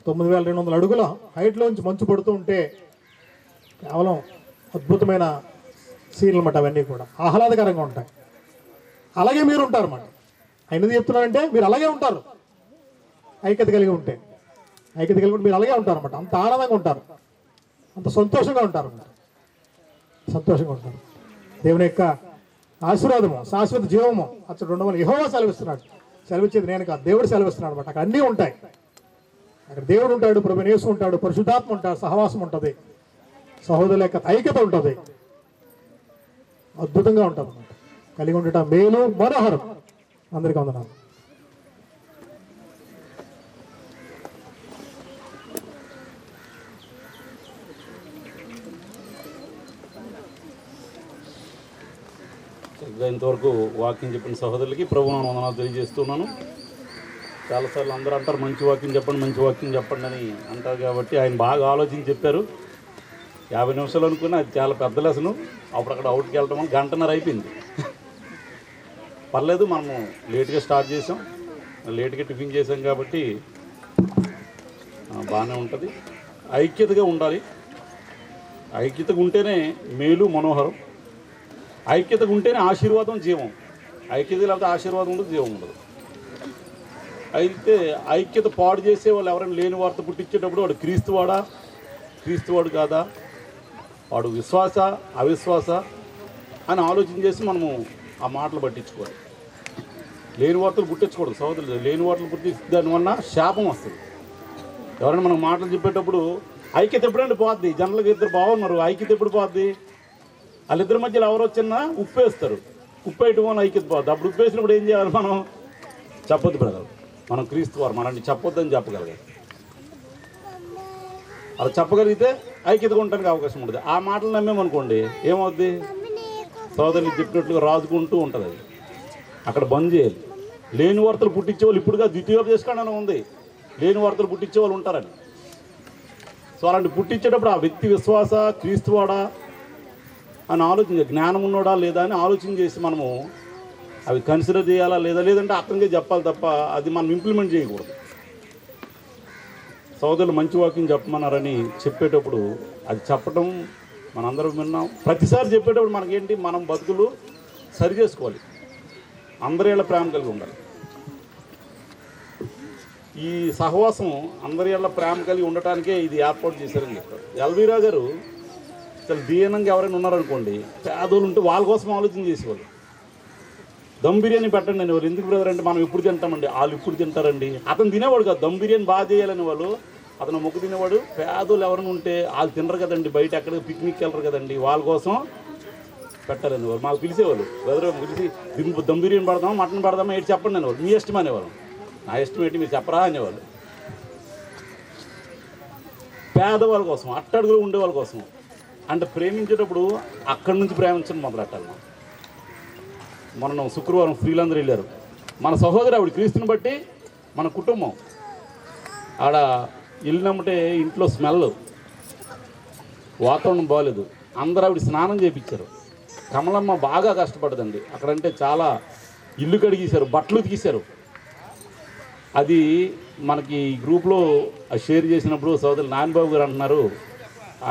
9200 అడుగుల హైట్లోంచి మంచు పడుతూ ఉంటే కేవలం అద్భుతమైన సీన్లు అన్నమాట. అవన్నీ కూడా ఆహ్లాదకరంగా ఉంటాయి. అలాగే మీరు ఉంటారు అన్నమాట. అయినది చెప్తున్నారంటే మీరు అలాగే ఉంటారు. ఐక్యత కలిగి ఉంటే, ఐక్యత కలిగి ఉంటే మీరు అలాగే ఉంటారు అన్నమాట. అంత ఆనందంగా ఉంటారు, అంత సంతోషంగా ఉంటారు అన్నమాట, సంతోషంగా ఉంటారు. దేవుని యొక్క ఆశీర్వాదము, శాశ్వత జీవము అచ్చడు ఉండమని యెహోవా సెలవిస్తున్నాడు. సెలవిచ్చేది నేను కాదు, దేవుడు సెలవిస్తున్నాడు అన్నమాట. అక్కడ అన్నీ ఉంటాయి. అక్కడ దేవుడు ఉంటాడు, ప్రభువు యేసు ఉంటాడు, పరిశుద్ధాత్మ ఉంటాడు, సహవాసం ఉంటుంది, సహోదరుల యొక్క ఐక్యత ఉంటుంది, అద్భుతంగా ఉంటుంది అన్నమాట. కలిగి ఉండటం మేలు మనోహరం. అందరికీ వందనాలు. ఇంతవరకు వాక్యం చెప్పిన సహోదరులకి ప్రభువును వందనాలు తెలియజేస్తున్నాను. చాలాసార్లు అందరూ అంటారు మంచి వాక్యం చెప్పండి, మంచి వాక్యం చెప్పండి అని అంటారు. కాబట్టి ఆయన బాగా ఆలోచించి చెప్పారు. 50 నిమిషాలు అనుకుని అది చాలా పెద్ద లెసను. అప్పుడక్కడ అవుట్కి వెళ్ళడం వల్ల 1:30 అయిపోయింది. పర్లేదు, మనము లేట్గా స్టార్ట్ చేసాం, లేట్గా టిఫిన్ చేసాం కాబట్టి బాగానే ఉంటుంది. ఐక్యతగా ఉండాలి. ఐక్యతగా ఉంటేనే మేలు మనోహరం. ఐక్యతగా ఉంటేనే ఆశీర్వాదం, జీవం. ఐక్యత లేకపోతే ఆశీర్వాదం ఉండదు, జీవం ఉండదు. అయితే ఐక్యత పాడు చేసే వాళ్ళు ఎవరైనా లేని వార్త పుట్టించేటప్పుడు వాడు క్రీస్తువాడా, క్రీస్తువాడు కాదా, వాడు విశ్వాస అవిశ్వాస అని ఆలోచన చేసి మనము ఆ మాటలు పట్టించుకోవాలి. లేని వార్తలు పుట్టించకూడదు సహోదరులు. లేని వార్తలు పుట్టించి దానివల్ల శాపం వస్తుంది. ఎవరైనా మనకు మాటలు చెప్పేటప్పుడు ఐక్యత ఎప్పుడంటే పోద్ది. జనరల్గా ఇద్దరు బాగున్నారు, ఐక్యత ఎప్పుడు పోద్ది? వాళ్ళిద్దరి మధ్యలో ఎవరు వచ్చినా ఉప్పు వేస్తారు, ఉప్పు వేయటం వల్ల ఐక్యత పోద్ది. అప్పుడు ఉప్పు వేసినప్పుడు ఏం చేయాలి? మనం చెప్పొద్దు బ్రదర్, మనం క్రీస్తు వారు, మనల్ని చెప్పొద్దని చెప్పగలగాలి. అలా చెప్పగలిగితే ఐక్యతగా ఉండడానికి అవకాశం ఉంటుంది. ఆ మాటలు నమ్మేమనుకోండి ఏమవుద్ది? సోదరులు చెప్పినట్లుగా రాజుకుంటూ ఉంటుంది. అది అక్కడ బంద్ చేయాలి. లేని వార్తలు పుట్టించేవాళ్ళు ఇప్పుడుగా ద్వితీయోపదేశకాండం ఉంది, లేని వార్తలు పుట్టించే వాళ్ళు ఉంటారని. సో అలాంటి పుట్టించేటప్పుడు ఆ వ్యక్తి విశ్వాస క్రీస్తువాడా అని ఆలోచించాలి, జ్ఞానం ఉన్నోడా లేదా అని ఆలోచన చేసి మనము అవి కన్సిడర్ చేయాలా లేదా, లేదంటే అర్థంగా చెప్పాలి తప్ప అది మనం ఇంప్లిమెంట్ చేయకూడదు. సోదరులు మంచి వాక్యం చెప్పమన్నారని చెప్పేటప్పుడు అది చెప్పడం మనందరం విన్నాం. ప్రతిసారి చెప్పేటప్పుడు మనకేంటి, మనం బతుకులు సరి చేసుకోవాలి, అందరి ప్రేమ కలిగి ఉండాలి. ఈ సహవాసం అందరి ప్రేమ కలిగి ఉండటానికే ఇది ఏర్పాటు చేశారని చెప్తారు. ఎల్వీరా గారు చాలా దీనంగా ఎవరైనా ఉన్నారనుకోండి, పేదోళ్ళు ఉంటే వాళ్ళ కోసం ఆలోచన చేసేవాళ్ళు. దమ్ బిర్యానీ పెట్టండి అని వాళ్ళు. ఎందుకు బ్రదర్ అంటే మనం ఎప్పుడు తింటామండి, వాళ్ళు ఇప్పుడు తింటారండి. అతను తినేవాడు కాదు, దమ్ బిర్యానీ బాగా చేయాలని వాళ్ళు, అతను మొక్కు తినేవాడు. పేదోళ్ళు ఎవరైనా ఉంటే వాళ్ళు తినరు కదండి, బయట ఎక్కడికి పిక్నిక్కి వెళ్ళరు కదండి, వాళ్ళ కోసం పెట్టాలని వాళ్ళు మాకు పిలిచేవాళ్ళు. బ్రదర్ పిలిచి దమ్ బిర్యానీ పడదామా మటన్ పడదామా ఏంటి చెప్పండి అనేవాళ్ళు. మీ ఇష్టం అనేవాళ్ళు. నా ఇష్టం ఏంటి మీరు చెప్పరా అనేవాళ్ళు. పేదవాళ్ళ కోసం, అట్టడుగులో ఉండే వాళ్ళ కోసం. అంటే ప్రేమించేటప్పుడు అక్కడి నుంచి ప్రేమించడం మొదలెట్టాలి. మనం శుక్రవారం ఫ్రీలందరూ వెళ్ళారు. మన సహోదరు ఆవిడ క్రీస్తుని బట్టి మన కుటుంబం ఆడ వెళ్ళినమ్మటే ఇంట్లో స్మెల్, వాతావరణం బాగోలేదు. అందరూ ఆవిడ స్నానం చేయించారు. కమలమ్మ బాగా కష్టపడదండి అక్కడంటే. చాలా ఇల్లు కడిగేశారు, బట్టలు ఉతికేశారు. అది మనకి గ్రూప్లో షేర్ చేసినప్పుడు సోదరు నానిబాబు గారు అంటున్నారు,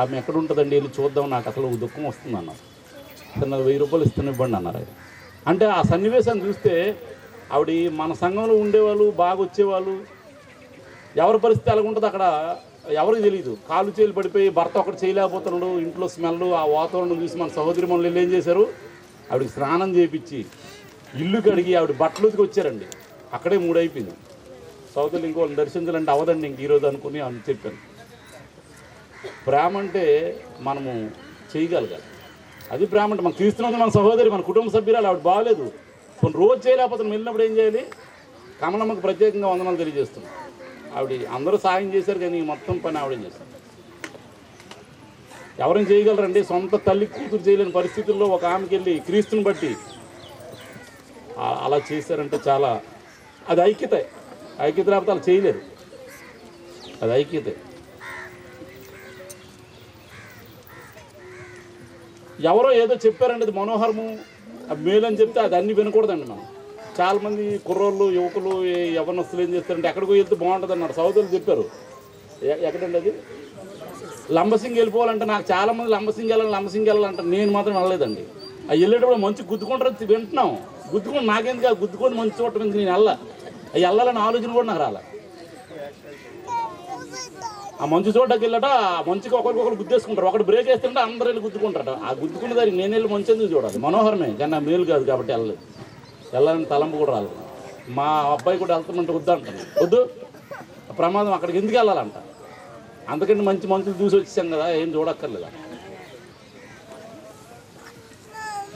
ఆమె ఎక్కడ ఉంటుందండి వెళ్ళి చూద్దాం, నాకు అసలు దుఃఖం వస్తుంది అన్నారు. నాకు 1000 రూపాయలు ఇస్తున్న ఇవ్వండి అన్నారు. అంటే ఆ సన్నివేశాన్ని చూస్తే ఆవిడ మన సంఘంలో ఉండేవాళ్ళు, బాగా వచ్చేవాళ్ళు, ఎవరి పరిస్థితి ఎలా ఉంటుంది అక్కడ ఎవరికి తెలియదు. కాలు చేలు పడిపోయి భర్త ఒకటి చేయలేకపోతున్నాడు, ఇంట్లో స్మెల్, ఆ వాతావరణం చూసి మన సహోదరి మనల్ని ఏం చేశారు, ఆవిడకి స్నానం చేయించి ఇల్లు కడిగి ఆవిడ బట్టలు ఉతికి వచ్చారండి. అక్కడే 3 అయిపోయింది. సహోదరులు ఇంకోళ్ళని దర్శించాలంటే అవదండి ఇంక ఈరోజు అనుకుని అని చెప్పాను. ప్రేమ అంటే మనము చేయగలగాలి, అది ప్రేమ అంటే. మన క్రీస్తునందు మన సహోదరి, మన కుటుంబ సభ్యురాలు ఆవిడ బాగలేదు, కొన్ని రోజు చేయలేకపోతే వెళ్ళినప్పుడు ఏం చేయాలి? కమలమ్మకి ప్రత్యేకంగా వందనాలు తెలియజేస్తున్నాం. ఆవిడ అందరూ సాయం చేశారు కానీ మొత్తం పని ఆవిడేం చేశారు. ఎవరైనా చేయగలరండి? సొంత తల్లి కూతురు చేయలేని పరిస్థితుల్లో ఒక ఆమెకి వెళ్ళి క్రీస్తుని బట్టి అలా చేశారంటే చాలా, అది ఐక్యత. ఐక్యత లేకపోతే అలా చేయలేరు, అది ఐక్యత. ఎవరో ఏదో చెప్పారండి అది మనోహరము, అది మేలు అని చెప్తే అది అన్నీ వినకూడదండి. మనం చాలామంది కుర్రోళ్ళు, యువకులు, యవ్వనస్తులు ఏం చేస్తారంటే ఎక్కడికో వెళ్తే బాగుంటుంది అన్నారు. సోదరులు చెప్పారు. ఎక్కడండి అది? లంబసింగి వెళ్ళిపోవాలంటే నాకు చాలామంది లంబసింగి వెళ్ళాలంటారు. నేను మాత్రం వెళ్ళలేదండి. అవి వెళ్ళేటప్పుడు మంచి గుద్దుకుంటారు వింటున్నాం, గుద్దుకొని నాకెందుకు గుద్దుకొని మంచి చూడటం ఎందుకు, నేను అవి వెళ్ళాలని ఆలోచన కూడా నాకు రాలే. ఆ మంచు చూడడానికి వెళ్ళట, ఆ మంచుకి ఒకరికొకరు గుద్దేసుకుంటారు. ఒకటి బ్రేక్ వేస్తుంటే అందరూ వెళ్ళి గుద్దుకుంటారట. ఆ గుద్దుకున్న దానికి నేను వెళ్ళి మంచి ఎందుకు చూడాలి? మనోహరమే కానీ నా మేలు కాదు కాబట్టి వెళ్ళలేదు. వెళ్ళాలని తలంపు కూడా రాలేదు. మా అబ్బాయి కూడా వెళ్తామంటే వద్దు అంటాను. వద్దు, ప్రమాదం, అక్కడికి ఎందుకు వెళ్ళాలంట. అందుకని మంచి మంచులు చూసి వచ్చాం కదా, ఏం చూడక్కర్లేదా.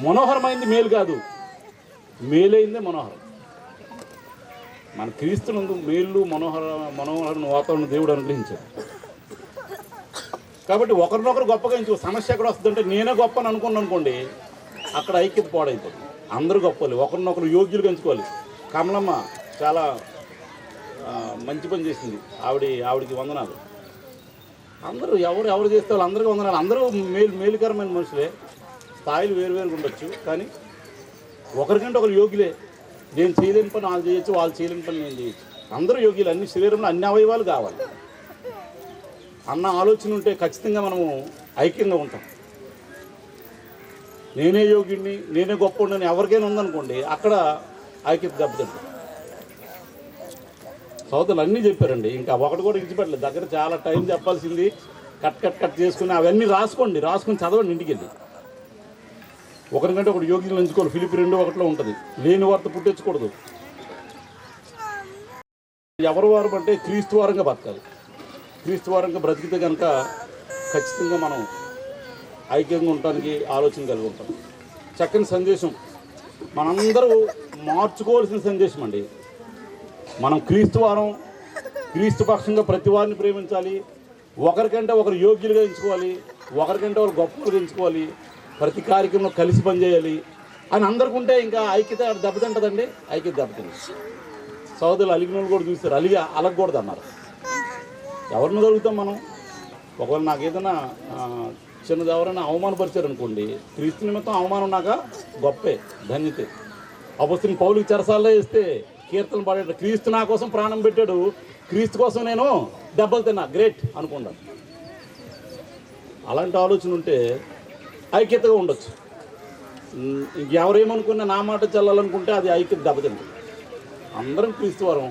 మనోహరమైంది మేలు కాదు, మేలైందే మనోహరం. మన క్రీస్తునందు మేలు మనోహరమైన వాతావరణం దేవుడు అనుగ్రహించాడు. కాబట్టి ఒకరినొకరు గొప్పగా ఎంచుకో. సమస్య ఎక్కడ వస్తుందంటే నేనే గొప్ప అని అనుకున్నాను అనుకోండి, అక్కడ ఐక్యత పాడైపోతుంది. అందరూ గొప్పలు, ఒకరినొకరు యోగ్యులు ఎంచుకోవాలి. కమలమ్మ చాలా మంచి పని చేసింది. ఆవిడికి వందనాలు. అందరూ ఎవరు చేస్తే వాళ్ళు అందరికీ వందనాలు. అందరూ మేలుకరమైన మనుషులే, స్థాయిలు వేరువేరుగా ఉండొచ్చు, కానీ ఒకరికంటే ఒకరు యోగ్యులే. నేను చేయలేని పని వాళ్ళు చేయొచ్చు, వాళ్ళు చేయలేని పని నేను చేయొచ్చు. అందరూ యోగ్యులు. అన్ని శరీరంలో అన్ని అవయవాలు కావాలి అన్న ఆలోచన ఉంటే ఖచ్చితంగా మనము ఐక్యంగా ఉంటాం. నేనే యోగ్యుడిని, నేనే గొప్ప ఉండని ఎవరికైనా ఉందనుకోండి, అక్కడ ఐక్యత దెబ్బతింటాం. సోదరులు అన్నీ చెప్పారండి, ఇంకా ఒకటి కూడా ఇచ్చిపెట్టలేదు. దగ్గర చాలా టైం చెప్పాల్సింది, కట్ చేసుకుని అవన్నీ రాసుకొని చదవండి ఇంటికి వెళ్ళి. ఒకరికంటే ఒకటి యోగ్యులు ఎంచుకోవాలి. ఫిలిప్పి 2:1 ఉంటుంది. లేని వార్త పుట్టించకూడదు, ఎవరి వారం అంటే క్రీస్తు వారంగా బతకాలి. క్రీస్తు వారంగా బ్రతికితే కనుక ఖచ్చితంగా మనం ఐక్యంగా ఉండటానికి ఆలోచన కలిగి ఉంటాం. చక్కని సందేశం మనందరూ మార్చుకోవాల్సిన సందేశం అండి. మనం క్రీస్తు వారం, క్రీస్తు పక్షంగా ప్రతి వారిని ప్రేమించాలి. ఒకరికంటే ఒకరు యోగ్యులుగా ఎంచుకోవాలి, ఒకరికంటే ఒకరు గొప్పలుగా ఎంచుకోవాలి, ప్రతి కార్యక్రమంలో కలిసి పనిచేయాలి అని అందరికీ ఉంటే ఇంకా ఐక్యత దెబ్బతింటుందండి. ఐక్యత దెబ్బతింది. సోదరులు అలిగిన వాళ్ళు కూడా చూస్తారు, అలగకూడదు అన్నారు. ఎవరిని దొరుకుతాం మనం? ఒకవేళ నాకు ఏదైనా చిన్నది ఎవరైనా అవమానపరిచారు అనుకోండి, క్రీస్తు నిమిత్తం అవమానం నాక గొప్పే, ధన్యతే. అపొస్తలుడైన పౌలుకి చెరసాల్లో వేస్తే కీర్తన పాడాడు, క్రీస్తు నా కోసం ప్రాణం పెట్టాడు, క్రీస్తు కోసం నేను దెబ్బలు తిన్నా, గ్రేట్ అనుకుంటాను. అలాంటి ఆలోచన ఉంటే ఐక్యతగా ఉండొచ్చు. ఇంకెవరేమనుకున్నా నా మాట చల్లాలనుకుంటే అది ఐక్యత దెబ్బతింటుంది. అందరం క్రీస్తు వారం,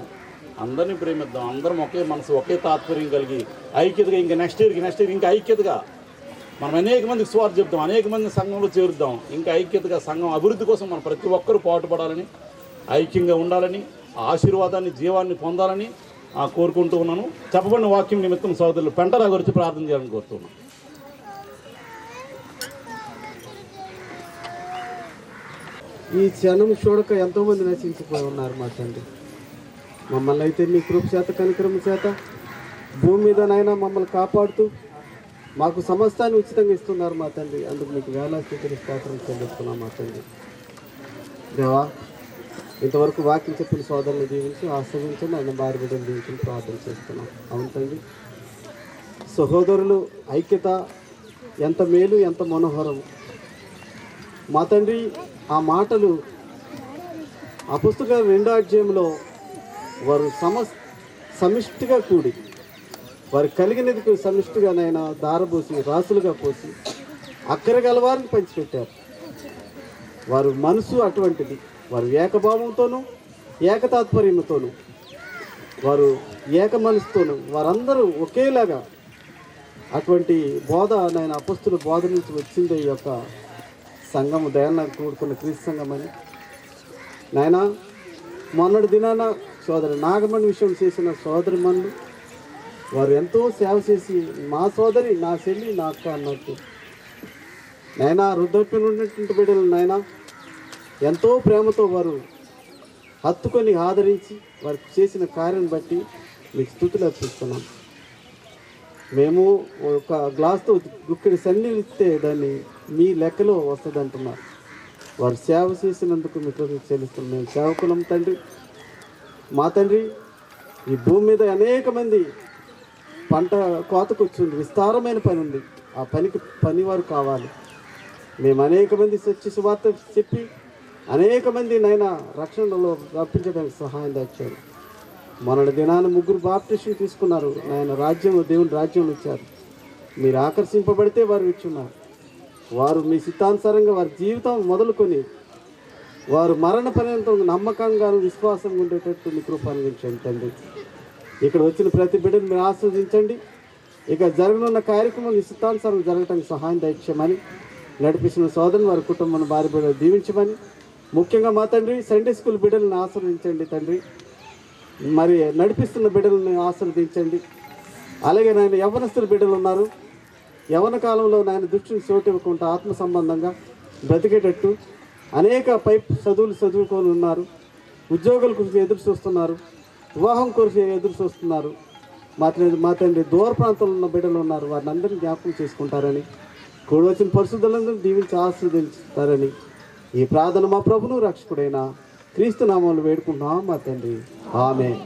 అందరినీ ప్రేమిద్దాం, అందరం ఒకే మనసు, ఒకే తాత్పర్యం కలిగి ఐక్యతగా ఇంకా నెక్స్ట్ ఇయర్ ఇంకా ఐక్యతగా మనం అనేక మందికి స్వార్థ చెప్తాం, అనేక మంది సంఘంలో చేరుద్దాం. ఇంకా ఐక్యతగా సంఘం అభివృద్ధి కోసం మనం ప్రతి ఒక్కరూ పాటుపడాలని, ఐక్యంగా ఉండాలని, ఆశీర్వాదాన్ని, జీవాన్ని పొందాలని కోరుకుంటూ ఉన్నాను. చెప్పబడిన వాక్యం నిమిత్తం సోదరులు పెంటలా గురించి ప్రార్థన చేయాలని కోరుతున్నాను. ఈ క్షణం చూడక ఎంతోమంది నశించిపోయి ఉన్నారు మా తండ్రి. మమ్మల్ని అయితే మీ కృప చేత, కనికరమ చేత భూమి మీద నాయన మమ్మల్ని కాపాడుతూ మాకు సమస్తాన్ని ఉచితంగా ఇస్తున్నారు మా తండ్రి. అందుకు మీకు వేలాది స్తోత్రం చెల్లిస్తున్నాం మా తండ్రి. దేవా, ఇంతవరకు వాక్యం చెప్పిన సోదరులు దీవించి ఆశ్రయించండి, ఆయన భార్య బిడ్డలు దీవించి ప్రార్థన చేస్తున్నాం. అవును తండ్రి, సహోదరులు ఐక్యత ఎంత మేలు, ఎంత మనోహరం మా తండ్రి. ఆ మాటలు అపుస్తకాల 2వ అధ్యాయంలో వారు సమిష్టిగా కూడి వారు కలిగినది సమిష్టిగానైనా దారబోసి రాసులుగా పోసి అక్కర గలవారిని పంచిపెట్టారు. వారు మనసు అటువంటిది. వారు ఏకభావంతోనూ ఏకతాత్పర్యంతోనూ వారు ఏక మనసుతోనూ వారందరూ ఒకేలాగా అటువంటి బోధ నాయన అపొస్తలుల బోధ నుంచి వచ్చింది ఈ యొక్క సంఘము, దయాలకు కూడుకున్న క్రీస్తు సంఘం అని నాయన. మొన్నటి దినాన సోదరి నాగమణి విషయం చేసిన సోదరి మనులు వారు ఎంతో సేవ చేసి మా సోదరి, నా చెల్లి, నా అక్క అన్నట్టు నాయన వృద్ధాప్యం ఉన్నటువంటి బిడ్డలు నాయన ఎంతో ప్రేమతో వారు హత్తుకొని ఆదరించి వారు చేసిన కార్యం బట్టి మీకు స్తుతులు అర్పిస్తున్నాం. మేము ఒక గ్లాస్తో గుక్కెడి సన్నీళ్ళు ఇస్తే దాన్ని మీ లెక్కలో వస్తుంది అంటున్నారు. వారు సేవ చేసినందుకు మీకు చెల్లిస్తున్నాం. మేము సేవకులం తండ్రి. మా తండ్రి, ఈ భూమి మీద అనేక మంది పంట కోతకు వచ్చింది, విస్తారమైన పని ఉంది. ఆ పనికి పనివారు కావాలి. మేము అనేక మంది సత్య సువార్త చెప్పి అనేక మంది నాయన రక్షణలో రప్పించడానికి సహాయం దాచారు. మొన్నటి దినాన 3 బాప్టిస్టులు తీసుకున్నారు నాయన. రాజ్యంలో, దేవుని రాజ్యంలో ఇచ్చారు. మీరు ఆకర్షింపబడితే వారు ఇచ్చున్నారు. వారు మీ సిద్ధానుసారంగా వారి జీవితం మొదలుకొని వారు మరణ పర్యంతం నమ్మకంగా, విశ్వాసంగా ఉండేటట్టు మీ కృప అనుగ్రహించండి తండ్రి. ఇక్కడ వచ్చిన ప్రతి బిడ్డను మీరు ఆస్వాదించండి. ఇక జరగనున్న కార్యక్రమం ఈ సిద్ధానుసారం జరగటానికి సహాయం దయచేయమని, నడిపిస్తున్న సోదరుని వారి కుటుంబాన్ని భార్య బిడ్డలు దీవించమని, ముఖ్యంగా మా తండ్రి సండే స్కూల్ బిడ్డలను ఆశీర్వదించండి తండ్రి. మరి నడిపిస్తున్న బిడ్డలను ఆశీర్వదించండి. అలాగే నాయన యవ్వనస్తుల బిడ్డలు ఉన్నారు. యవ్వన కాలంలో నాయన దృష్టిని చోటివ్వకుండా ఆత్మ సంబంధంగా బ్రతికేటట్టు అనేక చదువులు చదువుకొని ఉన్నారు. ఉద్యోగుల గురించి ఎదురు చూస్తున్నారు, వివాహం కొరకు ఎదురు చూస్తున్నారు. మా తండ్రి దూర ప్రాంతంలో ఉన్న బిడ్డలు ఉన్నారు. వారిని అందరినీ జ్ఞాపకం చేసుకుంటారని, కూడి వచ్చిన పరిశుద్ధులందరూ దీవించి ఆశీర్వదించుతారని ఈ ప్రార్థన మా ప్రభువును రక్షకుడైన క్రీస్తు నామములో వేడుకుంటున్నాం మా తండ్రి. ఆమేన్.